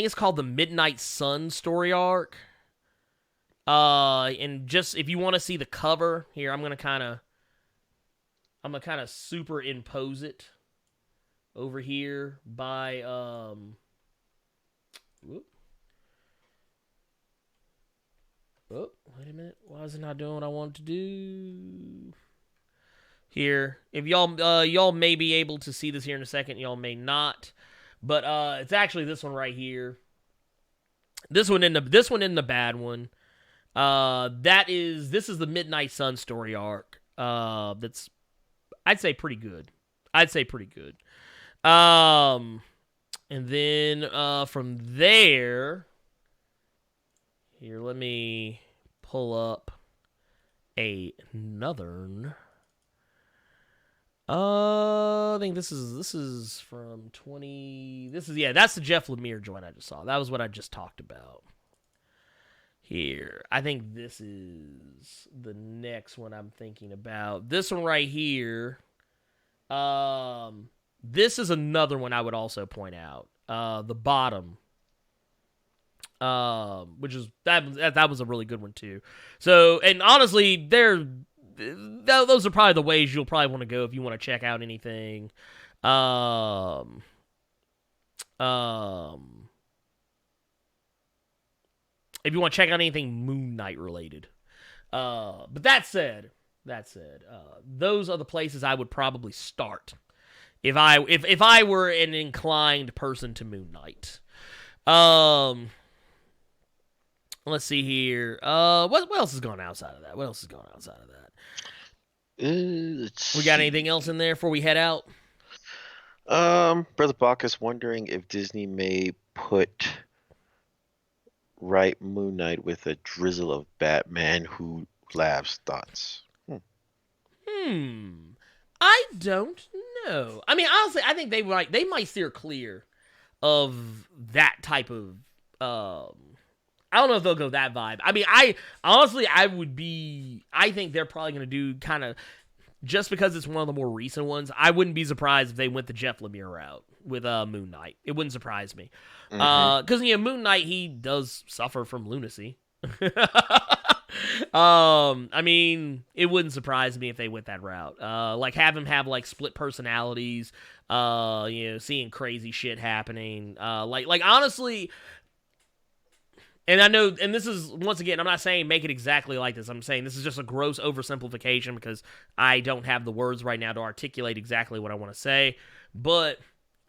it's called the Midnight Sun story arc. And just if you want to see the cover here, I'm gonna kind of superimpose it over here by whoop. Oh, wait a minute. Why is it not doing what I want it to do? Here, if y'all may be able to see this here in a second, y'all may not, but it's actually this one right here. This one in the bad one. This is the Midnight Sun story arc. That's, I'd say pretty good. And then from there, here, let me pull up another. I think this is from 20. That's the Jeff Lemire joint I just saw. That was what I just talked about. Here, I think this is the next one I'm thinking about. This one right here. This is another one I would also point out. The bottom. Which is that was a really good one too. So, and honestly, those are probably the ways you'll probably want to go if you want to check out anything. If you want to check out anything Moon Knight related. But that said, those are the places I would probably start if I were an inclined person to Moon Knight. Let's see here. What else is going outside of that? We got anything else in there before we head out? Brother Bach is wondering if Disney may write Moon Knight with a drizzle of Batman Who Laughs thoughts. I don't know. I mean, honestly, I think they might steer clear of that type of. I don't know if they'll go that vibe. I mean, I think they're probably going to do kind of, just because it's one of the more recent ones, I wouldn't be surprised if they went the Jeff Lemire route with Moon Knight. It wouldn't surprise me. Because, Moon Knight, he does suffer from lunacy. I mean, it wouldn't surprise me if they went that route. Like, have him have, like, split personalities, seeing crazy shit happening. Like honestly... And I know, and this is, once again, I'm not saying make it exactly like this. I'm saying this is just a gross oversimplification because I don't have the words right now to articulate exactly what I want to say. But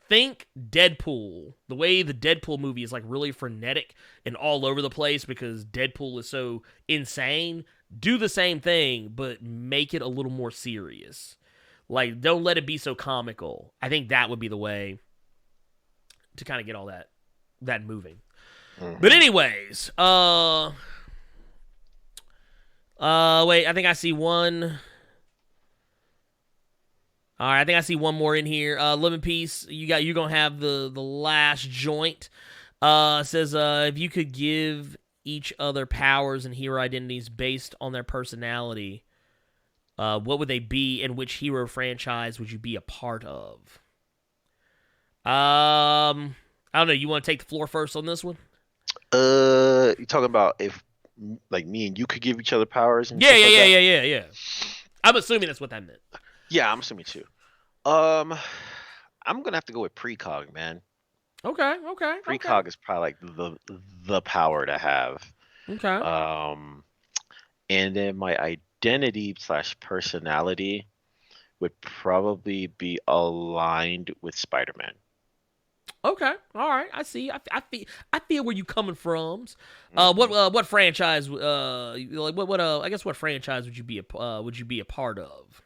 think Deadpool. The way the Deadpool movie is like really frenetic and all over the place because Deadpool is so insane. Do the same thing, but make it a little more serious. Like, don't let it be so comical. I think that would be the way to kind of get all that moving. But anyways, wait, I think I see one. All right, I think I see one more in here. Living Peace, you're gonna have the last joint. Says if you could give each other powers and hero identities based on their personality, what would they be, and which hero franchise would you be a part of? I don't know. You want to take the floor first on this one? You talking about if, like, me and you could give each other powers? And yeah. I'm assuming that's what that meant. Yeah, I'm assuming too. I'm gonna have to go with Precog, man. Okay. Precog is probably like the power to have. Okay. And then my identity / personality would probably be aligned with Spider-Man. Okay. All right. I see. I feel where you coming from. What franchise? I guess what franchise would you be a part of?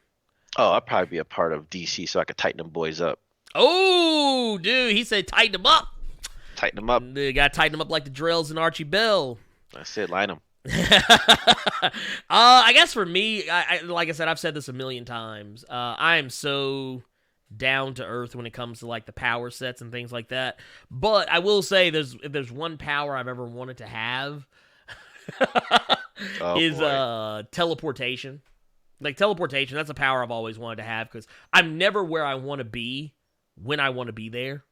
Oh, I'd probably be a part of DC so I could tighten them boys up. Oh, dude, he said tighten them up. Tighten them up. You gotta tighten them up like the Drells and Archie Bell. That's it. Line them. I guess for me, I like I said, I've said this a million times. I am so down to earth when it comes to like the power sets and things like that. But I will say, if there's one power I've ever wanted to have, is teleportation. Like teleportation, that's a power I've always wanted to have because I'm never where I want to be when I want to be there,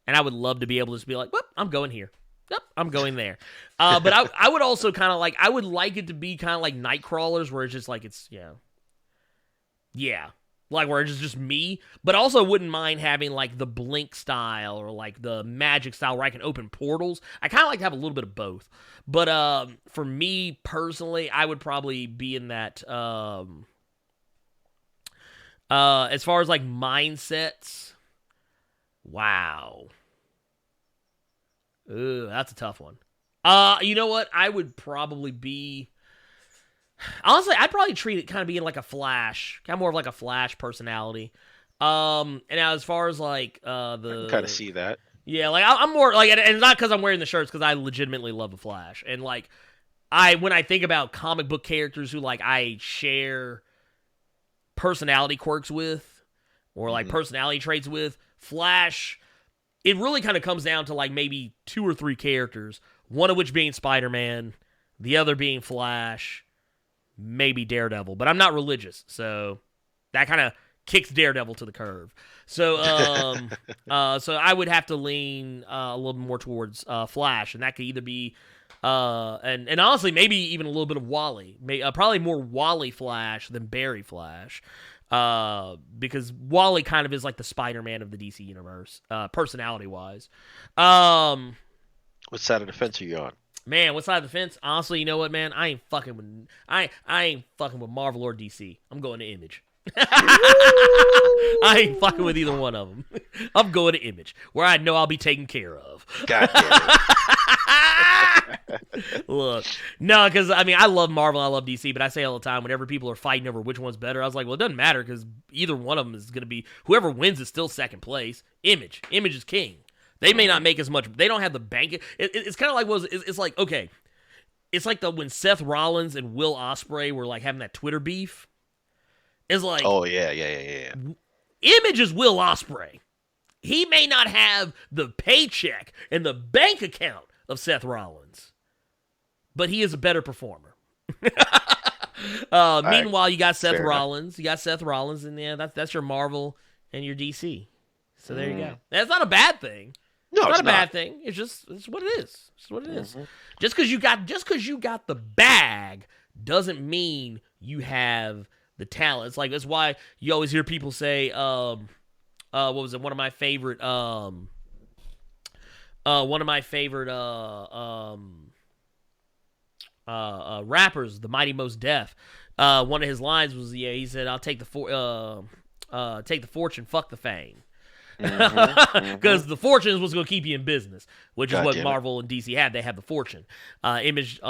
and I would love to be able to just be like, "Whoop, I'm going here. Yep, I'm going there." But I would also kind of like, I would like it to be kind of like night crawlers, where it's just like it's like where it's just me. But also wouldn't mind having like the blink style or like the magic style where I can open portals. I kind of like to have a little bit of both. But for me personally, I would probably be in that. As far as like mindsets, wow. Ooh, that's a tough one. You know what? I would probably be. Honestly, I'd probably treat it kind of being like a Flash, kind of more of like a Flash personality. And now as far as like I can kind of see that. Yeah, like I'm more like, and it's not because I'm wearing the shirts, because I legitimately love the Flash, and like when I think about comic book characters who like I share personality quirks with, or like personality traits with, Flash, it really kind of comes down to like maybe 2 or 3 characters, one of which being Spider-Man, the other being Flash, maybe Daredevil, but I'm not religious, so that kind of kicks Daredevil to the curb. So so I would have to lean a little more towards Flash, and that could either be and honestly maybe even a little bit of Wally, probably more Wally Flash than Barry Flash, because Wally kind of is like the Spider-Man of the DC universe, personality wise. What side of the fence are you on? Man, what side of the fence? Honestly, you know what, man? I ain't fucking with Marvel or DC. I'm going to Image. I ain't fucking with either one of them. I'm going to Image, where I know I'll be taken care of. God damn it. Look, no, because I mean, I love Marvel, I love DC, but I say all the time, whenever people are fighting over which one's better, I was like, well, it doesn't matter, because either one of them is going to be, whoever wins is still second place. Image is king. They may not make as much. They don't have the bank. It's kind of like it's like, okay, it's like when Seth Rollins and Will Ospreay were like having that Twitter beef. It's like, oh yeah. Image is Will Ospreay. He may not have the paycheck and the bank account of Seth Rollins, but he is a better performer. Meanwhile, you got Seth Rollins. You got Seth Rollins, and yeah, that's your Marvel and your DC. So there you go. That's not a bad thing. No, it's not a bad thing. It's what it is. It's what it is. Just because you got the bag doesn't mean you have the talent. It's like, that's why you always hear people say, what was it? One of my favorite rappers, the Mighty Mos Def. One of his lines was, he said, "I'll take the fortune, fuck the fame." Because the fortune is what's going to keep you in business, which is what Marvel and DC have. They have the fortune. Image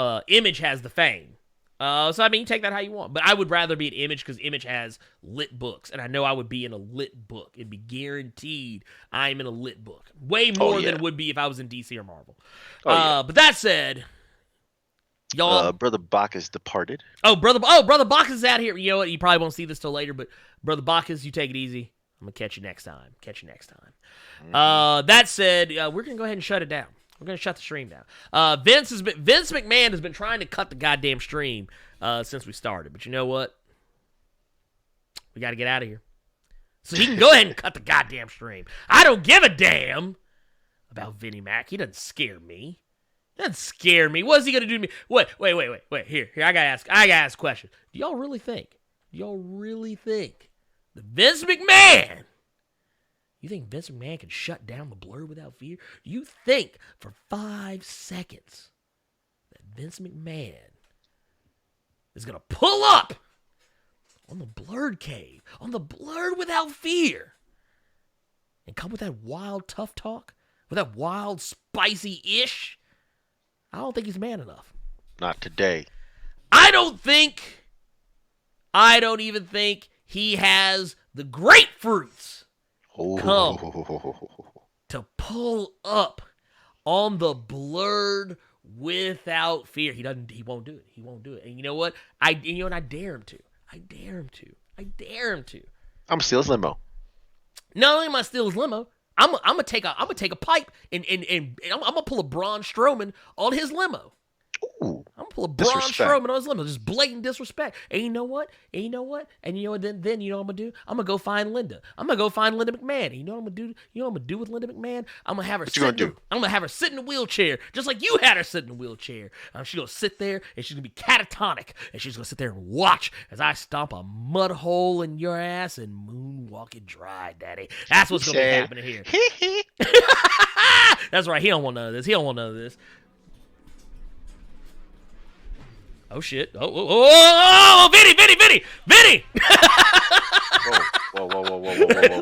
has the fame. So I mean, you take that how you want, but I would rather be an Image, because Image has lit books, and I know I would be in a lit book. It'd be guaranteed I'm in a lit book, way more than it would be if I was in DC or Marvel. But that said, y'all, Brother Bacchus departed. Brother Bacchus is out here. You know what? You probably won't see this till later, but Brother Bacchus, you take it easy. I'm going to catch you next time. That said, we're going to go ahead and shut it down. We're going to shut the stream down. Vince McMahon has been trying to cut the goddamn stream since we started. But you know what? We got to get out of here. So he can go ahead and cut the goddamn stream. I don't give a damn about Vinnie Mac. He doesn't scare me. What is he going to do to me? Wait. Here, I got to ask a question. Do y'all really think that Vince McMahon You think Vince McMahon can shut down the Blerd without fear? You think for 5 seconds that Vince McMahon is going to pull up on the Blerd cave, on the Blerd without fear, and come with that wild tough talk, with that wild spicy ish? I don't think he's man enough. Not today. I don't even think he has the grapefruits come to pull up on the Blerd without fear. He won't do it. He won't do it. And you know what? I dare him to. I dare him to. I'm still his limo. Not only am I still his limo, I'm gonna take a pipe and I'm gonna pull a Braun Strowman on his limo. Ooh, I'm gonna pull a Braun Strowman on his limo. Just blatant disrespect. And you know what? Then you know what I'm gonna do? I'm gonna go find Linda. I'm gonna go find Linda McMahon. And you know what I'm gonna do? You know what I'm gonna do with Linda McMahon? I'm gonna have her I'm gonna have her sit in a wheelchair, just like you had her sit in a wheelchair. She's gonna sit there and she's gonna be catatonic, and she's gonna sit there and watch as I stomp a mud hole in your ass and moonwalk it dry, Daddy. That's what's gonna be happening here. That's right. He don't want none of this. Oh shit! Oh! Vinny!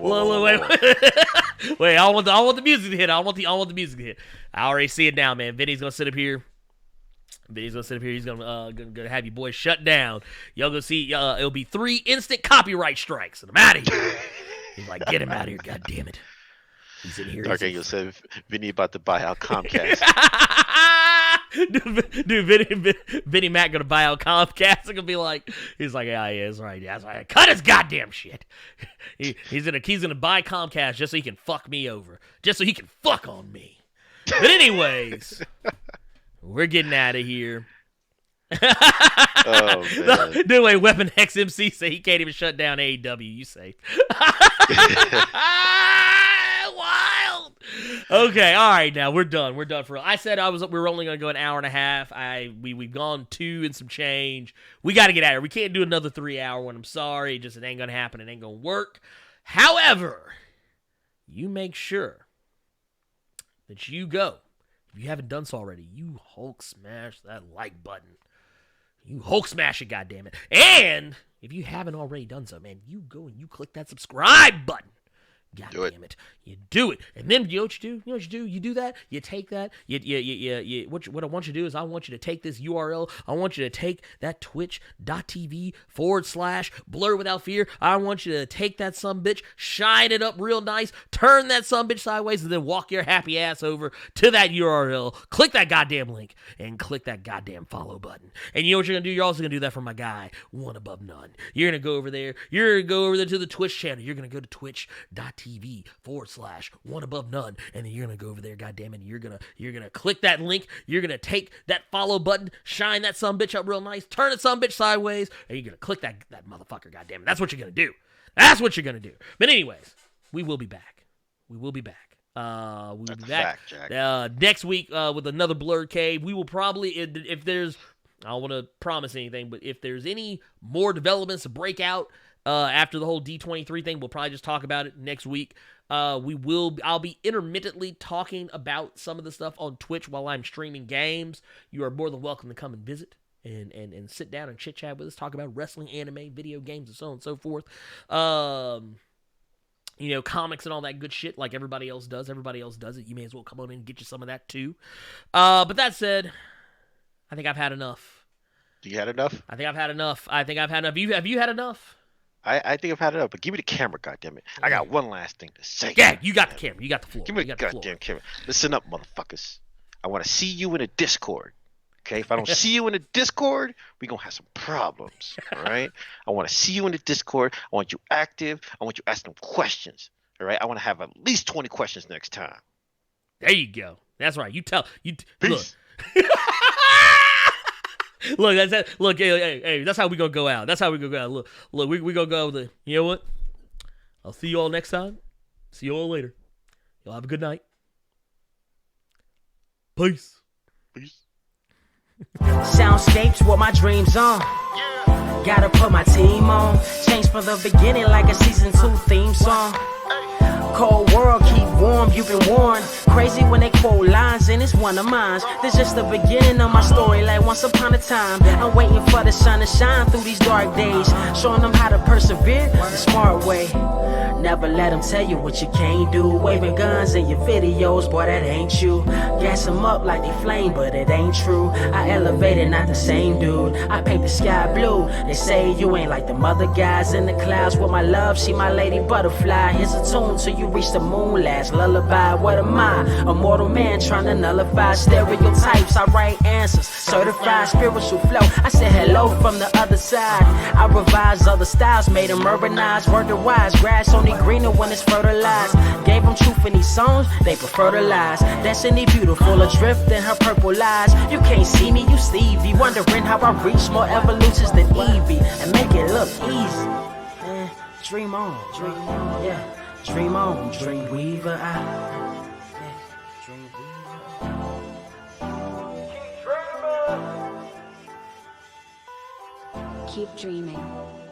Whoa! Wait! I want the music to hit. I want the music to hit. I already see it now, man. Vinny's gonna sit up here. He's gonna have you boys shut down. Y'all gonna see. It'll be 3 instant copyright strikes, and I'm out of here. He's like, get him out of here! God damn it! He's in here. Okay, you said Vinny about to buy out Comcast. Dude, Vinny Mac gonna buy out Comcast. It's gonna be like, he's like, yeah, that's right. Cut his goddamn shit. He's gonna buy Comcast just so he can fuck me over, just so he can fuck on me. But anyways, we're getting out of here. Oh man. Dude, wait, Weapon X MC say he can't even shut down AEW. You say. Wild. Okay, all right, now we're done. We're done for real. I said we were only gonna go an hour and a half. We've gone 2 and some change. We got to get out of here. We can't do another 3-hour one. I'm sorry, it ain't gonna happen. It ain't gonna work. However, you make sure that you go. If you haven't done so already, you Hulk smash that like button. You Hulk smash it, goddammit. And if you haven't already done so, man, you go and you click that subscribe button. God damn it. You do it. And then you know what you do? You do that, you take that, what I want you to do is I want you to take this URL, I want you to take that twitch.tv/Blerd Without Fear. I want you to take that sumbitch, shine it up real nice, turn that sumbitch sideways, and then walk your happy ass over to that URL, click that goddamn link, and click that goddamn follow button. And you know what you're gonna do? You're also gonna do that for my guy, One Above None. You're gonna go over there to the Twitch channel. You're gonna go to twitch.tv/One Above None, and then you're gonna go over there, goddammit, and you're gonna click that link, you're gonna take that follow button, shine that sumbitch up real nice, turn it sumbitch sideways, and you're gonna click that motherfucker, goddammit. That's what you're gonna do. But anyways, we will be back. Next week with another Blerd Cave. We will probably, if there's, I don't want to promise anything, but if there's any more developments to break out after the whole D23 thing, we'll probably just talk about it next week. I'll be intermittently talking about some of the stuff on Twitch while I'm streaming games. You are more than welcome to come and visit and sit down and chit chat with us, talk about wrestling, anime, video games, and so on and so forth. Comics and all that good shit like everybody else does. Everybody else does it. You may as well come on in and get you some of that too. But that said, I think I've had enough. You had enough? I think I've had enough. Have you had enough? I think I've had enough, but give me the camera, goddammit. I got one last thing to say. Yeah, you got the camera. You got the floor. Give me the goddamn camera. Listen up, motherfuckers. I want to see you in a Discord. Okay? If I don't see you in a Discord, we're going to have some problems. All right? I want to see you in the Discord. I want you active. I want you asking questions. All right? I want to have at least 20 questions next time. There you go. That's right. Peace. Look, hey, that's how we gonna go out. Look, we gonna go with you know what? I'll see you all next time. See you all later. Y'all have a good night. Peace. Soundscapes, what my dreams on. Gotta put my team on. Change from the beginning like a season 2 theme song. Cold world, keep warm, you've been warned. Crazy when they quote lines, and it's one of mine. This just the beginning of my story, like once upon a time. I'm waiting for the sun to shine through these dark days, showing them how to persevere the smart way. Never let them tell you what you can't do. Waving guns in your videos, boy, that ain't you. Gas them up like they flame, but it ain't true. I elevated, not the same dude. I paint the sky blue. They say you ain't like them other guys in the clouds. With my love, she my lady butterfly. Here's a tune till you reach the moon. Last lullaby, what am I? A mortal man trying to nullify stereotypes. I write answers, certified spiritual flow. I said hello from the other side. I revised other styles, made them urbanized. Word to wise, grass only greener when it's fertilized. Gave them truth in these songs, they prefer to lies. Destiny beautiful, adrift in her purple eyes. You can't see me, you Stevie. Wondering how I reach more evolutions than Evie and make it look easy. Dream on, yeah. Dream on, dream weaver. Dream weaver. Keep dreaming.